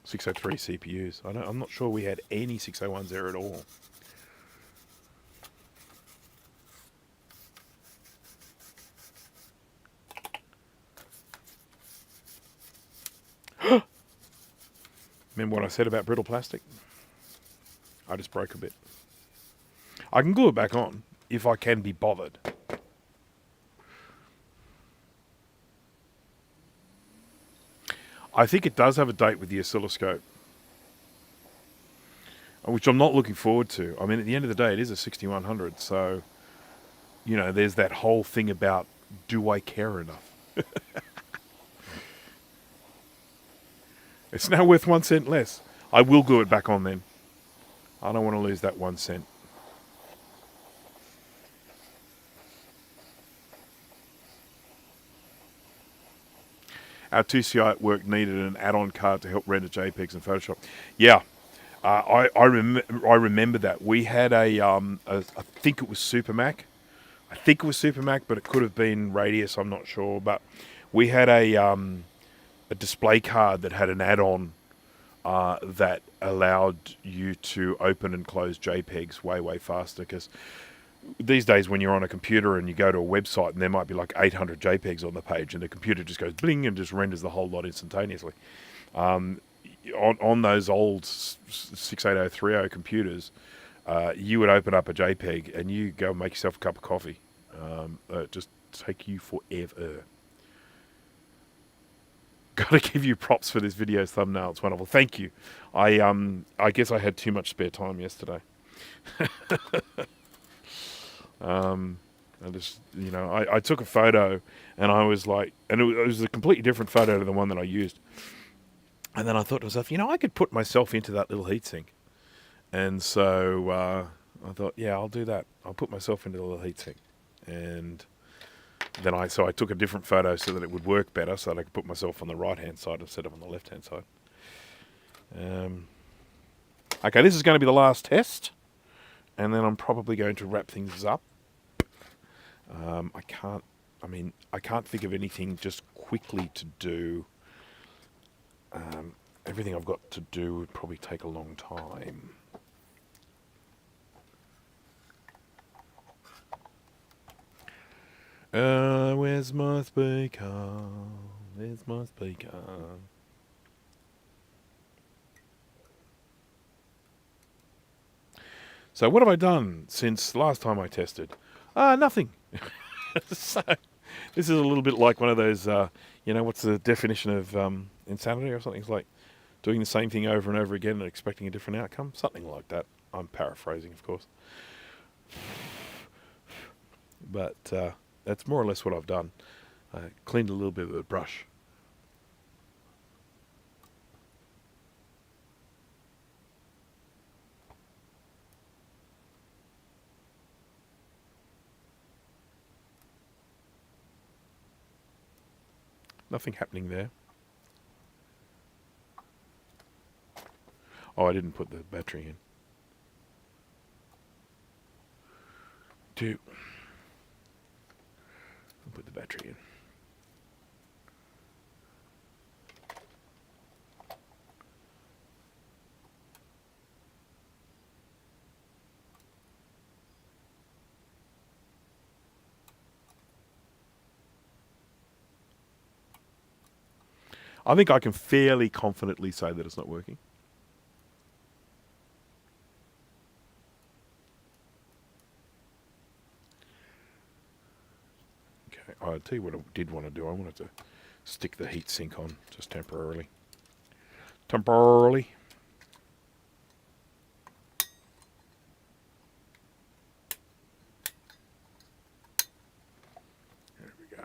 603 CPUs. I'm not sure we had any 601s there at all. Remember what I said about brittle plastic? I just broke a bit. I can glue it back on if I can be bothered. I think it does have a date with the oscilloscope, which I'm not looking forward to. I mean, at the end of the day, it is a 6100, so, there's that whole thing about, do I care enough? It's now worth 1 cent less. I will glue it back on then. I don't want to lose that 1 cent. our 2CI at work needed an add-on card to help render JPEGs in Photoshop. Yeah, I remember that. We had I think it was Super Mac. I think it was Super Mac, but it could have been Radius. I'm not sure. But we had a display card that had an add-on that allowed you to open and close JPEGs way faster. Because these days, when you're on a computer and you go to a website and there might be like 800 JPEGs on the page, and the computer just goes bling and just renders the whole lot instantaneously. On those old 68030 computers, you would open up a JPEG and you go make yourself a cup of coffee. It just take you forever. Got to give you props for this video's thumbnail. It's wonderful. Thank you. I guess I had too much spare time yesterday. I just, I took a photo and I was like, and it was a completely different photo to the one that I used. And then I thought to myself, I could put myself into that little heatsink. And so I thought, yeah, I'll do that. I'll put myself into the little heatsink. And then I took a different photo so that it would work better, so that I could put myself on the right-hand side instead of on the left-hand side. Okay, this is going to be the last test. And then I'm probably going to wrap things up. I can't think of anything just quickly to do. Everything I've got to do would probably take a long time. Where's my speaker? Where's my speaker? So what have I done since last time I tested? Nothing. So this is a little bit like one of those, what's the definition of insanity or something? It's like doing the same thing over and over again and expecting a different outcome. Something like that. I'm paraphrasing, of course. But that's more or less what I've done. I cleaned a little bit with a brush. Nothing happening there. Oh, I didn't put the battery in. I'll put the battery in. I think I can fairly confidently say that it's not working. Okay, I'll tell you what I did want to do. I wanted to stick the heatsink on just temporarily. There we go.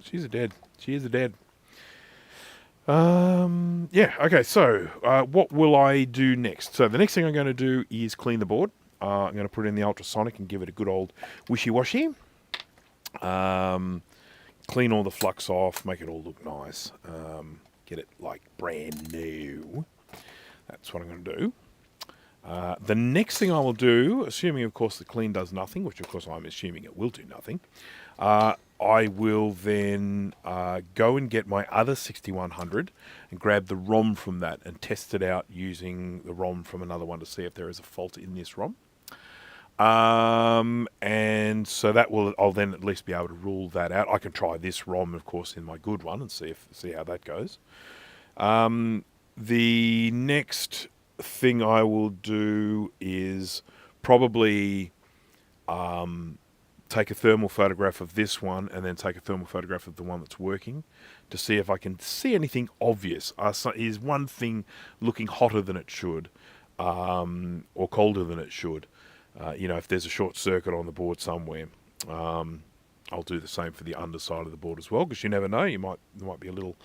She's a dead. She is a dead. Yeah, okay, so what will I do next? So the next thing I'm going to do is clean the board. I'm going to put it in the ultrasonic and give it a good old wishy-washy. Clean all the flux off, make it all look nice. Get it like brand new. That's what I'm going to do. The next thing I will do, assuming of course the clean does nothing, which of course I'm assuming it will do nothing, I will then go and get my other 6100 and grab the ROM from that and test it out using the ROM from another one to see if there is a fault in this ROM. And so that I'll then at least be able to rule that out. I can try this ROM, of course, in my good one and see how that goes. The next thing I will do is probably take a thermal photograph of this one and then take a thermal photograph of the one that's working to see if I can see anything obvious. Is one thing looking hotter than it should or colder than it should? If there's a short circuit on the board somewhere. I'll do the same for the underside of the board as well, because you never know. There might be a little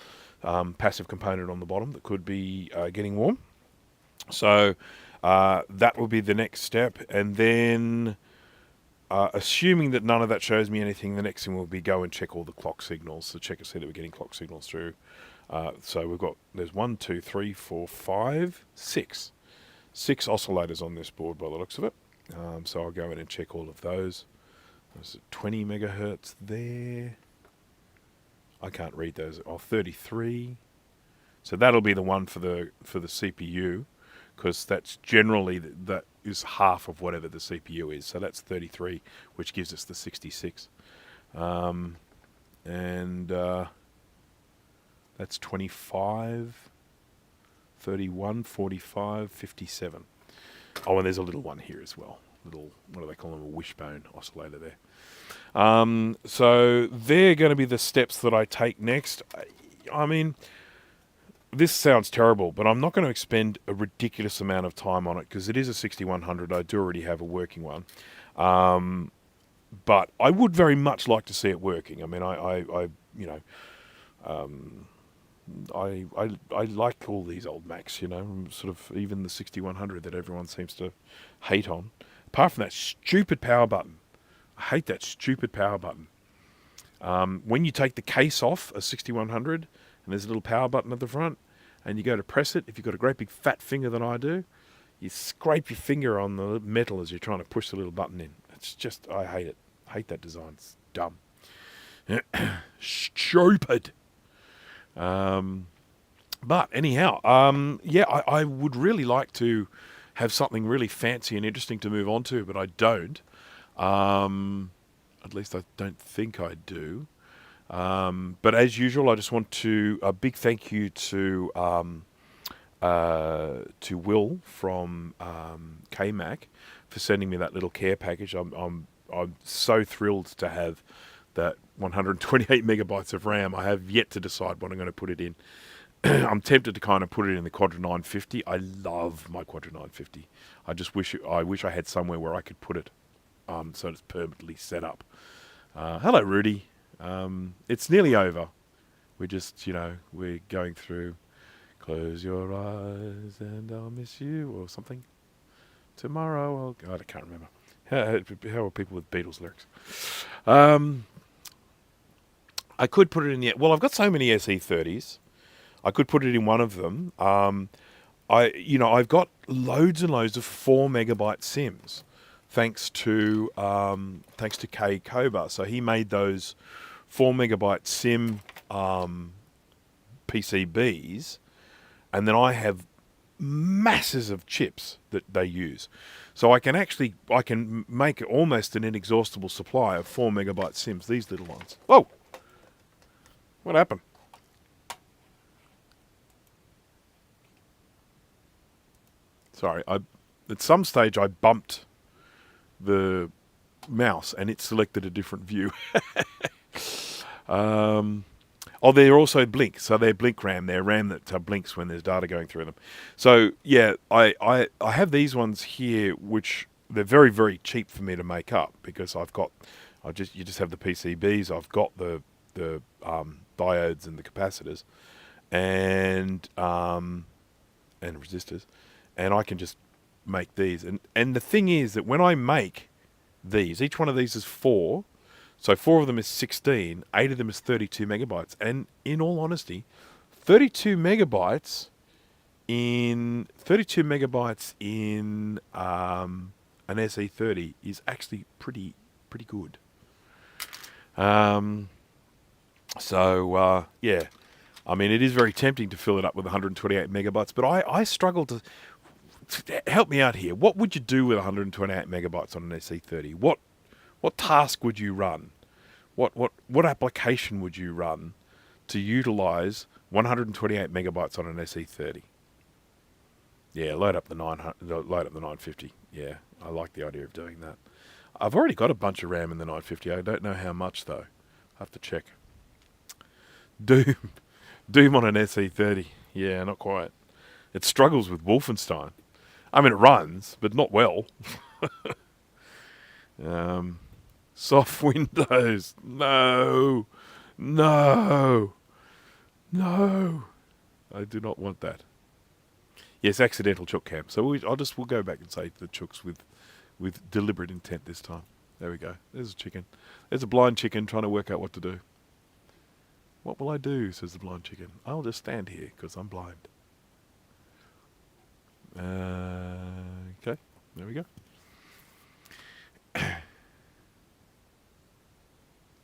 passive component on the bottom that could be getting warm. So that will be the next step. And then, assuming that none of that shows me anything, the next thing will be go and check all the clock signals. So check and see that we're getting clock signals through. So there's 1, 2, 3, 4, 5, 6. 6 oscillators on this board by the looks of it. So I'll go in and check all of those. There's 20 megahertz there. I can't read those. 33. So that'll be the one for the CPU, because that's generally that is half of whatever the CPU is. So that's 33, which gives us the 66. That's 25, 31, 45, 57. Oh, and there's a little one here as well. Little, what do they call them? A wishbone oscillator there. So they're going to be the steps that I take next. I mean, this sounds terrible, but I'm not going to expend a ridiculous amount of time on it, because it is a 6100. I do already have a working one. But I would very much like to see it working. I mean, I like all these old Macs, you know, sort of even the 6100 that everyone seems to hate on. Apart from that stupid power button. I hate that stupid power button. When you take the case off a 6100 and there's a little power button at the front and you go to press it, if you've got a great big fat finger that I do, you scrape your finger on the metal as you're trying to push the little button in. It's just, I hate it. I hate that design. It's dumb. Stupid. But anyhow, I would really like to have something really fancy and interesting to move on to, but I don't. At least I don't think I do. But as usual, I just want to a big thank you to Will from KMac for sending me that little care package. I'm so thrilled to have that 128 megabytes of RAM. I have yet to decide what I'm going to put it in. I'm tempted to kind of put it in the Quadra 950. I love my Quadra 950. I wish I had somewhere where I could put it, so it's permanently set up. Hello, Rudy. It's nearly over. We're just, we're going through. Close your eyes and I'll miss you, or something. Tomorrow I can't remember. How are people with Beatles lyrics? I could put it in I've got so many SE30s. I could put it in one of them. I've got loads and loads of 4 megabyte sims, thanks to Kay Koba. So he made those 4 megabyte sim PCBs, and then I have masses of chips that they use. So I can make almost an inexhaustible supply of 4 megabyte sims. These little ones. Whoa! What happened? Sorry, at some stage I bumped the mouse and it selected a different view. They're also blink. So they're blink RAM. They're RAM that blinks when there's data going through them. So yeah, I have these ones here, which they're very, very cheap for me to make up, because you just have the PCBs. I've got the diodes and the capacitors and resistors. And I can just make these. And the thing is that when I make these, each one of these is 4. So 4 of them is 16. 8 of them is 32 megabytes. And in all honesty, 32 megabytes in an SE30 is actually pretty good. Yeah. I mean, it is very tempting to fill it up with 128 megabytes, but I struggle to... Help me out here. What would you do with 128 megabytes on an SE30? What task would you run? What application would you run to utilize 128 megabytes on an SE30? Yeah, load up the 950. Yeah, I like the idea of doing that. I've already got a bunch of RAM in the 950. I don't know how much though. I have to check. Doom on an SE30. Yeah, not quite. It struggles with Wolfenstein. I mean, it runs, but not well. Soft Windows. No. No. No. I do not want that. Yes, accidental Chook-cam. So we'll go back and say the Chooks with deliberate intent this time. There we go. There's a chicken. There's a blind chicken trying to work out what to do. What will I do, says the blind chicken. I'll just stand here because I'm blind. Okay, there we go.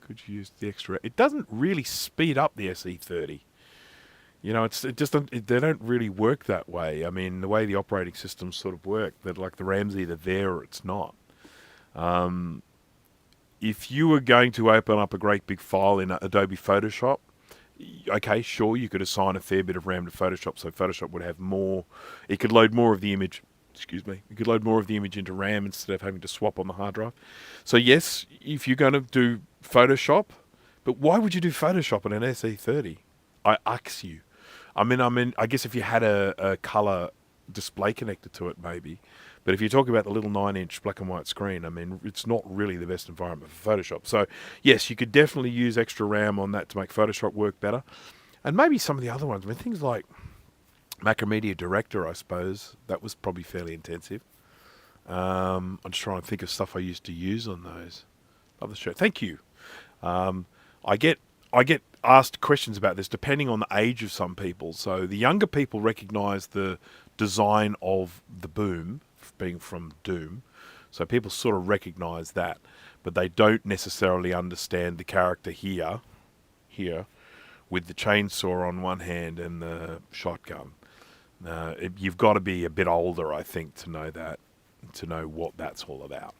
Could you use the extra? It doesn't really speed up the SE30. You know, they don't really work that way. I mean, the way the operating systems sort of work, that like the RAM's either there or it's not. If you were going to open up a great big file in Adobe Photoshop, okay, sure, you could assign a fair bit of RAM to Photoshop, so Photoshop would have more. It could load more of the image. Excuse me. It could load more of the image into RAM instead of having to swap on the hard drive. So yes, if you're going to do Photoshop, but why would you do Photoshop on an SE30? I ask you. I mean, I guess if you had a color display connector to it, maybe. But if you talk about the little 9-inch black and white screen, I mean, it's not really the best environment for Photoshop. So, yes, you could definitely use extra RAM on that to make Photoshop work better. And maybe some of the other ones. I mean, things like Macromedia Director, I suppose. That was probably fairly intensive. I'm just trying to think of stuff I used to use on those. Love the show. Thank you. I get asked questions about this depending on the age of some people. So the younger people recognise the design of the boom being from Doom. So people sort of recognise that, but they don't necessarily understand the character here, with the chainsaw on one hand and the shotgun. You've got to be a bit older, I think, to know what that's all about.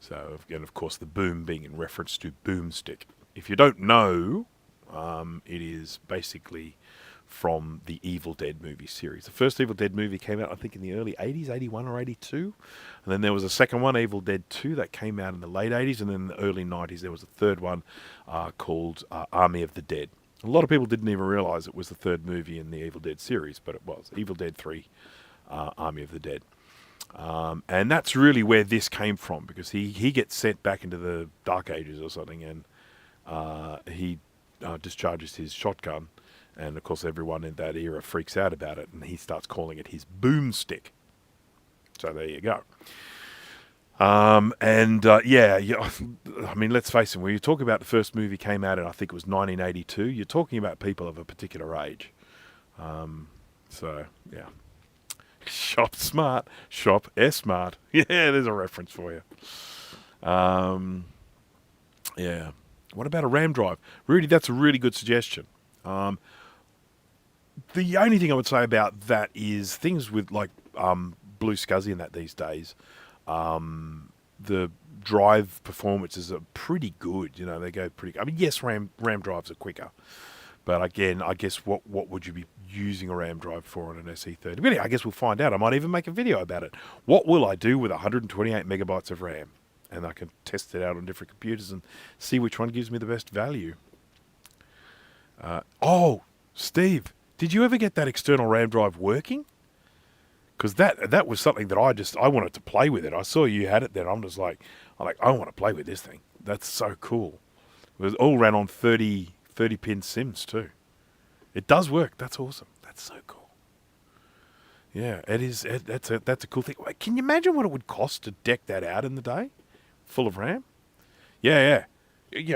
So, and of course, the boom being in reference to boomstick. If you don't know, it is basically from the Evil Dead movie series. The first Evil Dead movie came out, I think, in the early 80s, 81 or 82. And then there was a second one, Evil Dead 2, that came out in the late 80s. And then in the early 90s, there was a third one called Army of the Dead. A lot of people didn't even realize it was the third movie in the Evil Dead series, but it was. Evil Dead 3, Army of the Dead. And that's really where this came from, because he gets sent back into the Dark Ages or something, and he discharges his shotgun, and of course everyone in that era freaks out about it, and he starts calling it his boomstick. So there you go. Yeah, I mean, let's face it, when you talk about the first movie came out in, I think it was 1982, you're talking about people of a particular age. So, yeah. Shop smart, shop smart. Yeah, there's a reference for you. Yeah. What about a RAM drive? Rudy, that's a really good suggestion. The only thing I would say about that is things with like Blue SCSI and that these days, the drive performances are pretty good. You know, they go pretty. I mean, yes, RAM drives are quicker, but again, I guess what would you be using a RAM drive for on an SE30? Really, I guess we'll find out. I might even make a video about it. What will I do with 128 megabytes of RAM? And I can test it out on different computers and see which one gives me the best value. Steve, did you ever get that external RAM drive working? Because that was something that I wanted to play with it. I saw you had it there. I'm like, I want to play with this thing. That's so cool. It was all ran on 30-pin SIMs too. It does work. That's awesome. That's so cool. Yeah, it is. That's a cool thing. Can you imagine what it would cost to deck that out in the day, full of RAM? Yeah.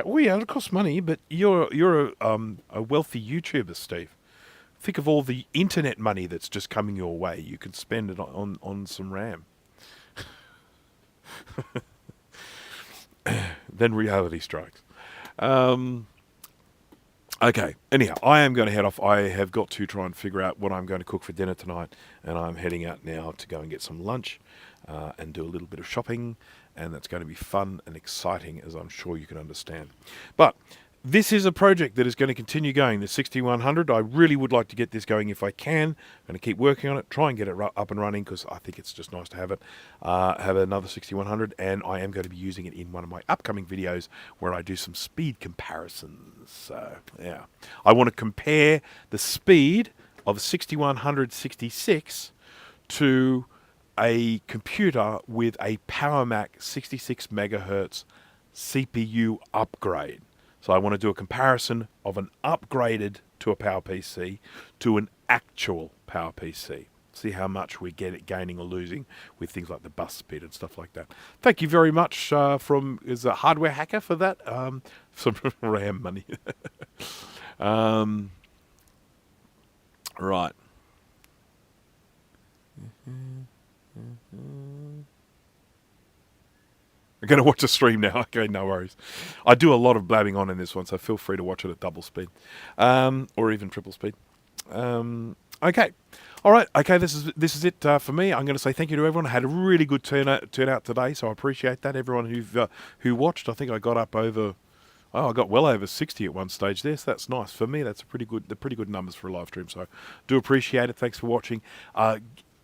Well, yeah, it costs money, but you're a wealthy YouTuber, Steve. Think of all the internet money that's just coming your way. You can spend it on some RAM. Then reality strikes. Okay, anyhow, I am going to head off. I have got to try and figure out what I'm going to cook for dinner tonight, and I'm heading out now to go and get some lunch and do a little bit of shopping, and that's going to be fun and exciting, as I'm sure you can understand. But this is a project that is going to continue going, the 6100. I really would like to get this going if I can. I'm going to keep working on it, try and get it up and running, because I think it's just nice to have it. Have another 6100, and I am going to be using it in one of my upcoming videos where I do some speed comparisons. So, yeah. I want to compare the speed of a 6100 66 to a computer with a Power Mac 66 megahertz CPU upgrade. So I want to do a comparison of an upgraded to a Power PC to an actual Power PC. See how much we're gaining or losing with things like the bus speed and stuff like that. Thank you very much is a hardware hacker for that. Some RAM money. Right. I'm going to watch the stream now. Okay, no worries. I do a lot of blabbing on in this one, so feel free to watch it at double speed, or even triple speed. Okay, all right. Okay, this is it for me. I'm going to say thank you to everyone. I had a really good turnout today, so I appreciate that. Everyone who watched, I think I got up over. Oh, I got well over 60 at one stage there, so that's nice. For me, that's pretty good numbers for a live stream, so do appreciate it. Thanks for watching.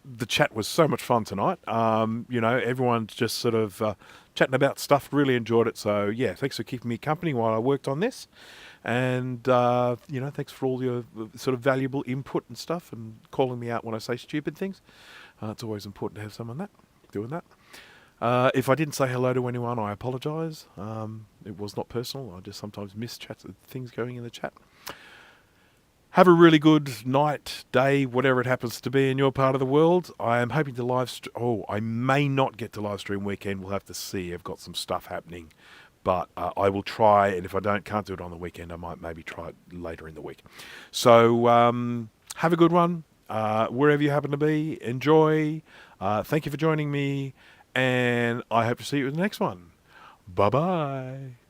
The chat was so much fun tonight. Everyone's just sort of chatting about stuff. Really enjoyed it. So, yeah, thanks for keeping me company while I worked on this. And, thanks for all your sort of valuable input and stuff and calling me out when I say stupid things. It's always important to have someone doing that. If I didn't say hello to anyone, I apologise. It was not personal. I just sometimes miss things going in the chat. Have a really good night, day, whatever it happens to be in your part of the world. I am hoping to I may not get to live stream weekend. We'll have to see. I've got some stuff happening. But I will try, and if I can't do it on the weekend, I might maybe try it later in the week. So have a good one. Wherever you happen to be, enjoy. Thank you for joining me. And I hope to see you in the next one. Bye-bye.